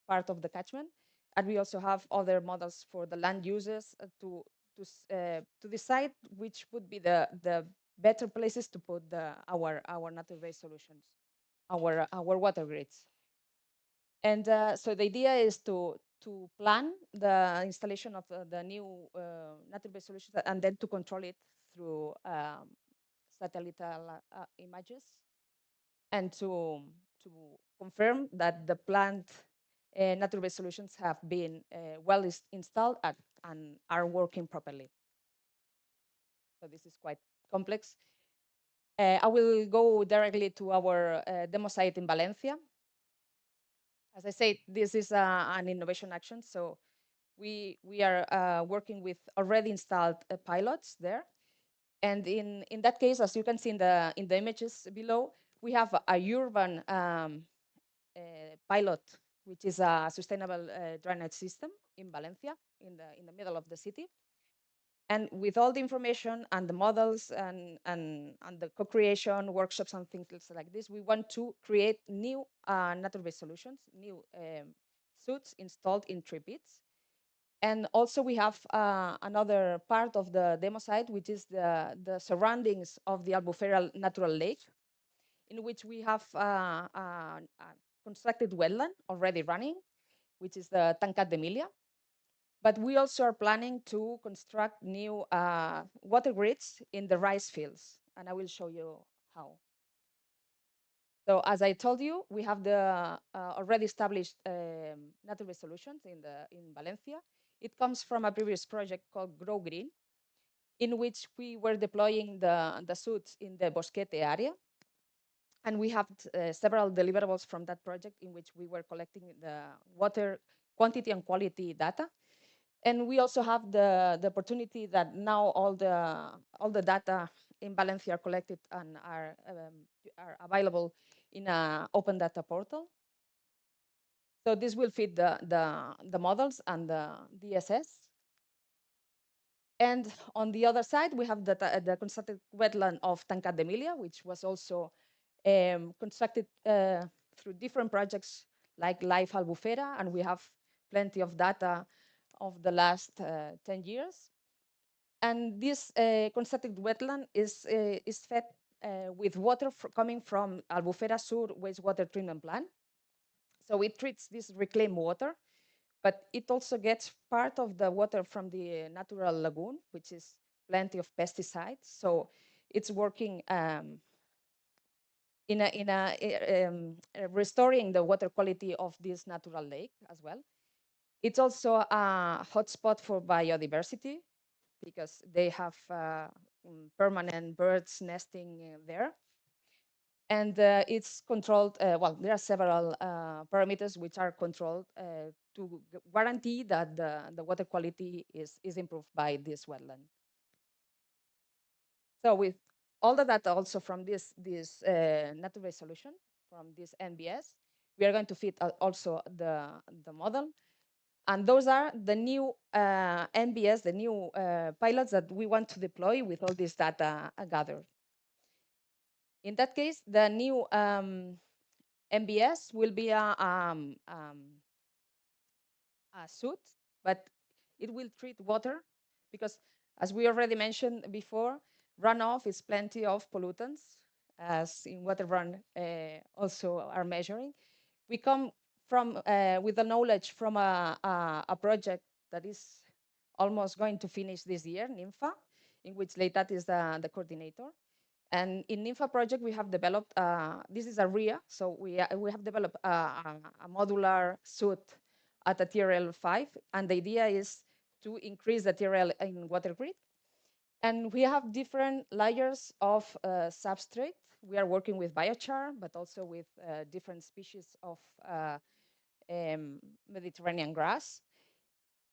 part of the catchment, and we also have other models for the land uses to decide which would be the better places to put our nature-based solutions, our water grids. And so the idea is to plan the installation of the new nature-based solutions and then to control it through satellite images and to confirm that the plant nature-based solutions have been well installed and are working properly. So this is quite complex. I will go directly to our demo site in Valencia. As I said, this is an innovation action. So we are working with already installed pilots there. And in that case, as you can see in the images below, we have a urban pilot, which is a sustainable drainage system in Valencia, in the middle of the city. And with all the information and the models and the co-creation workshops and things like this, we want to create new nature-based solutions, new suits installed in 3 pits. And also we have another part of the demo site, which is the surroundings of the Albufera Natural Lake, in which we have a constructed wetland already running, which is the Tancat de Milia. But we also are planning to construct new water grids in the rice fields, and I will show you how. So as I told you, we have the already established nature-based solutions in Valencia. It comes from a previous project called Grow Green, in which we were deploying the suits in the Bosquete area. And we have several deliverables from that project in which we were collecting the water quantity and quality data. And we also have the opportunity that now all the data in Valencia are collected and are available in an open data portal. So this will fit the models and the DSS. And on the other side, we have the constructed wetland of Tancat de Milia, which was also constructed through different projects like Life Albufera, and we have plenty of data of the last 10 years. And this constructed wetland is fed with water coming from Albufera Sur wastewater treatment plant. So it treats this reclaimed water, but it also gets part of the water from the natural lagoon, which is plenty of pesticides. So it's working restoring the water quality of this natural lake as well. It's also a hotspot for biodiversity because they have permanent birds nesting there. And it's controlled, well, there are several parameters which are controlled to guarantee that the water quality is improved by this wetland. So with all the data also from this nature-based solution, from this NBS, we are going to fit also the model. And those are the new NBS, the new pilots that we want to deploy with all this data gathered. In that case, the new NBS will be a suit, but it will treat water because, as we already mentioned before, runoff is plenty of pollutants, as in water run also are measuring. We come from with the knowledge from a project that is almost going to finish this year, NIMFA, in which Leitat is the coordinator. And in NIMFA project, we have developed, this is a RIA, so we have developed a modular suit at a TRL 5, and the idea is to increase the TRL in water grid. And we have different layers of substrate. We are working with biochar, but also with different species of Mediterranean grass.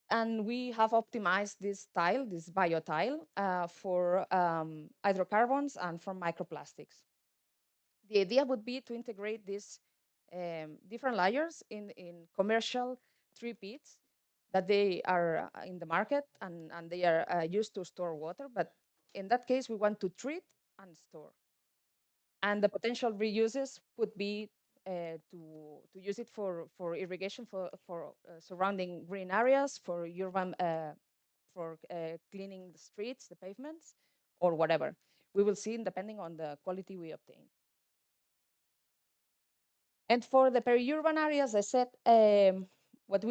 And we have optimized this tile, this biotile, for hydrocarbons and for microplastics. The idea would be to integrate these different layers in commercial 3 pits that they are in the market and they are used to store water. But in that case, we want to treat and store. And the potential reuses would be to use it for irrigation, for surrounding green areas, for urban, for cleaning the streets, the pavements, or whatever. we will see depending on the quality we obtain. And for the peri-urban areas, I said, what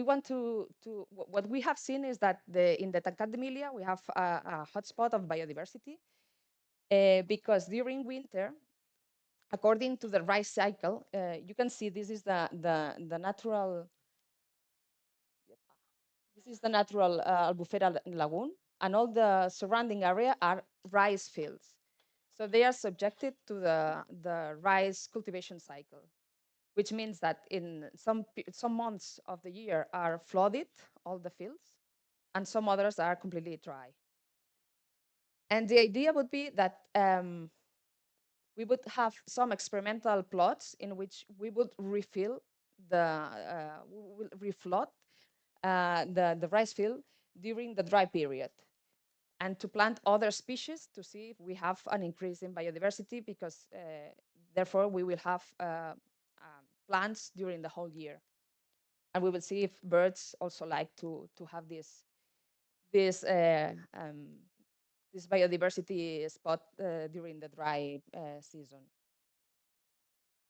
we have seen is that in the Tancademilia, we have a hotspot of biodiversity because during winter, according to the rice cycle, you can see this is the natural. This is the natural Albufera lagoon, and all the surrounding area are rice fields. So they are subjected to the rice cultivation cycle, which means that in some months of the year are flooded, all the fields, and some others are completely dry. And the idea would be that we would have some experimental plots in which we would refill we will reflood the rice field during the dry period, and to plant other species to see if we have an increase in biodiversity, because therefore we will have plants during the whole year. And we will see if birds also like to have this biodiversity spot during the dry season.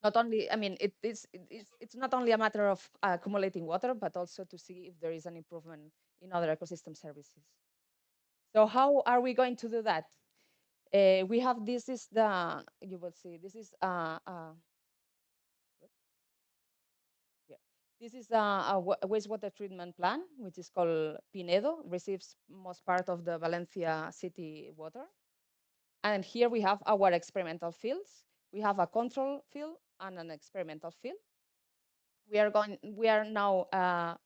Not only, I mean, it's not only a matter of accumulating water, but also to see if there is an improvement in other ecosystem services. So how are we going to do that? We have, you will see, this is this is a wastewater treatment plant, which is called Pinedo, receives most part of the Valencia city water. And here we have our experimental fields. We have a control field and an experimental field. We are now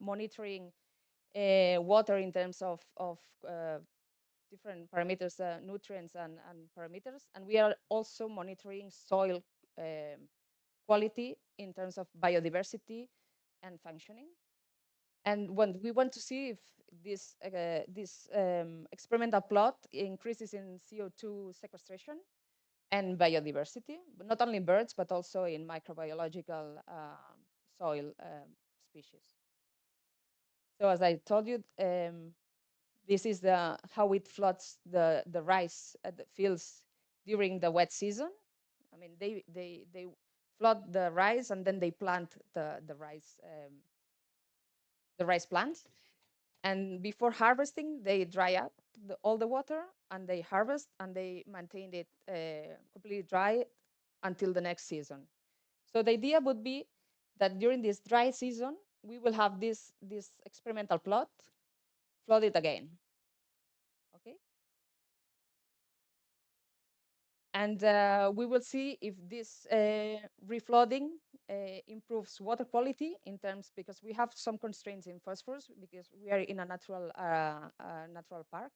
monitoring water in terms of different parameters, nutrients and parameters. And we are also monitoring soil quality in terms of biodiversity and functioning. And when we want to see if this experimental plot increases in CO2 sequestration and biodiversity, but not only birds, but also in microbiological soil species. So as I told you, this is how it floods the rice at the fields during the wet season. I mean, they flood the rice and then they plant the rice plants. And before harvesting, they dry up all the water, and they harvest, and they maintain it completely dry until the next season. So the idea would be that during this dry season, we will have this experimental plot flooded again. Okay. And we will see if this reflooding improves water quality in terms, because we have some constraints in phosphorus, because we are in a natural park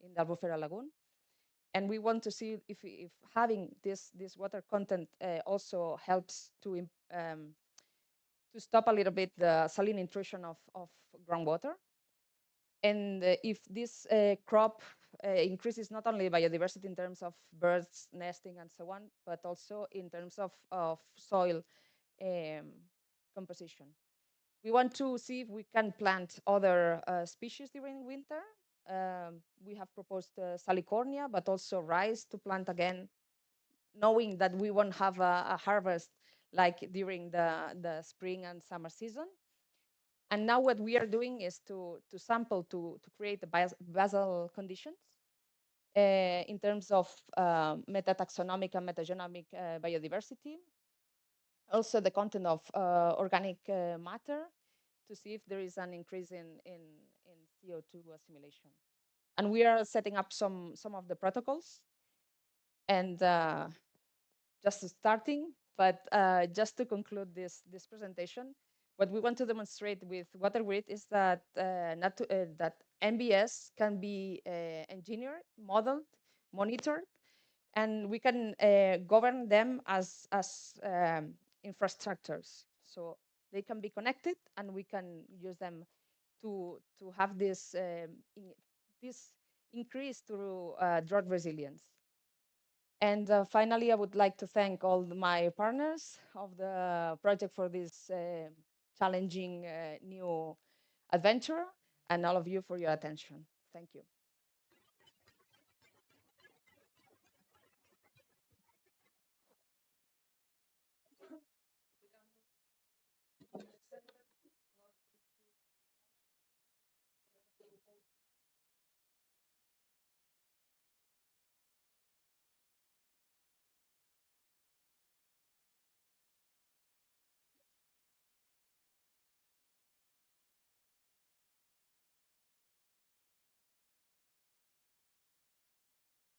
in the Albufera Lagoon. And we want to see if having this water content also helps to stop a little bit the saline intrusion of groundwater. And if this crop increases not only biodiversity in terms of birds nesting and so on, but also in terms of soil composition. We want to see if we can plant other species during winter. We have proposed salicornia, but also rice to plant again, knowing that we won't have a harvest like during the spring and summer season. And now what we are doing is to sample to create the basal conditions in terms of metataxonomic and metagenomic biodiversity. Also the content of organic matter, to see if there is an increase in CO2 assimilation. And we are setting up some of the protocols, and just starting, but just to conclude this presentation, what we want to demonstrate with WaterGrid is that that MBS can be engineered, modeled, monitored, and we can govern them as infrastructures. So they can be connected, and we can use them to have this this increase through drought resilience. And finally, I would like to thank all my partners of the project for this challenging new adventure, and all of you for your attention. Thank you.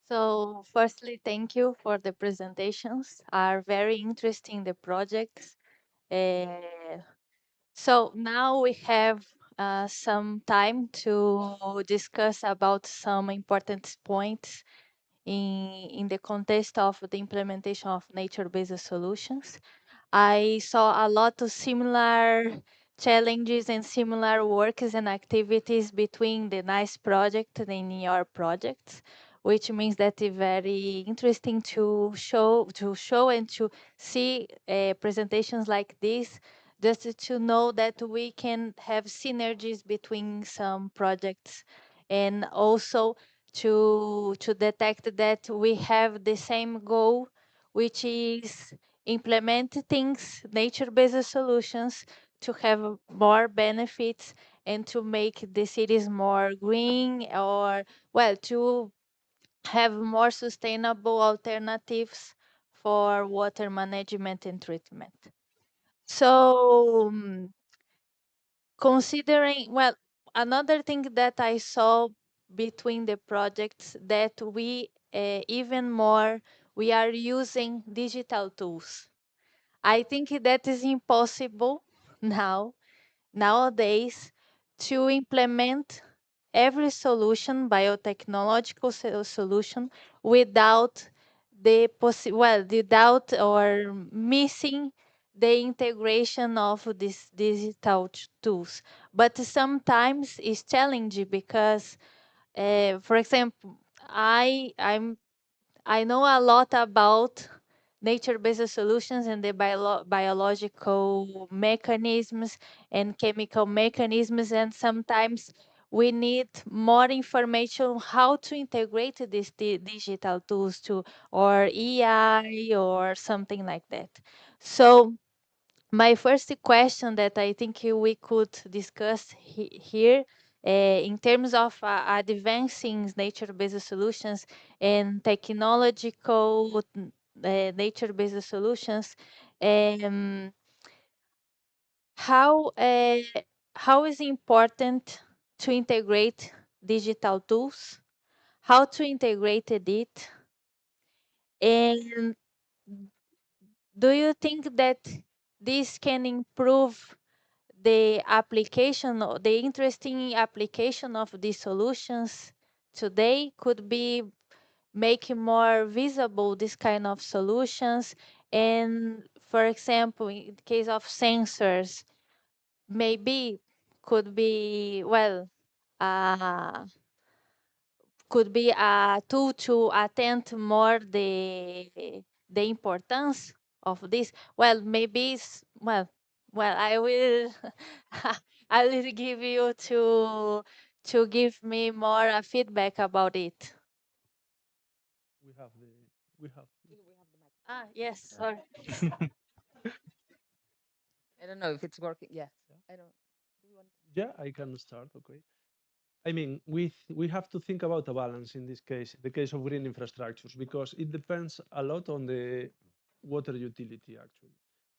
So firstly, thank you for the presentations. Are very interesting, the projects. So now we have some time to discuss about some important points in the context of the implementation of nature-based solutions. I saw a lot of similar challenges and similar works and activities between the NICE project and your projects, which means that it's very interesting to show and to see presentations like this, just to know that we can have synergies between some projects, and also to detect that we have the same goal, which is implement things, nature-based solutions, to have more benefits and to make the cities more green, or, well, to have more sustainable alternatives for water management and treatment. So, considering, well, another thing that I saw between the projects, that we even more we are using digital tools. I think that is impossible nowadays to implement every solution, biotechnological solution, without without or missing the integration of these digital tools. But sometimes it's challenging because, for example, I know a lot about nature-based solutions and the biological mechanisms and chemical mechanisms, and sometimes we need more information how to integrate these digital tools to, or EI or something like that. So my first question that I think we could discuss here, in terms of advancing nature-based solutions and technological nature-based solutions, um, how how is important to integrate digital tools, how to integrate it, and do you think that this can improve the application, the interesting application of these solutions today, could be making more visible this kind of solutions? And for example, in the case of sensors, maybe could be, well, uh, could be a tool to attend more the importance of this. Well, maybe well, I will I will give you to give me more feedback about it. We have the we have. Yes, sorry. I don't know if it's working. Yeah, I don't. Do you want? Yeah, I can start. Okay. I mean, we have to think about a balance in this case, the case of green infrastructures, because it depends a lot on the water utility actually.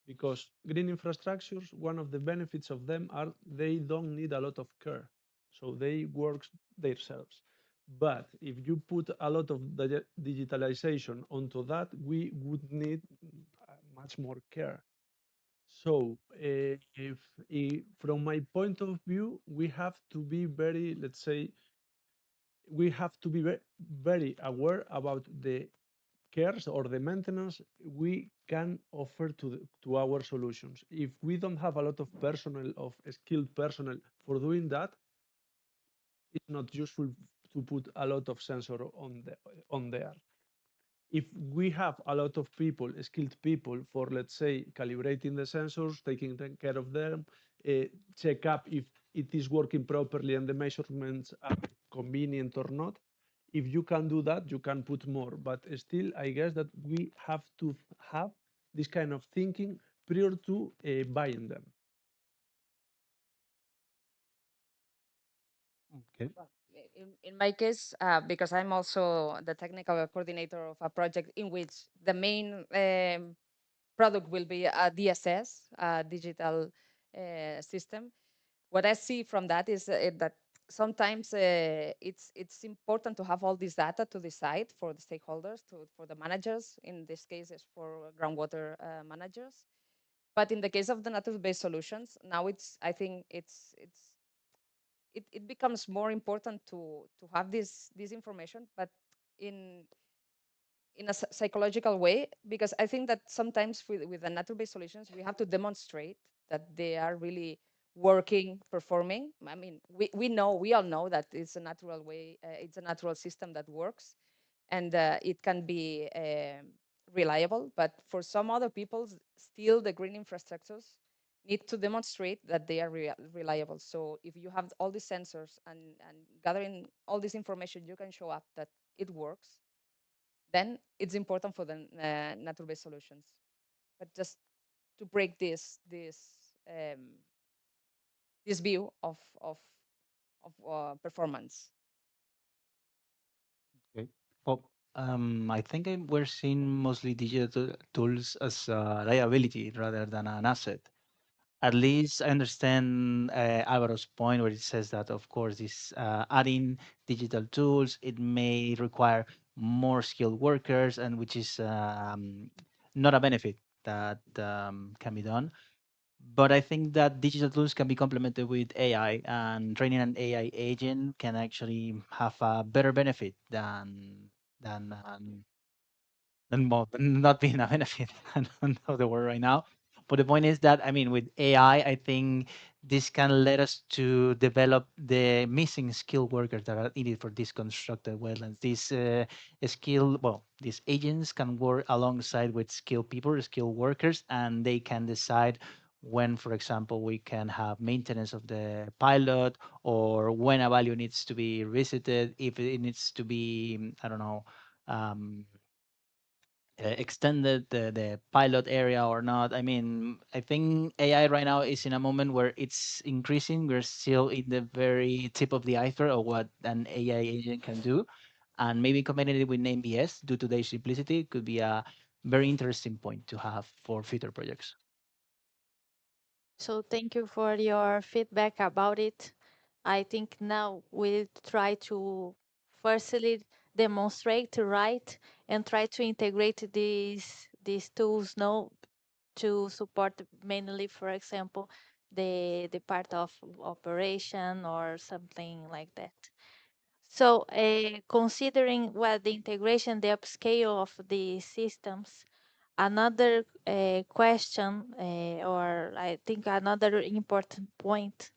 Because green infrastructures, one of the benefits of them are they don't need a lot of care, so they work themselves. But if you put a lot of digitalization onto that, we would need much more care. So, if from my point of view, we have to be very, let's say, we have to be very aware about the cares or the maintenance we can offer to our solutions. If we don't have a lot of personnel, of skilled personnel for doing that, it's not useful to put a lot of sensor on there. If we have a lot of people, skilled people, for, let's say, calibrating the sensors, taking care of them, check up if it is working properly and the measurements are convenient or not, if you can do that, you can put more. But still, I guess that we have to have this kind of thinking prior to buying them. Okay. Well, in my case, because I'm also the technical coordinator of a project in which the main product will be a DSS, a digital system. What I see from that is that sometimes it's important to have all this data to decide for the stakeholders, for the managers. In this case, it's for groundwater managers. But in the case of the nature-based solutions, now I think it becomes more important to have this information, but in a psychological way, because I think that sometimes with the nature-based solutions, we have to demonstrate that they are really working, performing. I mean, we all know that it's a natural way, it's a natural system that works, and it can be reliable. But for some other people, still the green infrastructures need to demonstrate that they are reliable. So if you have all these sensors and gathering all this information, you can show up that it works, then it's important for the nature-based solutions. But just to break this view of performance. Okay. Well, I think we're seeing mostly digital tools as a liability rather than an asset. At least I understand Alvaro's point where it says that, of course, this adding digital tools, it may require more skilled workers, and which is not a benefit that can be done. But I think that digital tools can be complemented with AI, and training an AI agent can actually have a better benefit than not being a benefit. I don't know the word right now. But the point is that, I mean, with AI, I think this can let us to develop the missing skilled workers that are needed for these constructed wetlands. These agents can work alongside with skilled people, skilled workers, and they can decide when, for example, we can have maintenance of the pilot, or when a value needs to be visited, if it needs to be, I don't know, um, extended the pilot area or not. I mean, I think AI right now is in a moment where it's increasing. We're still in the very tip of the iceberg of what an AI agent can do. And maybe combining it with NBS due to their simplicity could be a very interesting point to have for future projects. So thank you for your feedback about it. I think now we'll try to firstly demonstrate, right, and try to integrate these tools now to support mainly, for example, the part of operation or something like that. So, considering the integration, the upscale of the systems, another question, or I think another important point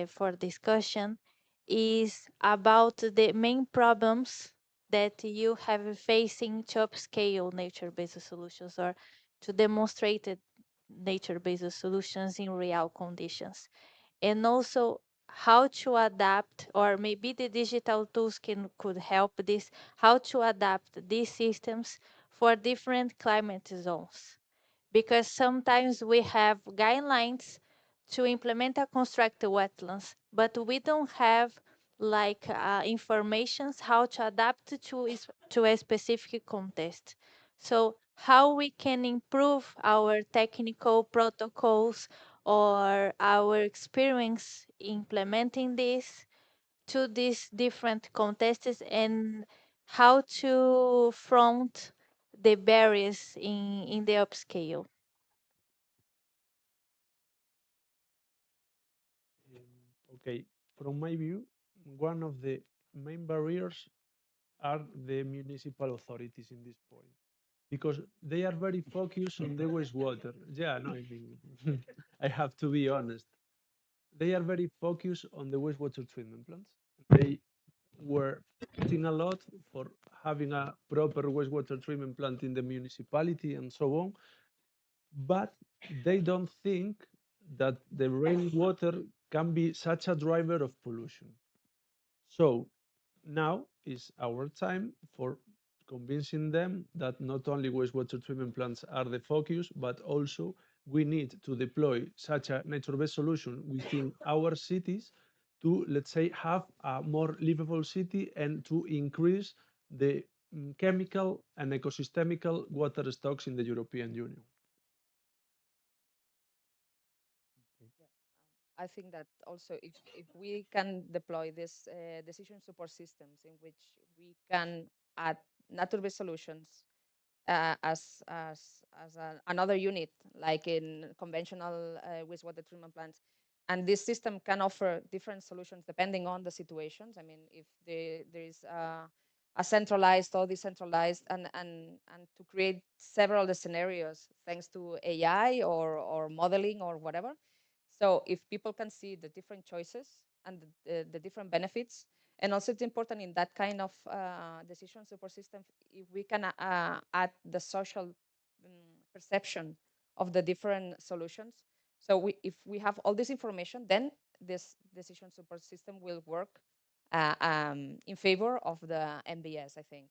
for discussion is about the main problems that you have facing to upscale nature-based solutions or to demonstrate nature-based solutions in real conditions, and also how to adapt, or maybe the digital tools could help this, how to adapt these systems for different climate zones, because sometimes we have guidelines to implement a constructed wetlands, but we don't have like informations how to adapt to a specific context. So how we can improve our technical protocols or our experience implementing this to these different contexts, and how to front the barriers in the upscale. Okay, from my view, one of the main barriers are the municipal authorities in this point, because they are very focused on the wastewater. Yeah, no, I mean, I have to be honest. They are very focused on the wastewater treatment plants. They were fighting a lot for having a proper wastewater treatment plant in the municipality and so on, but they don't think that the rainwater can be such a driver of pollution. So now is our time for convincing them that not only wastewater treatment plants are the focus, but also we need to deploy such a nature-based solution within our cities to, let's say, have a more livable city and to increase the chemical and ecosystemical water stocks in the European Union. I think that also if we can deploy this decision support systems in which we can add nature-based solutions as another unit, like in conventional wastewater treatment plants. And this system can offer different solutions depending on the situations. I mean, if there is a centralized or decentralized, and to create several scenarios thanks to AI or modeling or whatever. So if people can see the different choices and the different benefits, and also it's important in that kind of decision support system, if we can add the social perception of the different solutions. So if we have all this information, then this decision support system will work in favor of the MBS, I think.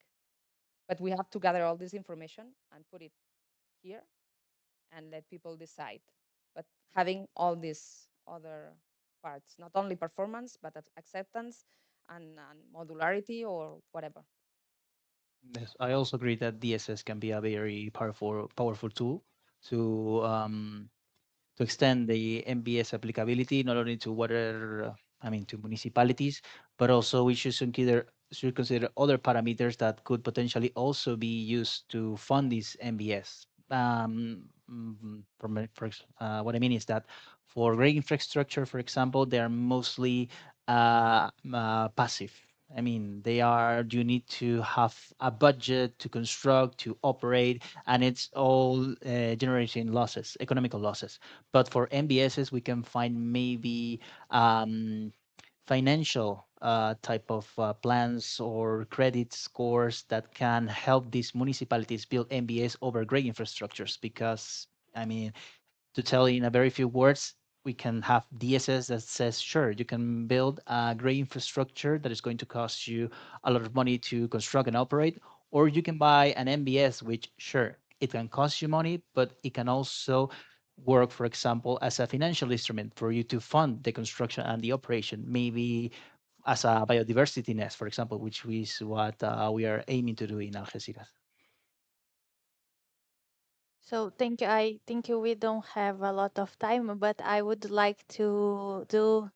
But we have to gather all this information and put it here and let people decide. But having all these other parts, not only performance, but acceptance and modularity or whatever. Yes, I also agree that DSS can be a very powerful tool to extend the MBS applicability not only to water, I mean, to municipalities, but also we should consider other parameters that could potentially also be used to fund this MBS. What I mean is that for gray infrastructure, for example, they are mostly passive. I mean, you need to have a budget to construct, to operate, and it's all generating losses, economical losses. But for MBSs, we can find maybe financial type of plans or credit scores that can help these municipalities build MBS over great infrastructures. Because, I mean, to tell in a very few words, we can have DSS that says, sure, you can build a great infrastructure that is going to cost you a lot of money to construct and operate, or you can buy an MBS, which, sure, it can cost you money, but it can also work, for example, as a financial instrument for you to fund the construction and the operation, maybe as a biodiversity nest, for example, which is what we are aiming to do in Algeciras. So thank you. I think we don't have a lot of time, but I would like to do,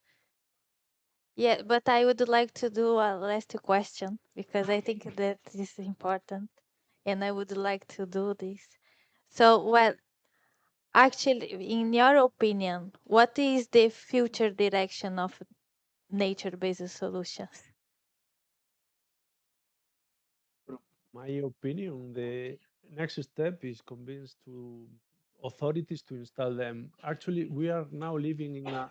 yeah, but I would like to do a last question because I think that is important and I would like to do this. So, well, actually, in your opinion, what is the future direction of nature-based solutions? My opinion, the next step is convince to authorities to install them. Actually, we are now living in a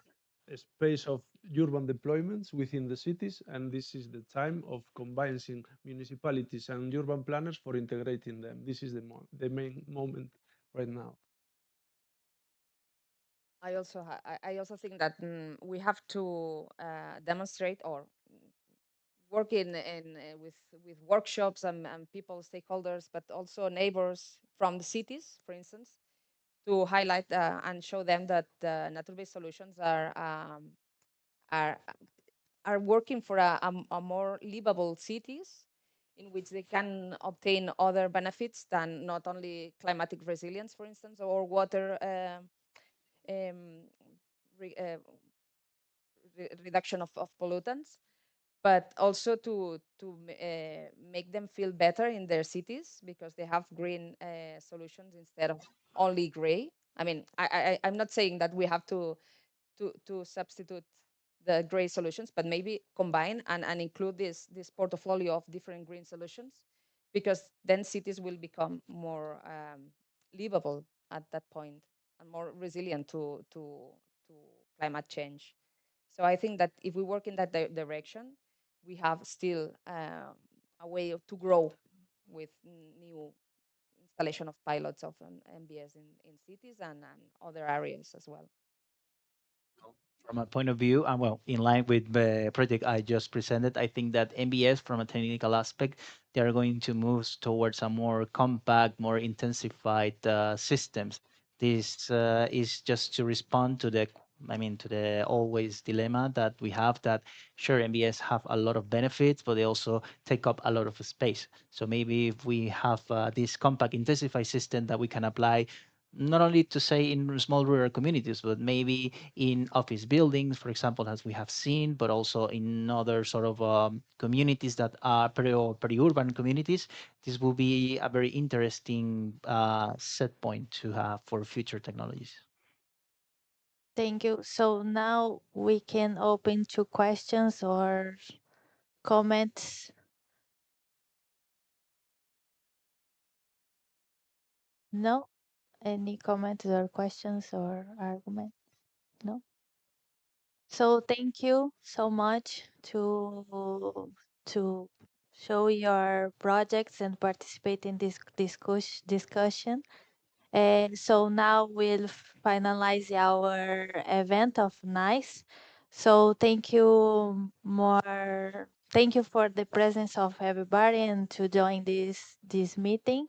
space of urban deployments within the cities, and this is the time of combining municipalities and urban planners for integrating them. This is the main moment right now. I also think that we have to demonstrate or work with workshops and people, stakeholders, but also neighbors from the cities, for instance, to highlight and show them that nature-based solutions are are working for a more livable cities in which they can obtain other benefits than not only climatic resilience, for instance, or water um, re, reduction of pollutants, but also to make them feel better in their cities because they have green solutions instead of only gray. I mean, I'm not saying that we have to substitute the gray solutions, but maybe combine and include this portfolio of different green solutions, because then cities will become more livable at that point and more resilient to climate change. So I think that if we work in that direction, we have still a way to grow with new installation of pilots of an MBS in cities and other areas as well. From a point of view, and well, in line with the project I just presented, I think that MBS, from a technical aspect, they are going to move towards a more compact, more intensified systems. This is just to respond to to the always dilemma that we have that sure MBS have a lot of benefits, but they also take up a lot of space. So maybe if we have this compact intensified system that we can apply not only to say in small rural communities, but maybe in office buildings, for example, as we have seen, but also in other sort of communities that are peri-urban communities. This will be a very interesting set point to have for future technologies. Thank you. So now we can open to questions or comments. No? Any comments or questions or arguments? No? So thank you so much to show your projects and participate in this discussion. And so now we'll finalize our event of NICE. So thank you more. Thank you for the presence of everybody and to join this meeting.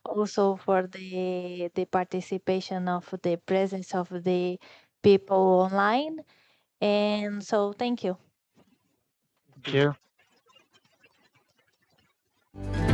Also for the participation of the presence of the people online. And so thank you. Thank you.